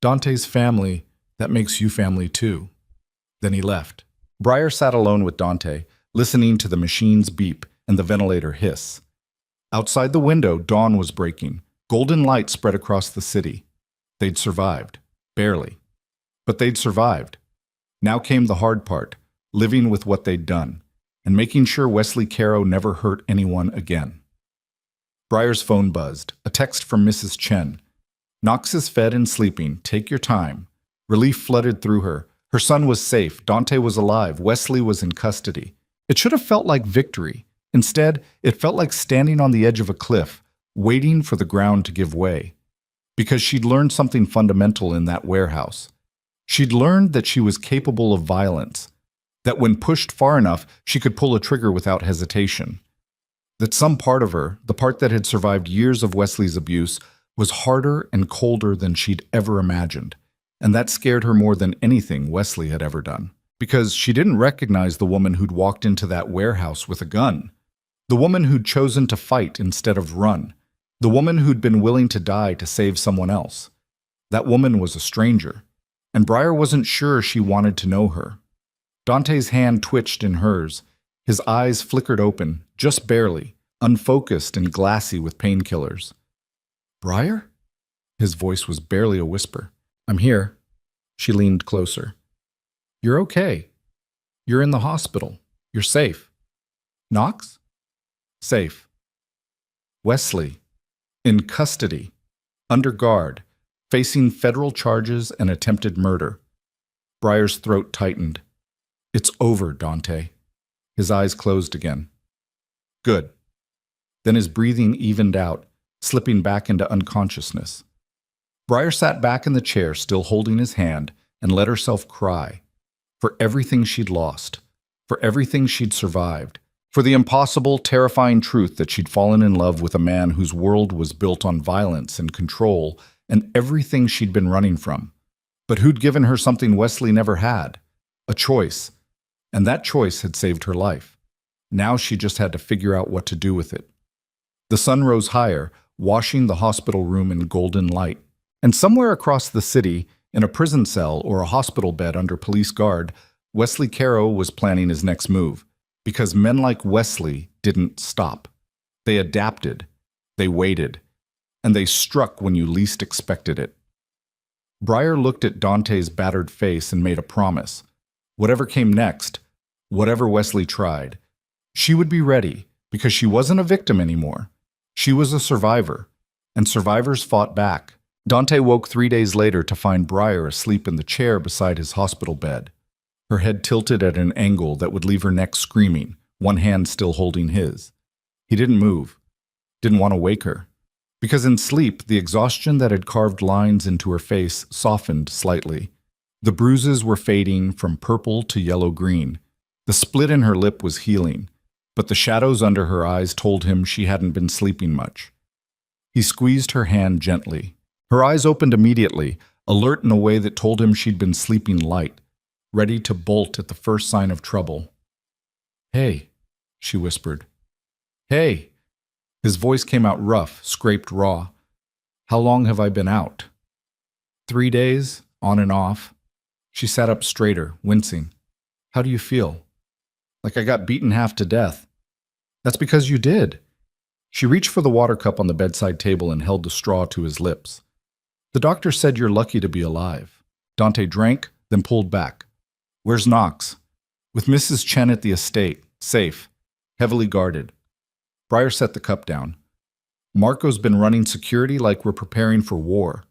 "Dante's family, that makes you family too." Then he left. Briar sat alone with Dante, listening to the machine's beep and the ventilator hiss. Outside the window, dawn was breaking. Golden light spread across the city. They'd survived. Barely. But they'd survived. Now came the hard part, living with what they'd done, and making sure Wesley Caro never hurt anyone again. Briar's phone buzzed. A text from Mrs. Chen. "Knox is fed and sleeping. Take your time." Relief flooded through her. Her son was safe. Dante was alive. Wesley was in custody. It should have felt like victory. Instead, it felt like standing on the edge of a cliff, waiting for the ground to give way. Because she'd learned something fundamental in that warehouse. She'd learned that she was capable of violence, that when pushed far enough, she could pull a trigger without hesitation. That some part of her, the part that had survived years of Wesley's abuse, was harder and colder than she'd ever imagined. And that scared her more than anything Wesley had ever done. Because she didn't recognize the woman who'd walked into that warehouse with a gun. The woman who'd chosen to fight instead of run. The woman who'd been willing to die to save someone else. That woman was a stranger. And Briar wasn't sure she wanted to know her. Dante's hand twitched in hers. His eyes flickered open, just barely, unfocused and glassy with painkillers. "Briar?" His voice was barely a whisper. "I'm here." She leaned closer. "You're okay. You're in the hospital. You're safe." "Knox?" "Safe." "Wesley? In custody. Under guard. Facing federal charges and attempted murder." Briar's throat tightened. "It's over, Dante." His eyes closed again. "Good." Then his breathing evened out, slipping back into unconsciousness. Briar sat back in the chair, still holding his hand, and let herself cry. For everything she'd lost. For everything she'd survived. For the impossible, terrifying truth that she'd fallen in love with a man whose world was built on violence and control and everything she'd been running from, but who'd given her something Wesley never had, a choice, and that choice had saved her life. Now she just had to figure out what to do with it. The sun rose higher, washing the hospital room in golden light, and somewhere across the city, in a prison cell or a hospital bed under police guard, Wesley Caro was planning his next move. Because men like Wesley didn't stop. They adapted, they waited, and they struck when you least expected it. Briar looked at Dante's battered face and made a promise. Whatever came next, whatever Wesley tried, she would be ready because she wasn't a victim anymore. She was a survivor, and survivors fought back. Dante woke 3 days later to find Briar asleep in the chair beside his hospital bed. Her head tilted at an angle that would leave her neck screaming, one hand still holding his. He didn't move, didn't want to wake her, because in sleep, the exhaustion that had carved lines into her face softened slightly. The bruises were fading from purple to yellow-green. The split in her lip was healing, but the shadows under her eyes told him she hadn't been sleeping much. He squeezed her hand gently. Her eyes opened immediately, alert in a way that told him she'd been sleeping light, ready to bolt at the first sign of trouble. "Hey," she whispered. "Hey." His voice came out rough, scraped raw. "How long have I been out?" 3 days, on and off. She sat up straighter, wincing. "How do you feel?" "Like I got beaten half to death." "That's because you did." She reached for the water cup on the bedside table and held the straw to his lips. "The doctor said you're lucky to be alive." Dante drank, then pulled back. "Where's Knox?" "With Mrs. Chen at the estate. Safe. Heavily guarded." Briar set the cup down. "Marco's been running security like we're preparing for war."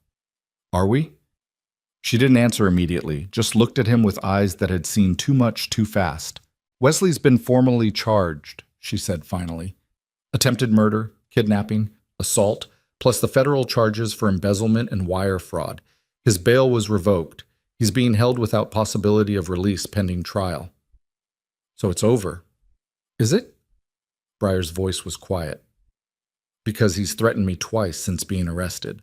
"Are we?" She didn't answer immediately, just looked at him with eyes that had seen too much too fast. "Wesley's been formally charged," she said finally. "Attempted murder, kidnapping, assault, plus the federal charges for embezzlement and wire fraud. His bail was revoked. He's being held without possibility of release pending trial." "So it's over." "Is it?" Briar's voice was quiet. "Because he's threatened me twice since being arrested.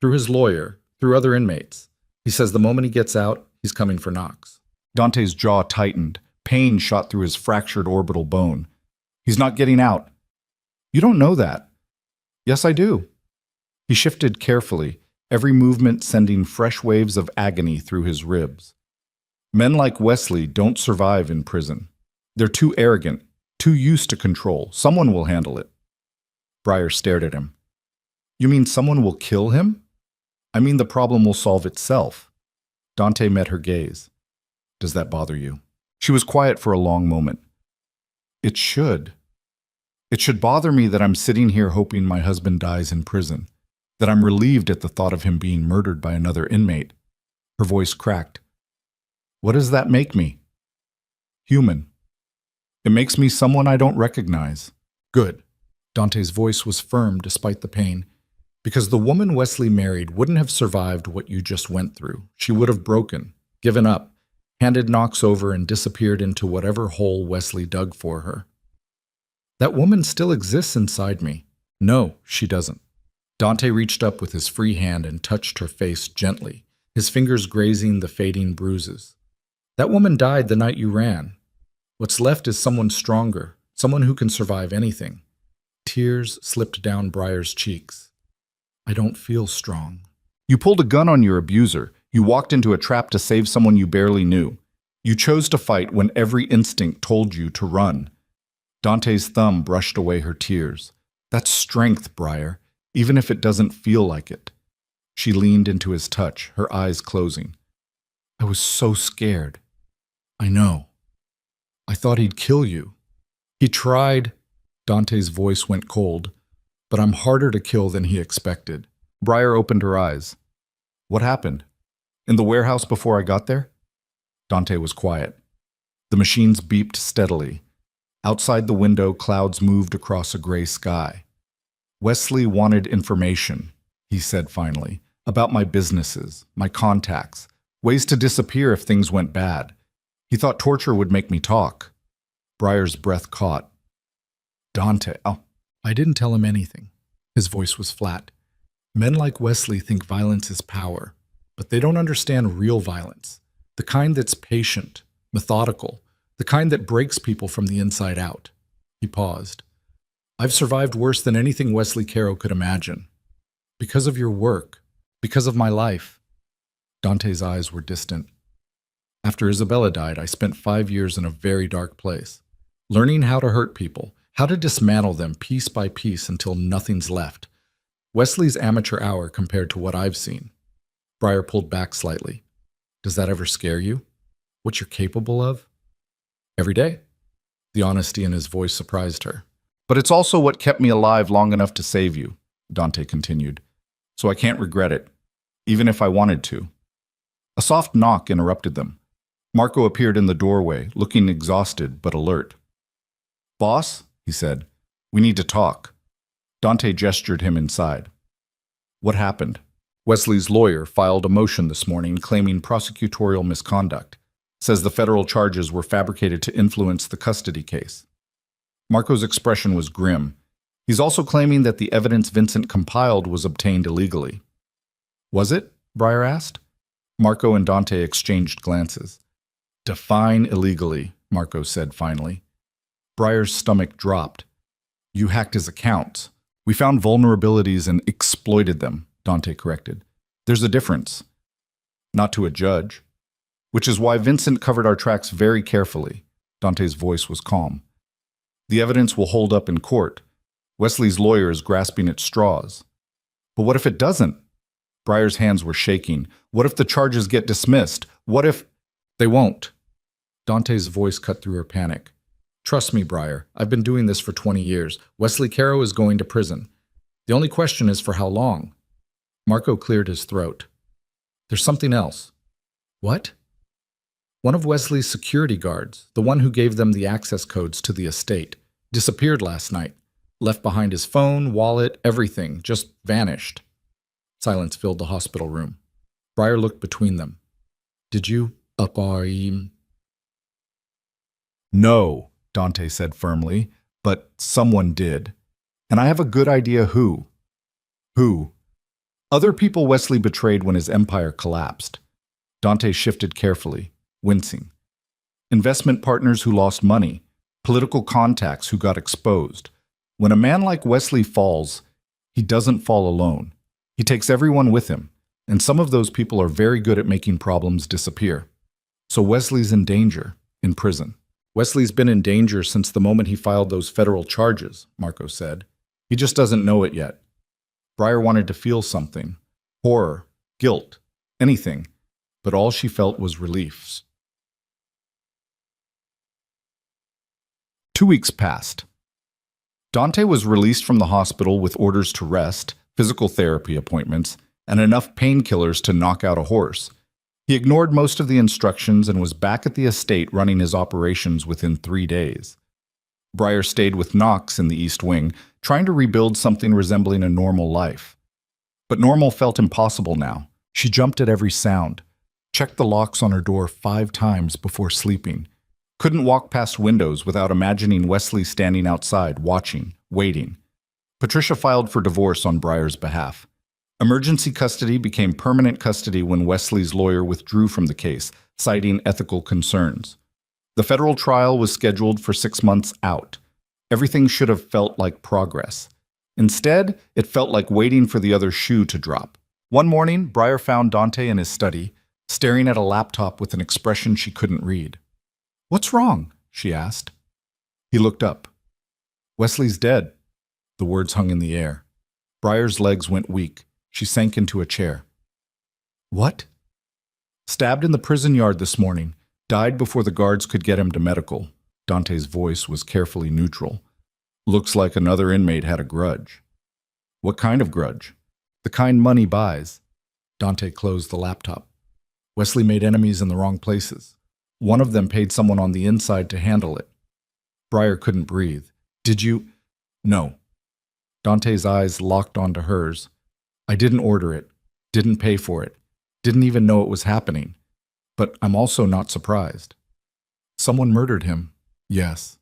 Through his lawyer, through other inmates. He says the moment he gets out, he's coming for Knox." Dante's jaw tightened. Pain shot through his fractured orbital bone. "He's not getting out." "You don't know that." "Yes, I do." He shifted carefully, every movement sending fresh waves of agony through his ribs. Men like Wesley don't survive in prison. They're too arrogant, too used to control. Someone will handle it. Briar stared at him. "You mean someone will kill him?" "I mean the problem will solve itself." Dante met her gaze. "Does that bother you?" She was quiet for a long moment. "It should. It should bother me that I'm sitting here hoping my husband dies in prison, that I'm relieved at the thought of him being murdered by another inmate." Her voice cracked. "What does that make me?" "Human. It makes me someone I don't recognize." "Good." Dante's voice was firm despite the pain. "Because the woman Wesley married wouldn't have survived what you just went through. She would have broken, given up, handed Knox over and disappeared into whatever hole Wesley dug for her. That woman still exists inside me." "No, she doesn't." Dante reached up with his free hand and touched her face gently, his fingers grazing the fading bruises. "That woman died the night you ran. What's left is someone stronger, someone who can survive anything." Tears slipped down Briar's cheeks. "I don't feel strong." "You pulled a gun on your abuser. You walked into a trap to save someone you barely knew. You chose to fight when every instinct told you to run." Dante's thumb brushed away her tears. "That's strength, Briar, even if it doesn't feel like it." She leaned into his touch, her eyes closing. "I was so scared." "I know. I thought he'd kill you." "He tried." Dante's voice went cold. "But I'm harder to kill than he expected." Briar opened her eyes. "What happened? In the warehouse before I got there?" Dante was quiet. The machines beeped steadily. Outside the window, clouds moved across a gray sky. "Wesley wanted information," he said finally, "about my businesses, my contacts, ways to disappear if things went bad. He thought torture would make me talk." Briar's breath caught. Dante. Oh, I didn't tell him anything. His voice was flat. Men like Wesley think violence is power, but they don't understand real violence. The kind that's patient, methodical, the kind that breaks people from the inside out. He paused. I've survived worse than anything Wesley Caro could imagine. Because of your work. Because of my life. Dante's eyes were distant. After Isabella died, I spent 5 years in a very dark place, learning how to hurt people, how to dismantle them piece by piece until nothing's left. Wesley's amateur hour compared to what I've seen. Briar pulled back slightly. Does that ever scare you? What you're capable of? Every day. The honesty in his voice surprised her. But it's also what kept me alive long enough to save you, Dante continued. So I can't regret it, even if I wanted to. A soft knock interrupted them. Marco appeared in the doorway, looking exhausted but alert. Boss, he said, we need to talk. Dante gestured him inside. What happened? Wesley's lawyer filed a motion this morning claiming prosecutorial misconduct. Says the federal charges were fabricated to influence the custody case. Marco's expression was grim. He's also claiming that the evidence Vincent compiled was obtained illegally. Was it? Briar asked. Marco and Dante exchanged glances. Define illegally, Marco said finally. Briar's stomach dropped. You hacked his accounts. We found vulnerabilities and exploited them, Dante corrected. There's a difference. Not to a judge. Which is why Vincent covered our tracks very carefully. Dante's voice was calm. The evidence will hold up in court. Wesley's lawyer is grasping at straws. But what if it doesn't? Briar's hands were shaking. What if the charges get dismissed? What if... They won't. Dante's voice cut through her panic. Trust me, Briar. I've been doing this for 20 years. Wesley Caro is going to prison. The only question is for how long. Marco cleared his throat. There's something else. What? One of Wesley's security guards, the one who gave them the access codes to the estate, disappeared last night. Left behind his phone, wallet, everything, just vanished. Silence filled the hospital room. Briar looked between them. Did you No, Dante said firmly, but someone did. And I have a good idea who. Who? Other people Wesley betrayed when his empire collapsed. Dante shifted carefully, wincing. Investment partners who lost money, political contacts who got exposed. When a man like Wesley falls, he doesn't fall alone. He takes everyone with him, and some of those people are very good at making problems disappear. So Wesley's in danger, in prison. Wesley's been in danger since the moment he filed those federal charges, Marco said. He just doesn't know it yet. Briar wanted to feel something. Horror, guilt, anything. But all she felt was relief. 2 weeks passed. Dante was released from the hospital with orders to rest, physical therapy appointments, and enough painkillers to knock out a horse. He ignored most of the instructions and was back at the estate running his operations within 3 days. Briar stayed with Knox in the East Wing, trying to rebuild something resembling a normal life. But normal felt impossible now. She jumped at every sound, checked the locks on her door 5 times before sleeping, couldn't walk past windows without imagining Wesley standing outside, watching, waiting. Patricia filed for divorce on Briar's behalf. Emergency custody became permanent custody when Wesley's lawyer withdrew from the case, citing ethical concerns. The federal trial was scheduled for 6 months out. Everything should have felt like progress. Instead, it felt like waiting for the other shoe to drop. One morning, Briar found Dante in his study, staring at a laptop with an expression she couldn't read. "What's wrong?" she asked. He looked up. "Wesley's dead." The words hung in the air. Briar's legs went weak. She sank into a chair. "What?" "Stabbed in the prison yard this morning. Died before the guards could get him to medical." Dante's voice was carefully neutral. "Looks like another inmate had a grudge." "What kind of grudge?" "The kind money buys." Dante closed the laptop. Wesley made enemies in the wrong places. One of them paid someone on the inside to handle it. Briar couldn't breathe. "Did you?" "No." Dante's eyes locked onto hers. "I didn't order it. Didn't pay for it. Didn't even know it was happening. But I'm also not surprised." "Someone murdered him." "Yes."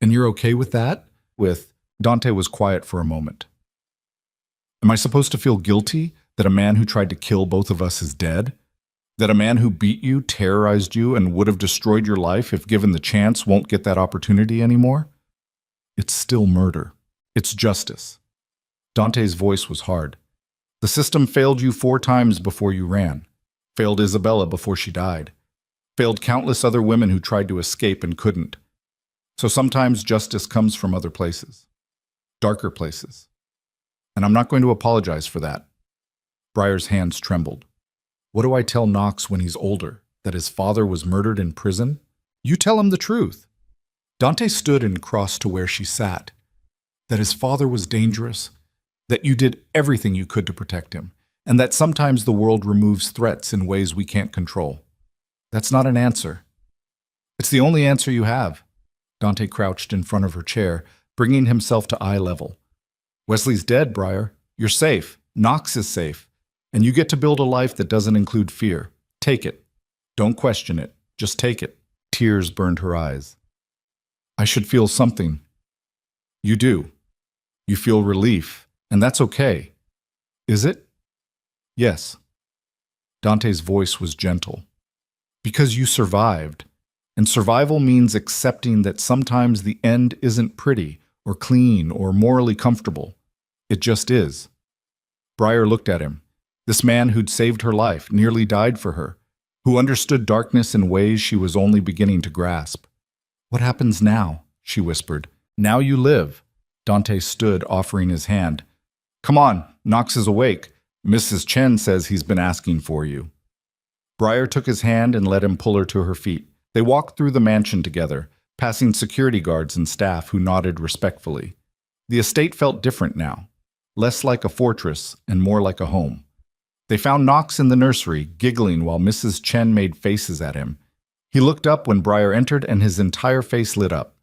"And you're okay with that?" with, Dante was quiet for a moment. Am I supposed to feel guilty that a man who tried to kill both of us is dead? That a man who beat you, terrorized you, and would have destroyed your life if given the chance won't get that opportunity anymore? It's still murder. It's justice. Dante's voice was hard. The system failed you 4 times before you ran. Failed Isabella before she died. Failed countless other women who tried to escape and couldn't. So sometimes justice comes from other places. Darker places. And I'm not going to apologize for that. Briar's hands trembled. What do I tell Knox when he's older? That his father was murdered in prison? You tell him the truth. Dante stood and crossed to where she sat. That his father was dangerous. That you did everything you could to protect him. And that sometimes the world removes threats in ways we can't control. That's not an answer. It's the only answer you have. Dante crouched in front of her chair, bringing himself to eye level. Wesley's dead, Briar. You're safe. Knox is safe. And you get to build a life that doesn't include fear. Take it. Don't question it. Just take it. Tears burned her eyes. I should feel something. You do. You feel relief, and that's okay. Is it? Yes. Dante's voice was gentle. Because you survived. And survival means accepting that sometimes the end isn't pretty or clean or morally comfortable. It just is. Briar looked at him. This man who'd saved her life, nearly died for her, who understood darkness in ways she was only beginning to grasp. What happens now? She whispered. Now you live. Dante stood, offering his hand. Come on, Knox is awake. Mrs. Chen says he's been asking for you. Briar took his hand and let him pull her to her feet. They walked through the mansion together, passing security guards and staff who nodded respectfully. The estate felt different now, less like a fortress and more like a home. They found Knox in the nursery, giggling while Mrs. Chen made faces at him. He looked up when Briar entered and his entire face lit up.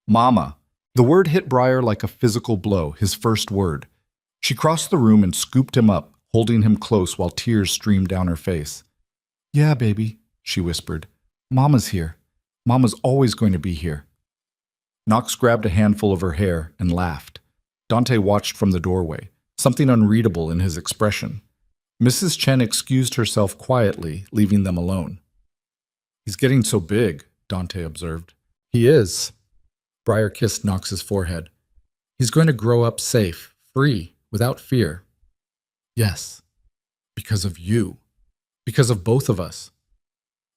Mama. The word hit Briar like a physical blow, his first word. She crossed the room and scooped him up, holding him close while tears streamed down her face. Yeah, baby, she whispered. Mama's here. Mama's always going to be here. Knox grabbed a handful of her hair and laughed. Dante watched from the doorway, something unreadable in his expression. Mrs. Chen excused herself quietly, leaving them alone. He's getting so big, Dante observed. He is. Briar kissed Knox's forehead. He's going to grow up safe, free, without fear. Yes, because of you. Because of both of us.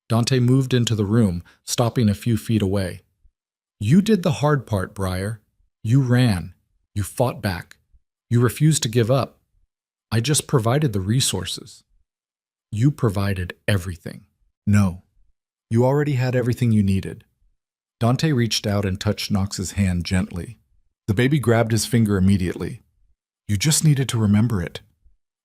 Dante moved into the room, stopping a few feet away. You did the hard part, Briar. You ran. You fought back. You refused to give up. I just provided the resources. You provided everything. No, you already had everything you needed. Dante reached out and touched Knox's hand gently. The baby grabbed his finger immediately. You just needed to remember it.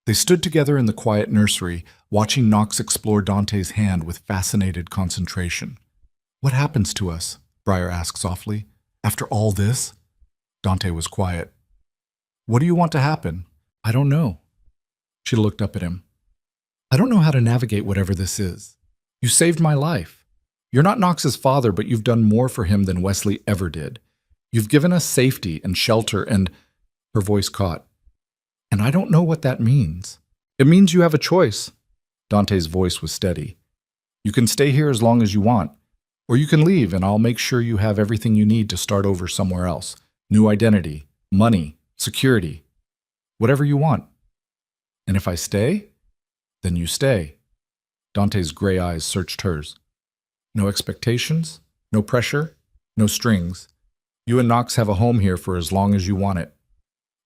They stood together in the quiet nursery, watching Knox explore Dante's hand with fascinated concentration. What happens to us? Briar asked softly. After all this? Dante was quiet. What do you want to happen? I don't know. She looked up at him. I don't know how to navigate whatever this is. You saved my life. You're not Knox's father, but you've done more for him than Wesley ever did. You've given us safety and shelter and... Her voice caught. And I don't know what that means. It means you have a choice. Dante's voice was steady. You can stay here as long as you want, or you can leave and I'll make sure you have everything you need to start over somewhere else. New identity, money, security, whatever you want. And if I stay, then you stay. Dante's gray eyes searched hers. No expectations, no pressure, no strings. You and Knox have a home here for as long as you want it.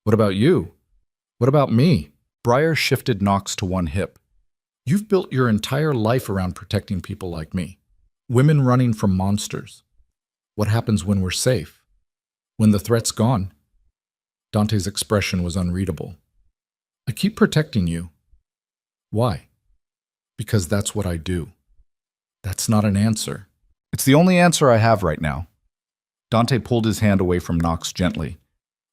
What about you? What about me? Briar shifted Knox to one hip. You've built your entire life around protecting people like me. Women running from monsters. What happens when we're safe? When the threat's gone? Dante's expression was unreadable. I keep protecting you. Why? Because that's what I do. That's not an answer. It's the only answer I have right now. Dante pulled his hand away from Knox gently.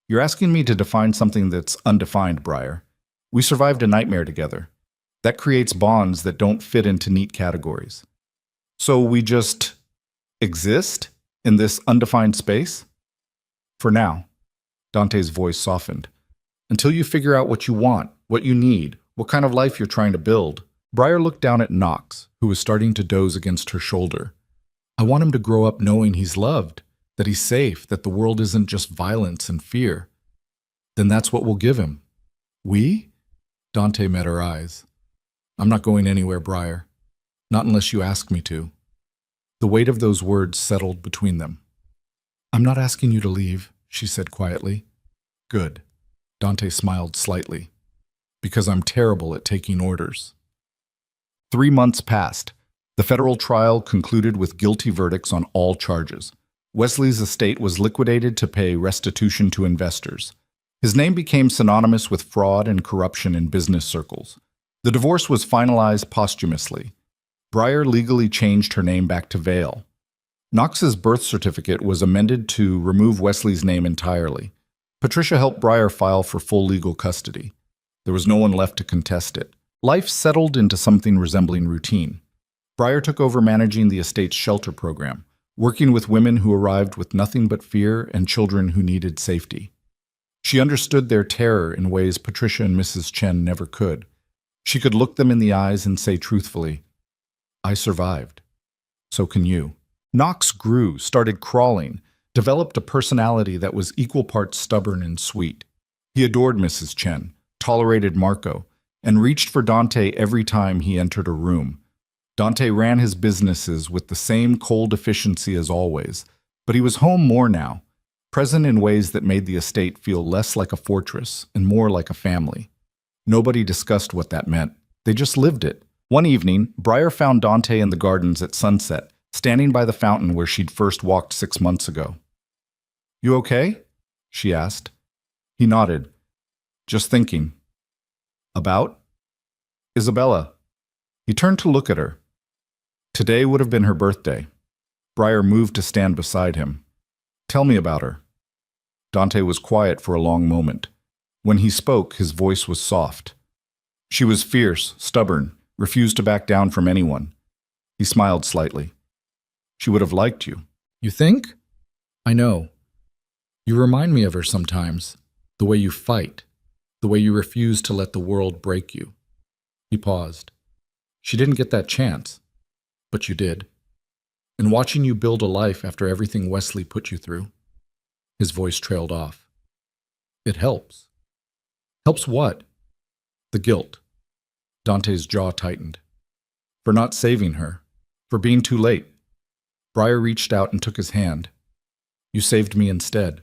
You're asking me to define something that's undefined, Briar. We survived a nightmare together. That creates bonds that don't fit into neat categories. So we just exist in this undefined space? For now. Dante's voice softened. Until you figure out what you want, what you need, what kind of life you're trying to build. Briar looked down at Knox, who was starting to doze against her shoulder. I want him to grow up knowing he's loved, that he's safe, that the world isn't just violence and fear. Then that's what we'll give him. We? Dante met her eyes. I'm not going anywhere, Briar. Not unless you ask me to. The weight of those words settled between them. I'm not asking you to leave, she said quietly. Good. Dante smiled slightly. Because I'm terrible at taking orders. 3 months passed. The federal trial concluded with guilty verdicts on all charges. Wesley's estate was liquidated to pay restitution to investors. His name became synonymous with fraud and corruption in business circles. The divorce was finalized posthumously. Briar legally changed her name back to Vale. Knox's birth certificate was amended to remove Wesley's name entirely. Patricia helped Briar file for full legal custody. There was no one left to contest it. Life settled into something resembling routine. Briar took over managing the estate's shelter program, working with women who arrived with nothing but fear and children who needed safety. She understood their terror in ways Patricia and Mrs. Chen never could. She could look them in the eyes and say truthfully, I survived. So can you. Knox grew, started crawling, developed a personality that was equal parts stubborn and sweet. He adored Mrs. Chen, tolerated Marco, and reached for Dante every time he entered a room. Dante ran his businesses with the same cold efficiency as always, but he was home more now, present in ways that made the estate feel less like a fortress and more like a family. Nobody discussed what that meant. They just lived it. One evening, Briar found Dante in the gardens at sunset, standing by the fountain where she'd first walked 6 months ago. You okay? She asked. He nodded. Just thinking. About? Isabella. He turned to look at her. Today would have been her birthday. Briar moved to stand beside him. Tell me about her. Dante was quiet for a long moment. When he spoke, his voice was soft. She was fierce, stubborn, refused to back down from anyone. He smiled slightly. She would have liked you. You think? I know. You remind me of her sometimes. The way you fight. The way you refuse to let the world break you. He paused. She didn't get that chance. But you did. And watching you build a life after everything Wesley put you through. His voice trailed off. It helps. Helps what? The guilt. Dante's jaw tightened. For not saving her. For being too late. Briar reached out and took his hand. You saved me instead.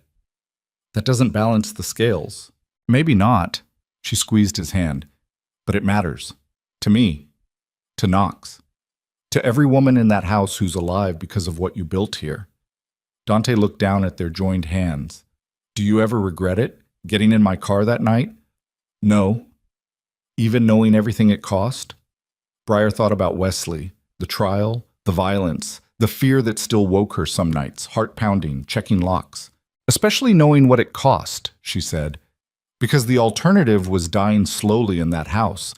That doesn't balance the scales. Maybe not. She squeezed his hand. But it matters. To me. To Knox. To every woman in that house who's alive because of what you built here. Dante looked down at their joined hands. Do you ever regret it? Getting in my car that night? No. Even knowing everything it cost? Briar thought about Wesley, the trial, the violence, the fear that still woke her some nights, heart pounding, checking locks. Especially knowing what it cost, she said. Because the alternative was dying slowly in that house.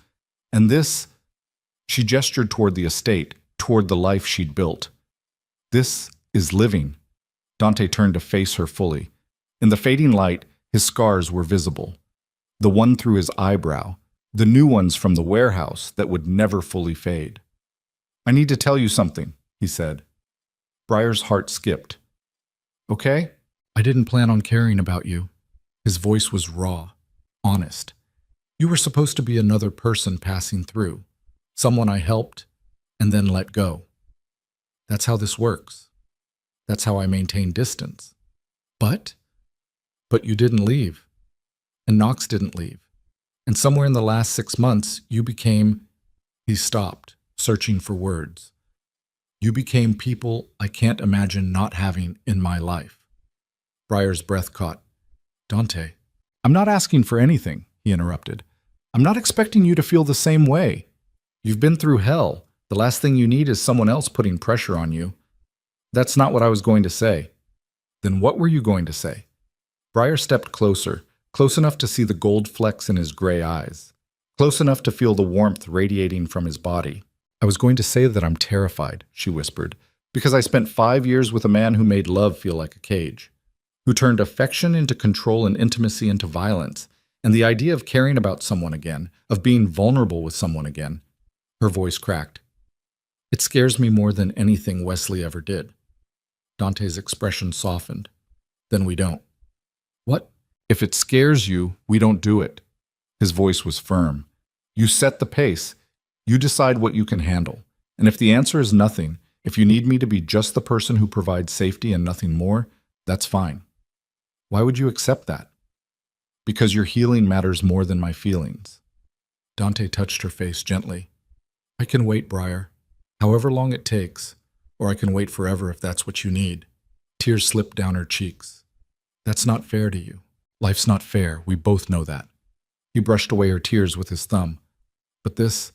And this, she gestured toward the estate, toward the life she'd built. This is living. Dante turned to face her fully. In the fading light, his scars were visible. The one through his eyebrow, the new ones from the warehouse that would never fully fade. I need to tell you something, he said. Briar's heart skipped. Okay? I didn't plan on caring about you. His voice was raw, honest. You were supposed to be another person passing through. Someone I helped, and then let go. That's how this works. That's how I maintain distance. But you didn't leave. And Knox didn't leave. And somewhere in the last 6 months, you became... He stopped, searching for words. You became people I can't imagine not having in my life. Briar's breath caught. Dante, I'm not asking for anything, he interrupted. I'm not expecting you to feel the same way. You've been through hell. The last thing you need is someone else putting pressure on you. That's not what I was going to say. Then what were you going to say? Briar stepped closer, close enough to see the gold flecks in his gray eyes, close enough to feel the warmth radiating from his body. I was going to say that I'm terrified, she whispered, because I spent 5 years with a man who made love feel like a cage. who turned affection into control and intimacy into violence, and the idea of caring about someone again, of being vulnerable with someone again. Her voice cracked. It scares me more than anything Wesley ever did. Dante's expression softened. Then we don't. What? If it scares you, we don't do it. His voice was firm. You set the pace. You decide what you can handle. And if the answer is nothing, if you need me to be just the person who provides safety and nothing more, that's fine. Why would you accept that? Because your healing matters more than my feelings. Dante touched her face gently. I can wait, Briar. However long it takes, or I can wait forever if that's what you need. Tears slipped down her cheeks. That's not fair to you. Life's not fair. We both know that. He brushed away her tears with his thumb. But this,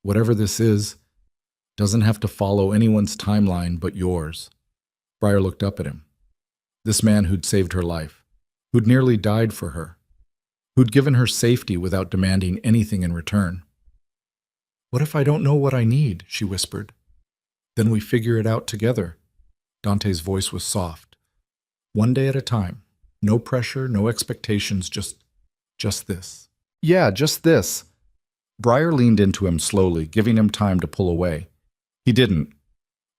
whatever this is, doesn't have to follow anyone's timeline but yours. Briar looked up at him. This man who'd saved her life, who'd nearly died for her, who'd given her safety without demanding anything in return. What if I don't know what I need? She whispered. Then we figure it out together. Dante's voice was soft. One day at a time. No pressure, no expectations, just this. Yeah, just this. Briar leaned into him slowly, giving him time to pull away. He didn't.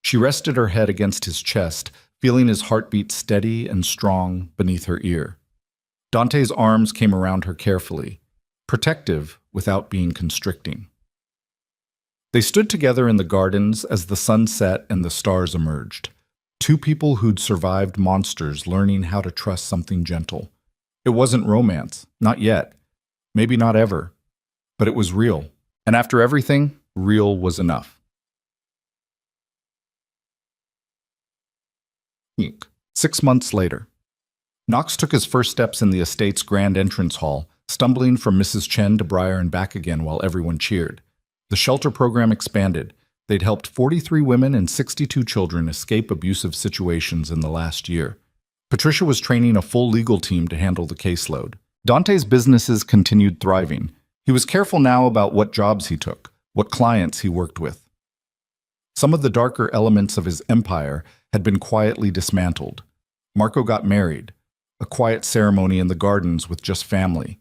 She rested her head against his chest, feeling his heartbeat steady and strong beneath her ear. Dante's arms came around her carefully, protective without being constricting. They stood together in the gardens as the sun set and the stars emerged. Two people who'd survived monsters learning how to trust something gentle. It wasn't romance, not yet, maybe not ever, but it was real. And after everything, real was enough. 6 months later. Knox took his first steps in the estate's grand entrance hall, stumbling from Mrs. Chen to Briar and back again while everyone cheered. The shelter program expanded. They'd helped 43 women and 62 children escape abusive situations in the last year. Patricia was training a full legal team to handle the caseload. Dante's businesses continued thriving. He was careful now about what jobs he took, what clients he worked with. Some of the darker elements of his empire had been quietly dismantled. Marco got married, a quiet ceremony in the gardens with just family.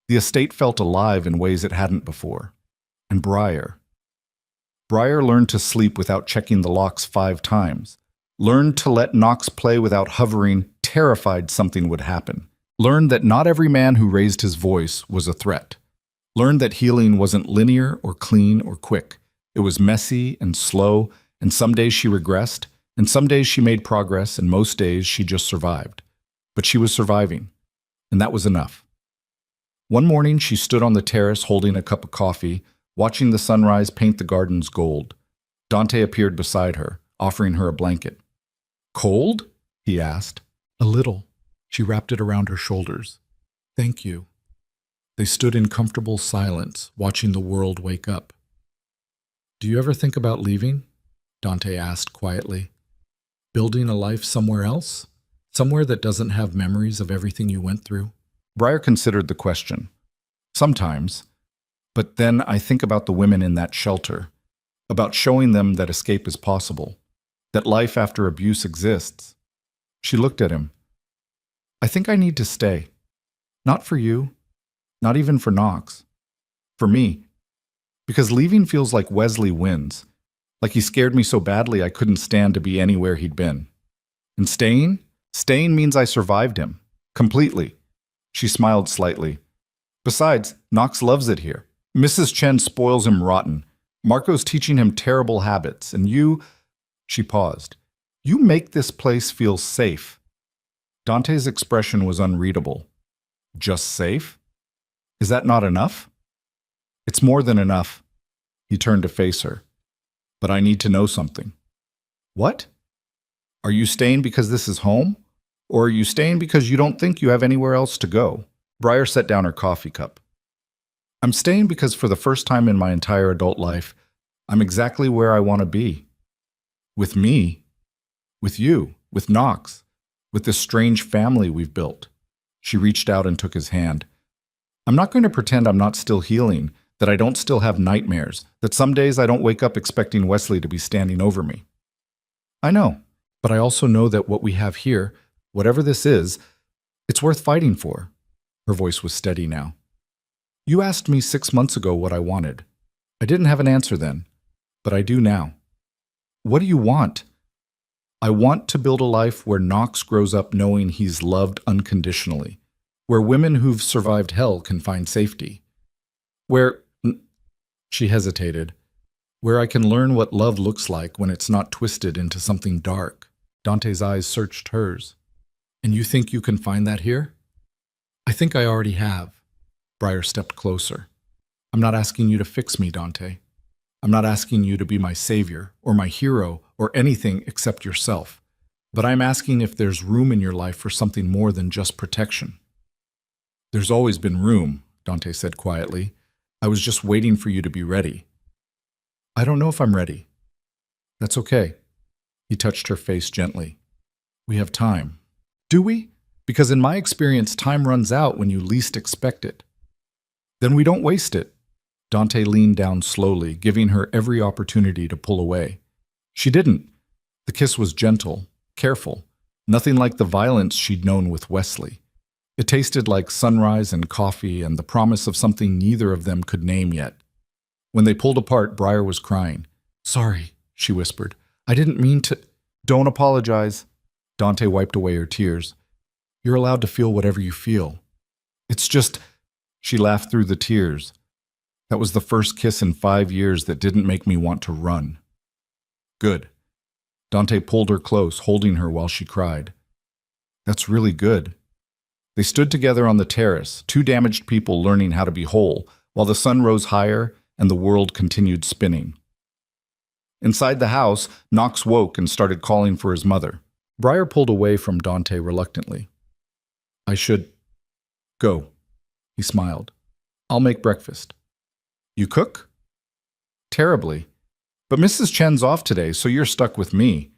The estate felt alive in ways it hadn't before. And Briar. Briar learned to sleep without checking the locks 5 times. Learned to let Knox play without hovering, terrified something would happen. Learned that not every man who raised his voice was a threat. Learned that healing wasn't linear or clean or quick. It was messy and slow, and some days she regressed, and some days she made progress, and most days she just survived. But she was surviving, and that was enough. One morning she stood on the terrace holding a cup of coffee, watching the sunrise paint the gardens gold. Dante appeared beside her, offering her a blanket. Cold? He asked. A little. She wrapped it around her shoulders. Thank you. They stood in comfortable silence, watching the world wake up. Do you ever think about leaving? Dante asked quietly. Building a life somewhere else? Somewhere that doesn't have memories of everything you went through? Briar considered the question. Sometimes. But then I think about the women in that shelter, about showing them that escape is possible, that life after abuse exists. She looked at him. I think I need to stay. Not for you, not even for Knox. For me. Because leaving feels like Wesley wins, like he scared me so badly I couldn't stand to be anywhere he'd been. And staying? Staying means I survived him. Completely. She smiled slightly. Besides, Knox loves it here. Mrs. Chen spoils him rotten. Marco's teaching him terrible habits, and you... She paused. You make this place feel safe. Dante's expression was unreadable. Just safe? Is that not enough? It's more than enough. He turned to face her. But I need to know something. What? Are you staying because this is home? Or are you staying because you don't think you have anywhere else to go? Briar set down her coffee cup. I'm staying because for the first time in my entire adult life, I'm exactly where I want to be. With me. With you. With Knox. With this strange family we've built. She reached out and took his hand. I'm not going to pretend I'm not still healing, that I don't still have nightmares, that some days I don't wake up expecting Wesley to be standing over me. I know, but I also know that what we have here, Whatever this is, it's worth fighting for. Her voice was steady now. You asked me 6 months ago what I wanted. I didn't have an answer then, but I do now. What do you want? I want to build a life where Knox grows up knowing he's loved unconditionally, where women who've survived hell can find safety, she hesitated, where I can learn what love looks like when it's not twisted into something dark. Dante's eyes searched hers. And you think you can find that here? I think I already have. Briar stepped closer. I'm not asking you to fix me, Dante. I'm not asking you to be my savior or my hero or anything except yourself. But I'm asking if there's room in your life for something more than just protection. There's always been room, Dante said quietly. I was just waiting for you to be ready. I don't know if I'm ready. That's okay. He touched her face gently. We have time. Do we? Because in my experience, time runs out when you least expect it. Then we don't waste it. Dante leaned down slowly, giving her every opportunity to pull away. She didn't. The kiss was gentle, careful, nothing like the violence she'd known with Wesley. It tasted like sunrise and coffee and the promise of something neither of them could name yet. When they pulled apart, Briar was crying. Sorry, she whispered. I didn't mean to. Don't apologize. Dante wiped away her tears. You're allowed to feel whatever you feel. It's just. She laughed through the tears. That was the first kiss in 5 years that didn't make me want to run. Good. Dante pulled her close, holding her while she cried. That's really good. They stood together on the terrace, two damaged people learning how to be whole, while the sun rose higher and the world continued spinning. Inside the house, Knox woke and started calling for his mother. Briar pulled away from Dante reluctantly. I should go, he smiled. I'll make breakfast. You cook? Terribly. But Mrs. Chen's off today, so you're stuck with me.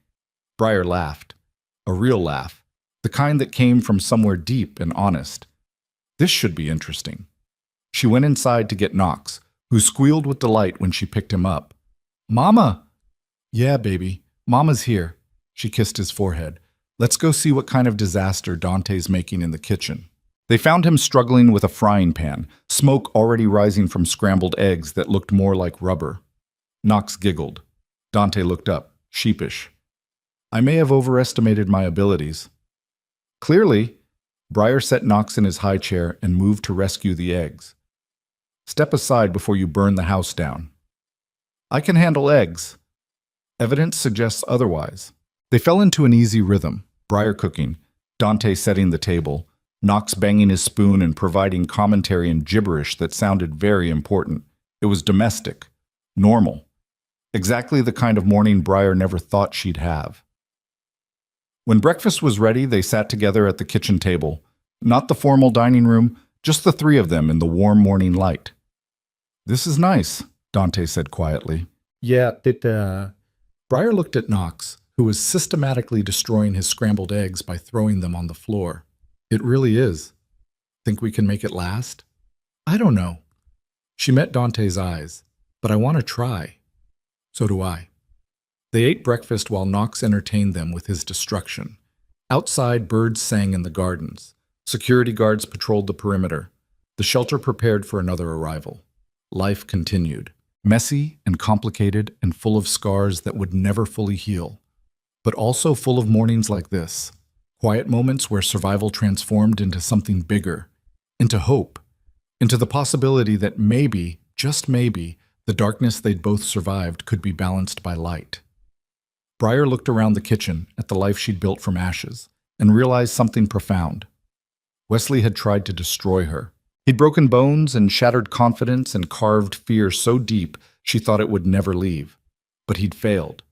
Briar laughed. A real laugh. The kind that came from somewhere deep and honest. This should be interesting. She went inside to get Knox, who squealed with delight when she picked him up. Mama! Yeah, baby. Mama's here. She kissed his forehead. Let's go see what kind of disaster Dante's making in the kitchen. They found him struggling with a frying pan, smoke already rising from scrambled eggs that looked more like rubber. Knox giggled. Dante looked up, sheepish. I may have overestimated my abilities. Clearly, Briar set Knox in his high chair and moved to rescue the eggs. Step aside before you burn the house down. I can handle eggs. Evidence suggests otherwise. They fell into an easy rhythm, Briar cooking, Dante setting the table, Knox banging his spoon and providing commentary in gibberish that sounded very important. It was domestic, normal, exactly the kind of morning Briar never thought she'd have. When breakfast was ready, they sat together at the kitchen table, not the formal dining room, just the three of them in the warm morning light. This is nice, Dante said quietly. Yeah, Briar looked at Knox, who was systematically destroying his scrambled eggs by throwing them on the floor. It really is. Think we can make it last? I don't know. She met Dante's eyes, but I want to try. So do I. They ate breakfast while Knox entertained them with his destruction. Outside, birds sang in the gardens. Security guards patrolled the perimeter. The shelter prepared for another arrival. Life continued, messy and complicated and full of scars that would never fully heal, but also full of mornings like this. Quiet moments where survival transformed into something bigger, into hope, into the possibility that maybe, just maybe, the darkness they'd both survived could be balanced by light. Briar looked around the kitchen at the life she'd built from ashes and realized something profound. Wesley had tried to destroy her. He'd broken bones and shattered confidence and carved fear so deep she thought it would never leave. But he'd failed.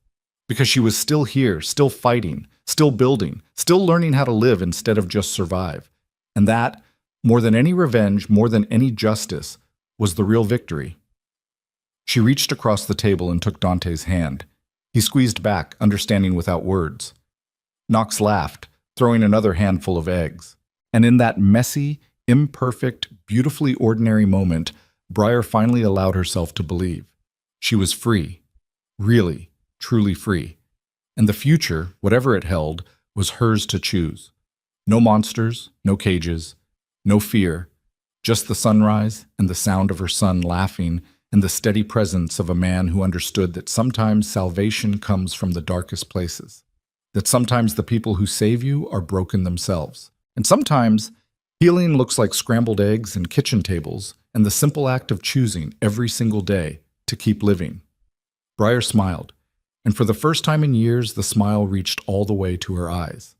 Because she was still here, still fighting, still building, still learning how to live instead of just survive. And that, more than any revenge, more than any justice, was the real victory. She reached across the table and took Dante's hand. He squeezed back, understanding without words. Knox laughed, throwing another handful of eggs. And in that messy, imperfect, beautifully ordinary moment, Briar finally allowed herself to believe. She was free. Really, truly free. And the future, whatever it held, was hers to choose. No monsters, no cages, no fear, just the sunrise and the sound of her son laughing and the steady presence of a man who understood that sometimes salvation comes from the darkest places, that sometimes the people who save you are broken themselves, and sometimes healing looks like scrambled eggs and kitchen tables and the simple act of choosing every single day to keep living. Briar smiled, and for the first time in years, the smile reached all the way to her eyes.